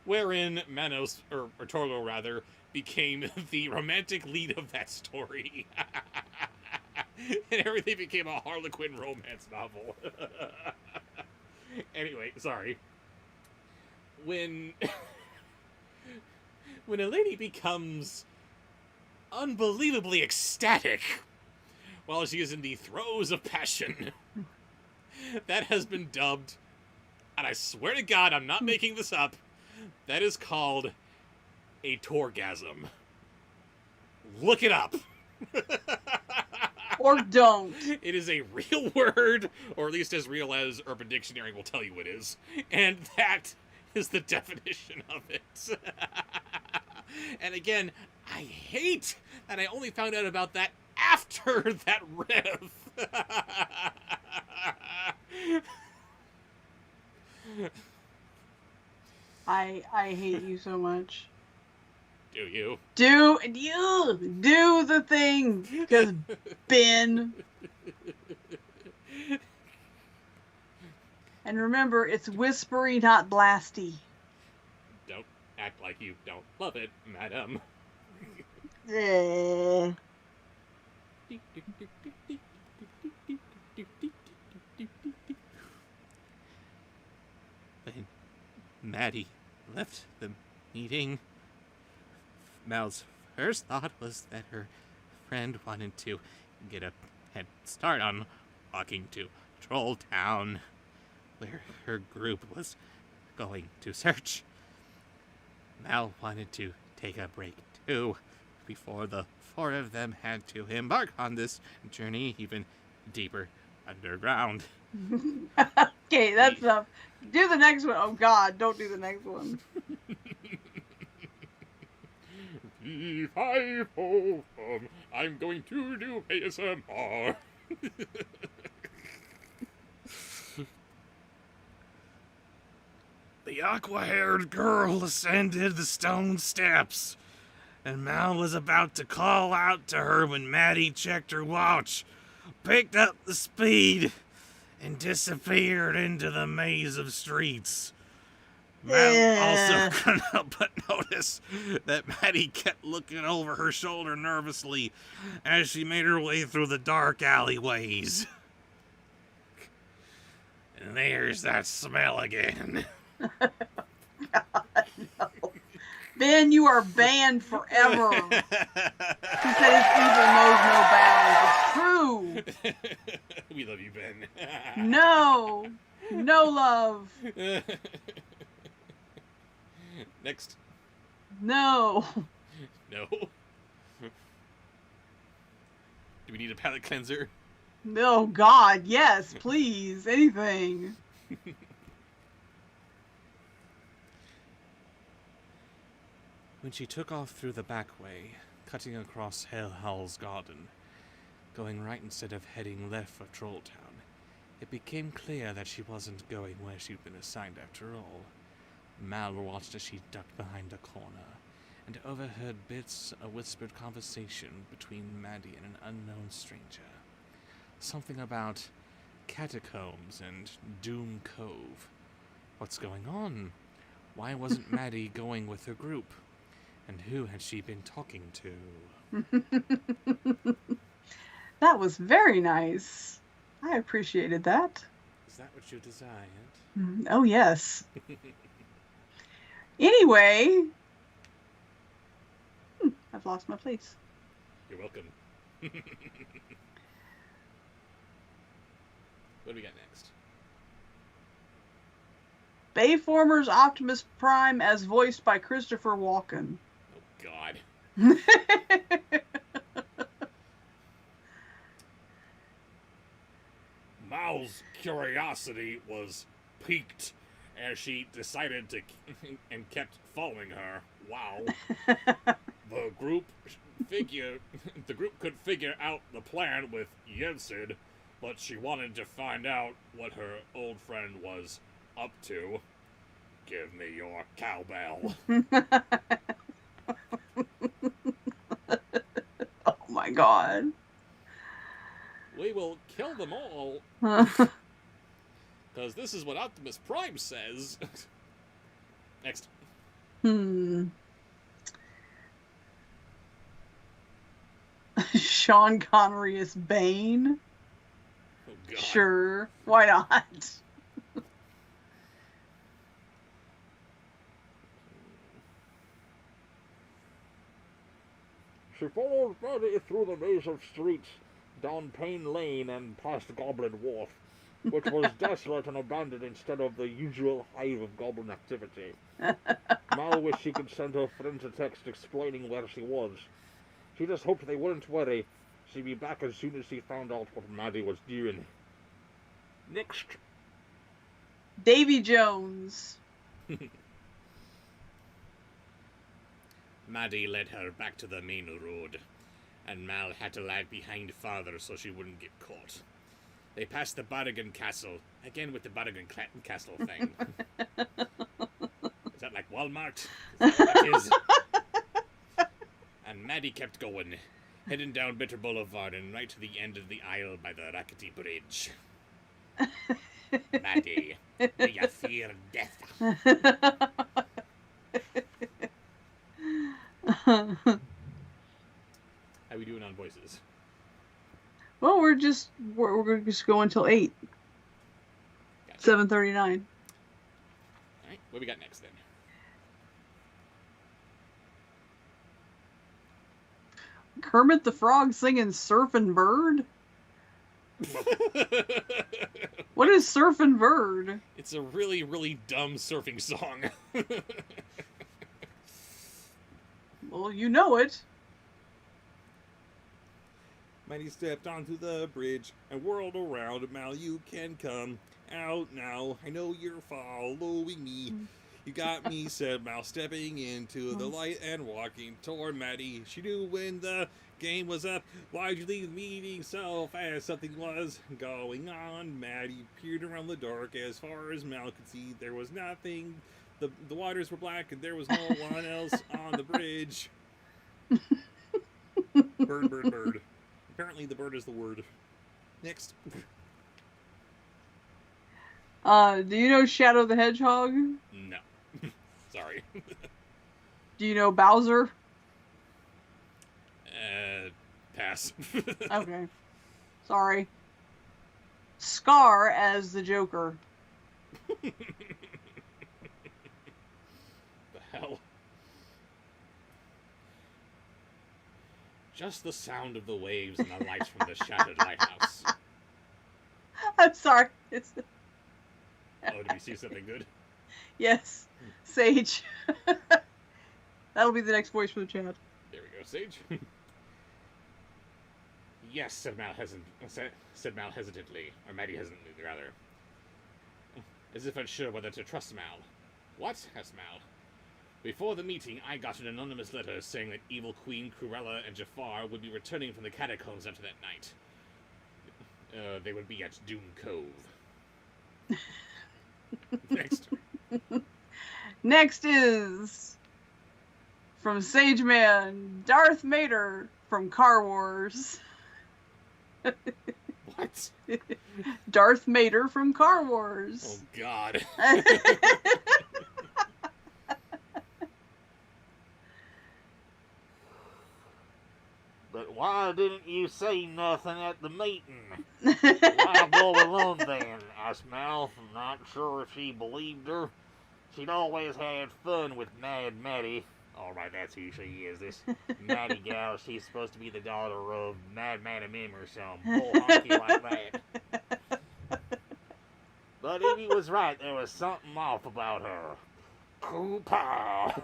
wherein Manos, or Torgo rather, became the romantic lead of that story. And everything became a Harlequin romance novel. Anyway, sorry. When a lady becomes unbelievably ecstatic while she is in the throes of passion, that has been dubbed, and I swear to God, I'm not making this up, that is called a torgasm. Look it up. Or don't. It is a real word, or at least as real as Urban Dictionary will tell you it is. And that is the definition of it. And again, I hate that I only found out about that after that riff. I hate you so much. Do you? Do the thing, because Ben. And remember, it's whispery, not blasty. Don't act like you don't love it, madam. When Maddie left the meeting, Mal's first thought was that her friend wanted to get a head start on walking to Troll Town, where her group was going to search. Mal wanted to take a break too, before the four of them had to embark on this journey even deeper underground. Okay, that's enough. Do the next one. Oh God, don't do the next one. I'm going to do ASMR. The aqua-haired girl ascended the stone steps, and Mal was about to call out to her when Maddie checked her watch, picked up the speed, and disappeared into the maze of streets. Mal also couldn't help but notice that Maddie kept looking over her shoulder nervously as she made her way through the dark alleyways. And there's that smell again. God, no. Ben, you are banned forever. He said his evil knows no bounds. It's true. We love you, Ben. No love. Next. No. No. Do we need a palate cleanser? No, God, yes, please, anything. When she took off through the back way, cutting across Hell's garden, going right instead of heading left for Trolltown, it became clear that she wasn't going where she'd been assigned after all. Mal watched as she ducked behind a corner, and overheard bits of a whispered conversation between Maddie and an unknown stranger. Something about catacombs and Doom Cove. What's going on? Why wasn't Maddie going with her group? And who had she been talking to? That was very nice. I appreciated that. Is that what you desired? Oh, yes. Anyway. I've lost my place. You're welcome. What do we got next? Bayformers Optimus Prime as voiced by Christopher Walken. Oh, God. Mal's curiosity was piqued as she decided to and kept following her. Wow. The group could figure out the plan with Jensen, but she wanted to find out what her old friend was up to. Give me your cowbell. Oh my God. We will kill them all, because this is what Optimus Prime says. Next. Sean Connery is Bane. Oh, God. Sure, why not? She followed Maddie through the maze of streets, down Payne Lane and past Goblin Wharf, which was desolate and abandoned instead of the usual hive of goblin activity. Mal wished she could send her friends a text explaining where she was. She just hoped they wouldn't worry. She'd be back as soon as she found out what Maddie was doing. Next. Davy Jones. Maddie led her back to the main road, and Mal had to lag behind farther so she wouldn't get caught. They passed the Barrigan Castle, again with the Barrigan Castle thing. Is that like Walmart? Is that what that is? And Maddie kept going, heading down Bitter Boulevard and right to the end of the aisle by the Rackety Bridge. Maddie, do you fear death? How we doing on voices? Well, we're gonna just go until 8. Gotcha. 7:39. All right, what we got next then? Kermit the Frog singing Surfin' Bird? What is Surfin' Bird? It's a really, really dumb surfing song. Well, you know it. Mighty stepped onto the bridge and whirled around. Mal, you can come out now. I know you're following me. You got me, said Mal, stepping into the light and walking toward Maddie. She knew when the game was up. Why'd you leave the meeting so fast? Something was going on. Maddie peered around the dark. As far as Mal could see, there was nothing. The waters were black and there was no one else on the bridge. Bird, bird, bird. Apparently the bird is the word. Next. Do you know Shadow the Hedgehog? No. Sorry. Do you know Bowser? Pass. Okay. Sorry. Scar as the Joker. The hell? Just the sound of the waves and the lights from the shattered lighthouse. I'm sorry. It's Oh, did we see something good? yes, Sage. That'll be the next voice for the chat. There we go, Sage. Yes, said Mal hesitantly, or Maddie hesitantly, rather. As if unsure whether to trust Mal. What? Asked Mal. Before the meeting, I got an anonymous letter saying that Evil Queen, Cruella, and Jafar would be returning from the catacombs after that night. They would be at Doom Cove. Next. Next is from Sage Man, Darth Mater from Car Wars. What? Darth Mater from Car Wars. Oh, God. But why didn't you say nothing at the meeting? Why go alone then? Asked Mal. I'm not sure if she believed her. She'd always had fun with Mad Maddie. Alright, that's who she is. This Maddie gal, she's supposed to be the daughter of Madman and Mim or some bull honky like that. But Evie was right. There was something off about her. Koopa!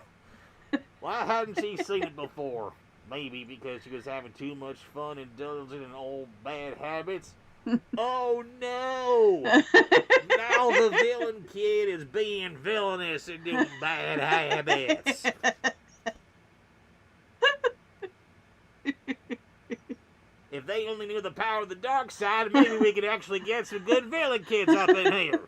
Why hadn't she seen it before? Maybe because she was having too much fun indulging in old bad habits. Oh no! Now the villain kid is being villainous and doing bad habits. If they only knew the power of the dark side, maybe we could actually get some good villain kids up in here.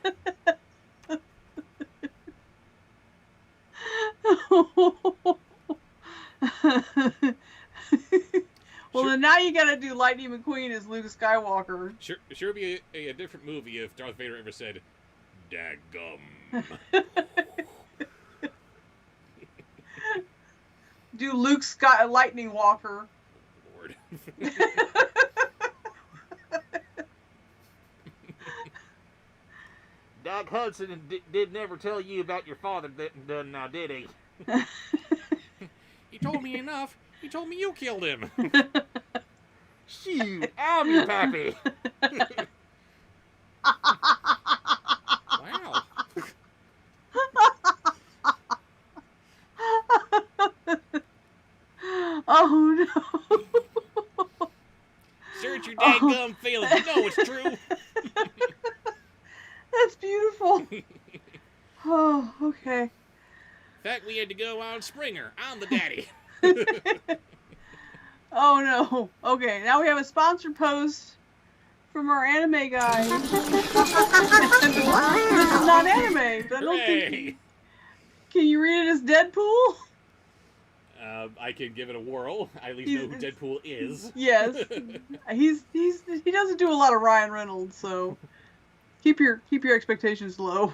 Well, then now you gotta do Lightning McQueen as Luke Skywalker. Sure would be a different movie if Darth Vader ever said, "Daggum." Do Luke Lightning Walker. Lord. Doc Hudson did never tell you about your father, now did he? He told me enough. He told me you killed him. Shoot, I'm your pappy. Wow. Oh no. Search your dadgum feelings. You know it's true. That's beautiful. Oh, okay. In fact, we had to go on Springer. I'm the daddy. Oh no. Okay, now we have a sponsored post from our anime guy. This is not anime, but I don't think. Hooray! Can you read it as Deadpool? I can give it a whirl. I at least know who Deadpool is. Yes. He doesn't do a lot of Ryan Reynolds, so keep your expectations low.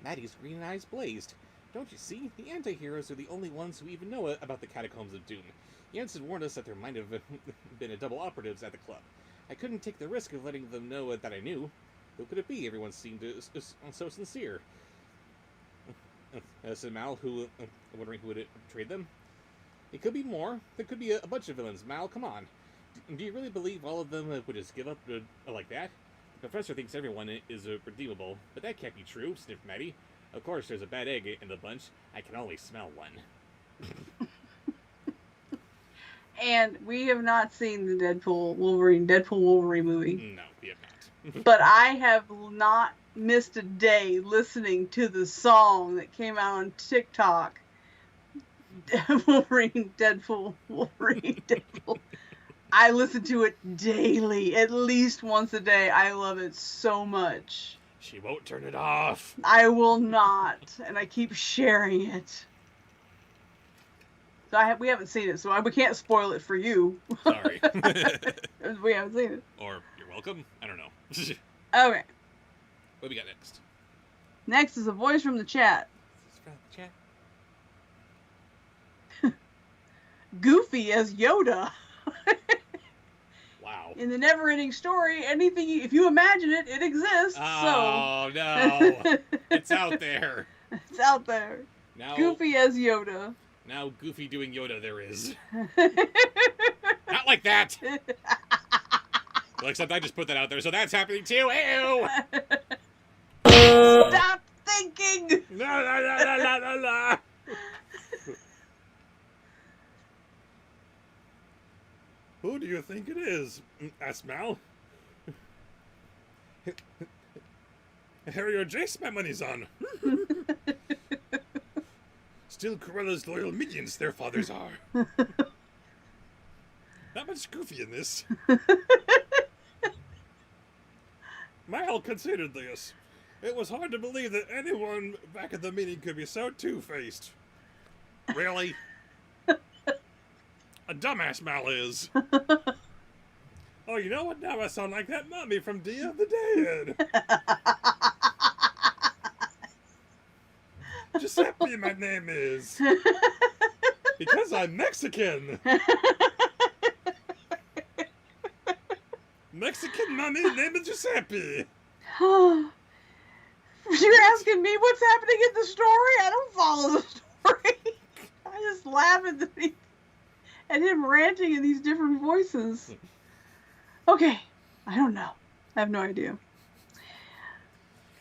Maddie's green eyes blazed. Don't you see? The anti-heroes are the only ones who even know about the Catacombs of Doom. Jensen warned us that there might have been a double operatives at the club. I couldn't take the risk of letting them know that I knew. Who could it be? Everyone seemed so sincere. Said Mal, wondering who would betrayed them. It could be more. There could be a bunch of villains. Mal, come on. Do you really believe all of them would just give up like that? The professor thinks everyone is redeemable, but that can't be true, sniffed Maddie. Of course, there's a bad egg in the bunch. I can always smell one. And we have not seen the Deadpool Wolverine movie. No, we have not. But I have not missed a day listening to the song that came out on TikTok. Wolverine, Deadpool. I listen to it daily, at least once a day. I love it so much. She won't turn it off. I will not, and I keep sharing it. So we haven't seen it, so we can't spoil it for you. Sorry. We haven't seen it. Or you're welcome. I don't know. Okay. What do we got next? Next is a voice from the chat. This is from the chat. Goofy as Yoda. Wow. In the never-ending story, anything if you imagine it, it exists. Oh, no. It's out there. It's out there. Now, Goofy as Yoda. Now Goofy doing Yoda there is. Not like that. Well, except I just put that out there, so that's happening too. Ew! Stop thinking! La la la la la la la. Who do you think it is? Asked Mal. Harry or Jace, my money's on. Still Corella's loyal minions, their fathers are. Not much Goofy in this. Mal considered this. It was hard to believe that anyone back at the meeting could be so two-faced. Really? A dumbass Mal is. Oh, you know what? Now I sound like that mummy from Day of the Dead. Giuseppe, my name is. Because I'm Mexican. Mexican mummy, name is Giuseppe. You're asking me what's happening in the story? I don't follow the story. I just laugh at him ranting in these different voices. Okay, I don't know. I have no idea.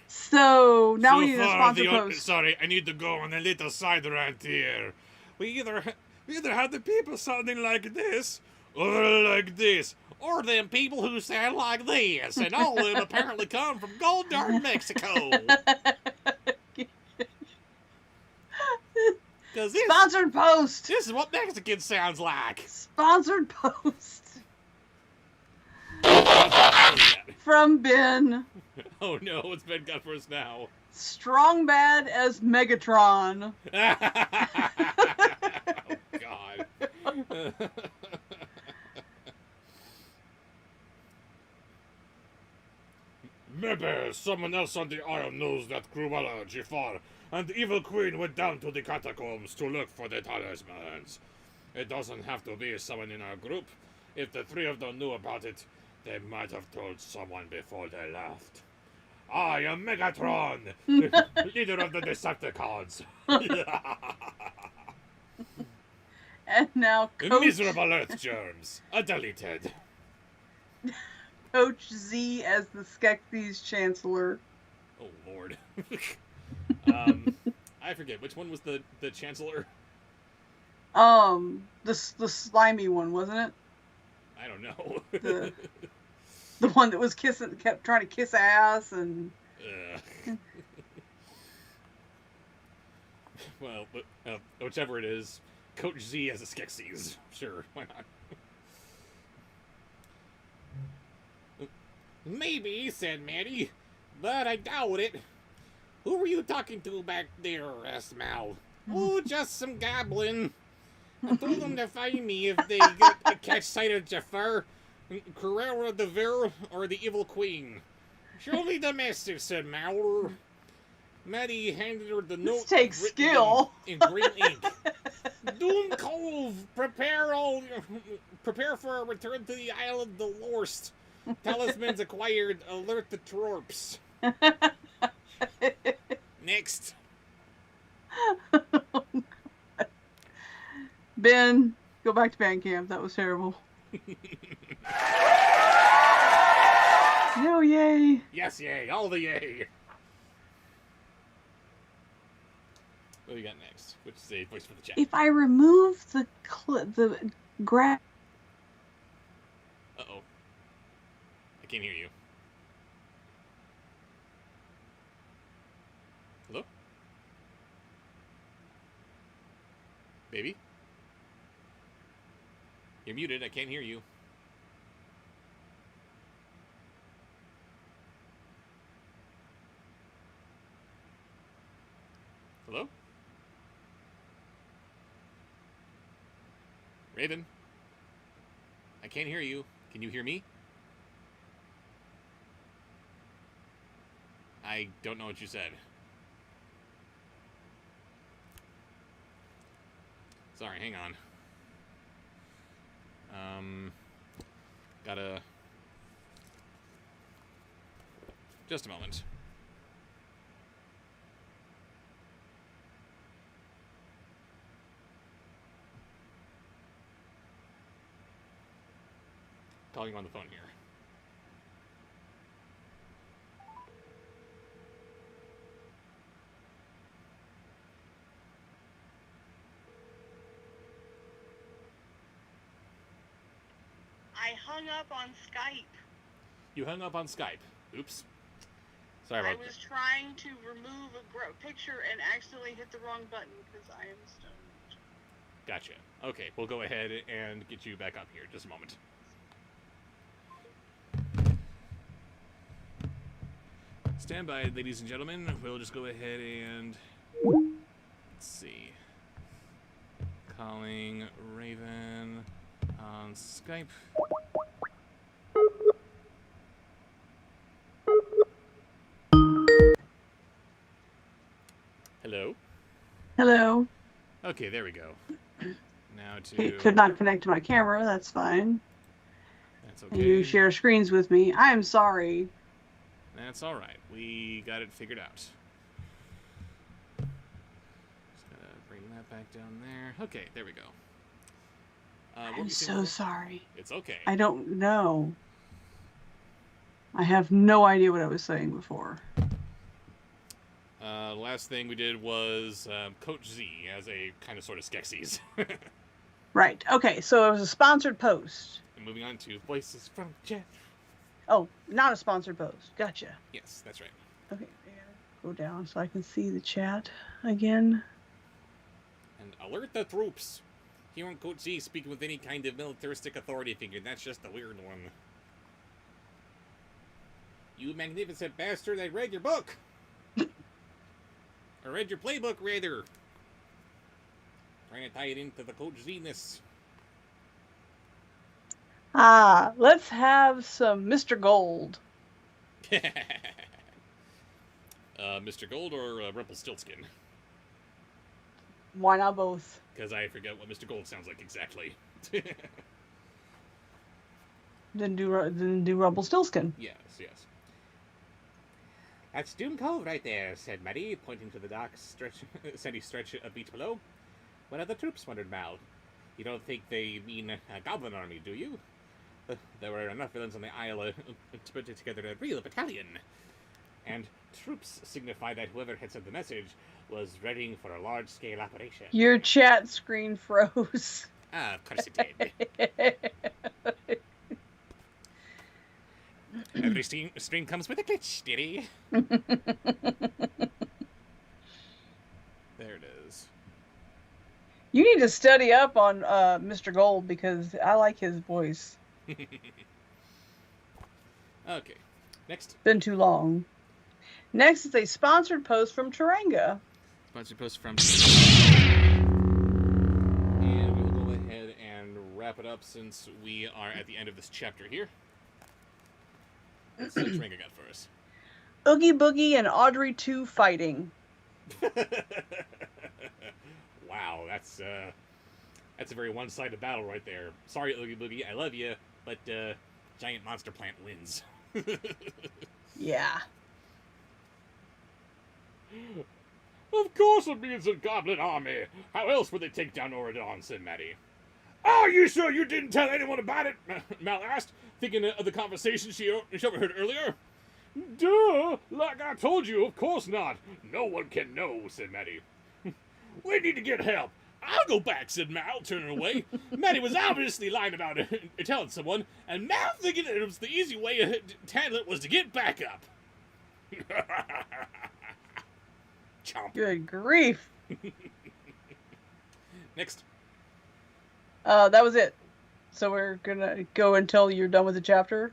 So now we need a sponsor post. Sorry, I need to go on a little side rant here. We either have the people sounding like this, or like this. Or them people who sound like this, and all of them apparently come from Gold Darn Mexico. Sponsored post. This is what Mexican sounds like. Sponsored post. From Ben. Oh no, it's Ben got for us now. Strong bad as Megatron. Oh God. Maybe someone else on the isle knows that Cruella, Jafar, and the Evil Queen went down to the catacombs to look for the talismans. It doesn't have to be someone in our group. If the three of them knew about it, they might have told someone before they left. I am Megatron, leader of the Decepticons. And now Coach... Miserable Earth germs. Deleted. Coach Z as the Skeksis Chancellor. Oh Lord. I forget which one was the Chancellor. The slimy one, wasn't it? I don't know. The one that was kept trying to kiss ass and. well, whichever it is, Coach Z as a Skeksis. Sure, why not? Maybe, said Maddie, but I doubt it. Who were you talking to back there? Asked Mal. Oh, just some goblin. I told them to find me if they catch sight of Jafar, Carrera de Ver, or the Evil Queen. Show me the message, said Mal. Maddie handed her the note. This takes skill. In green ink. Doom Cove, prepare for a return to the Isle of the Lost. Talismans acquired. Alert the tropes. Next. Ben, go back to band camp. That was terrible. No, yay. Yes, yay. All the yay. What do you got next? Which is a voice for the chat. If I remove the graph. Uh-oh. I can't hear you. Hello? Baby? You're muted. I can't hear you. Hello? Raven? I can't hear you. Can you hear me? I don't know what you said. Sorry, hang on. Gotta... Just a moment. Calling you on the phone here. I hung up on Skype. You hung up on Skype. Oops. Sorry about that. I was trying to remove a picture and accidentally hit the wrong button because I am stoned. Gotcha. Okay, we'll go ahead and get you back up here. Just a moment. Stand by, ladies and gentlemen. We'll just go ahead and... Let's see. Calling Raven on Skype. Hello? Hello. Okay, there we go. Now to... It could not connect to my camera. That's fine. That's And okay. you share screens with me. I am sorry. That's all right. We got it figured out. Just gotta bring that back down there. Okay, there we go. What were I'm you saying so before? sorry. It's okay. I don't know. I have no idea what I was saying before. Last thing we did was Coach Z as a kind of sort of Skeksis. Right. Okay, so it was a sponsored post. And moving on to Voices from Chat. Oh, not a sponsored post. Gotcha. Yes, that's right. Okay, go down so I can see the chat again. And alert the troops. Hearing Coach Z speaking with any kind of militaristic authority figure, that's just a weird one. You magnificent bastard, I read your book! I read your playbook, rather. Trying to tie it into the Coach Z-ness. Let's have some Mr. Gold. Mr. Gold or Rumpelstiltskin? Why not both? Because I forget what Mr. Gold sounds like exactly. Then do Rumpelstiltskin. Yes, yes. That's Doom Cove right there, said Maddie, pointing to the dark sandy stretch of beach below. What are the troops? Wondered Mal. You don't think they mean a goblin army, do you? There were enough villains on the isle to put together a real battalion. And troops signify that whoever had sent the message was readying for a large-scale operation. Your chat screen froze. Ah, of course it did. Every stream comes with a glitch, dearie. There it is. You need to study up on Mr. Gold because I like his voice. Okay, next. Been too long. Next is a sponsored post from Taranga. Sponsored post from. And we will go ahead and wrap it up since we are at the end of this chapter here. Let's see what Taranga got for us. Oogie Boogie and Audrey 2 fighting. Wow, that's a very one-sided battle right there. Sorry, Oogie Boogie, I love you, but giant monster plant wins. Yeah. Of course it means a goblin army. How else would they take down Oradon, said Maddie. Are you sure you didn't tell anyone about it? Mal asked, thinking of the conversation she overheard earlier. Duh! Like I told you, of course not. No one can know, said Maddie. We need to get help. I'll go back, said Mal, turning away. Maddie was obviously lying about it, telling someone, and Mal thinking it was the easy way to handle it was to get back up. Chomp. Good grief. Next. That was it. So we're gonna go until you're done with the chapter?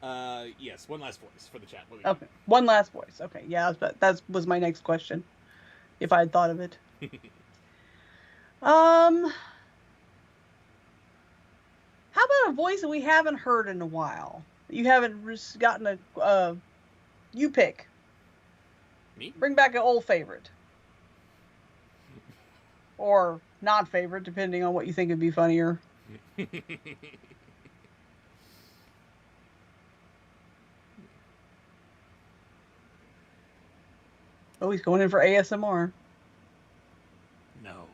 Yes, one last voice for the chat. Okay, one last voice. Okay, yeah, that was my next question. If I had thought of it. How about a voice that we haven't heard in a while? You haven't gotten a, you pick. Me? Bring back an old favorite. Or non-favorite, depending on what you think would be funnier. Oh, he's going in for ASMR. No.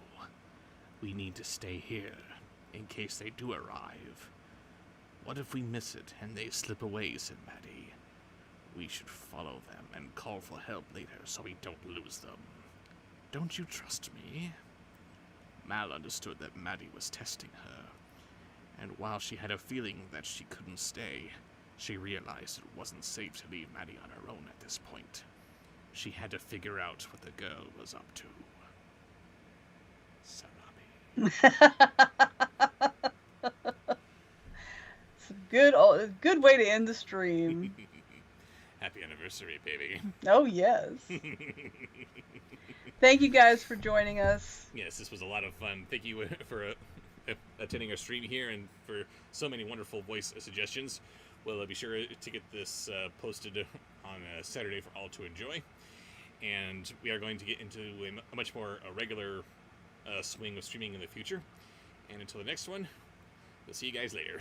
We need to stay here, in case they do arrive. What if we miss it and they slip away, said Maddie. We should follow them and call for help later so we don't lose them. Don't you trust me? Mal understood that Maddie was testing her, and while she had a feeling that she couldn't stay, she realized it wasn't safe to leave Maddie on her own at this point. She had to figure out what the girl was up to. It's a good way to end the stream. Happy anniversary, baby. Oh, yes. Thank you guys for joining us. Yes, this was a lot of fun. Thank you for attending our stream here and for so many wonderful voice suggestions. We'll be sure to get this posted on Saturday for all to enjoy. And we are going to get into a much more regular swing of streaming in the future. And until the next one, we'll see you guys later.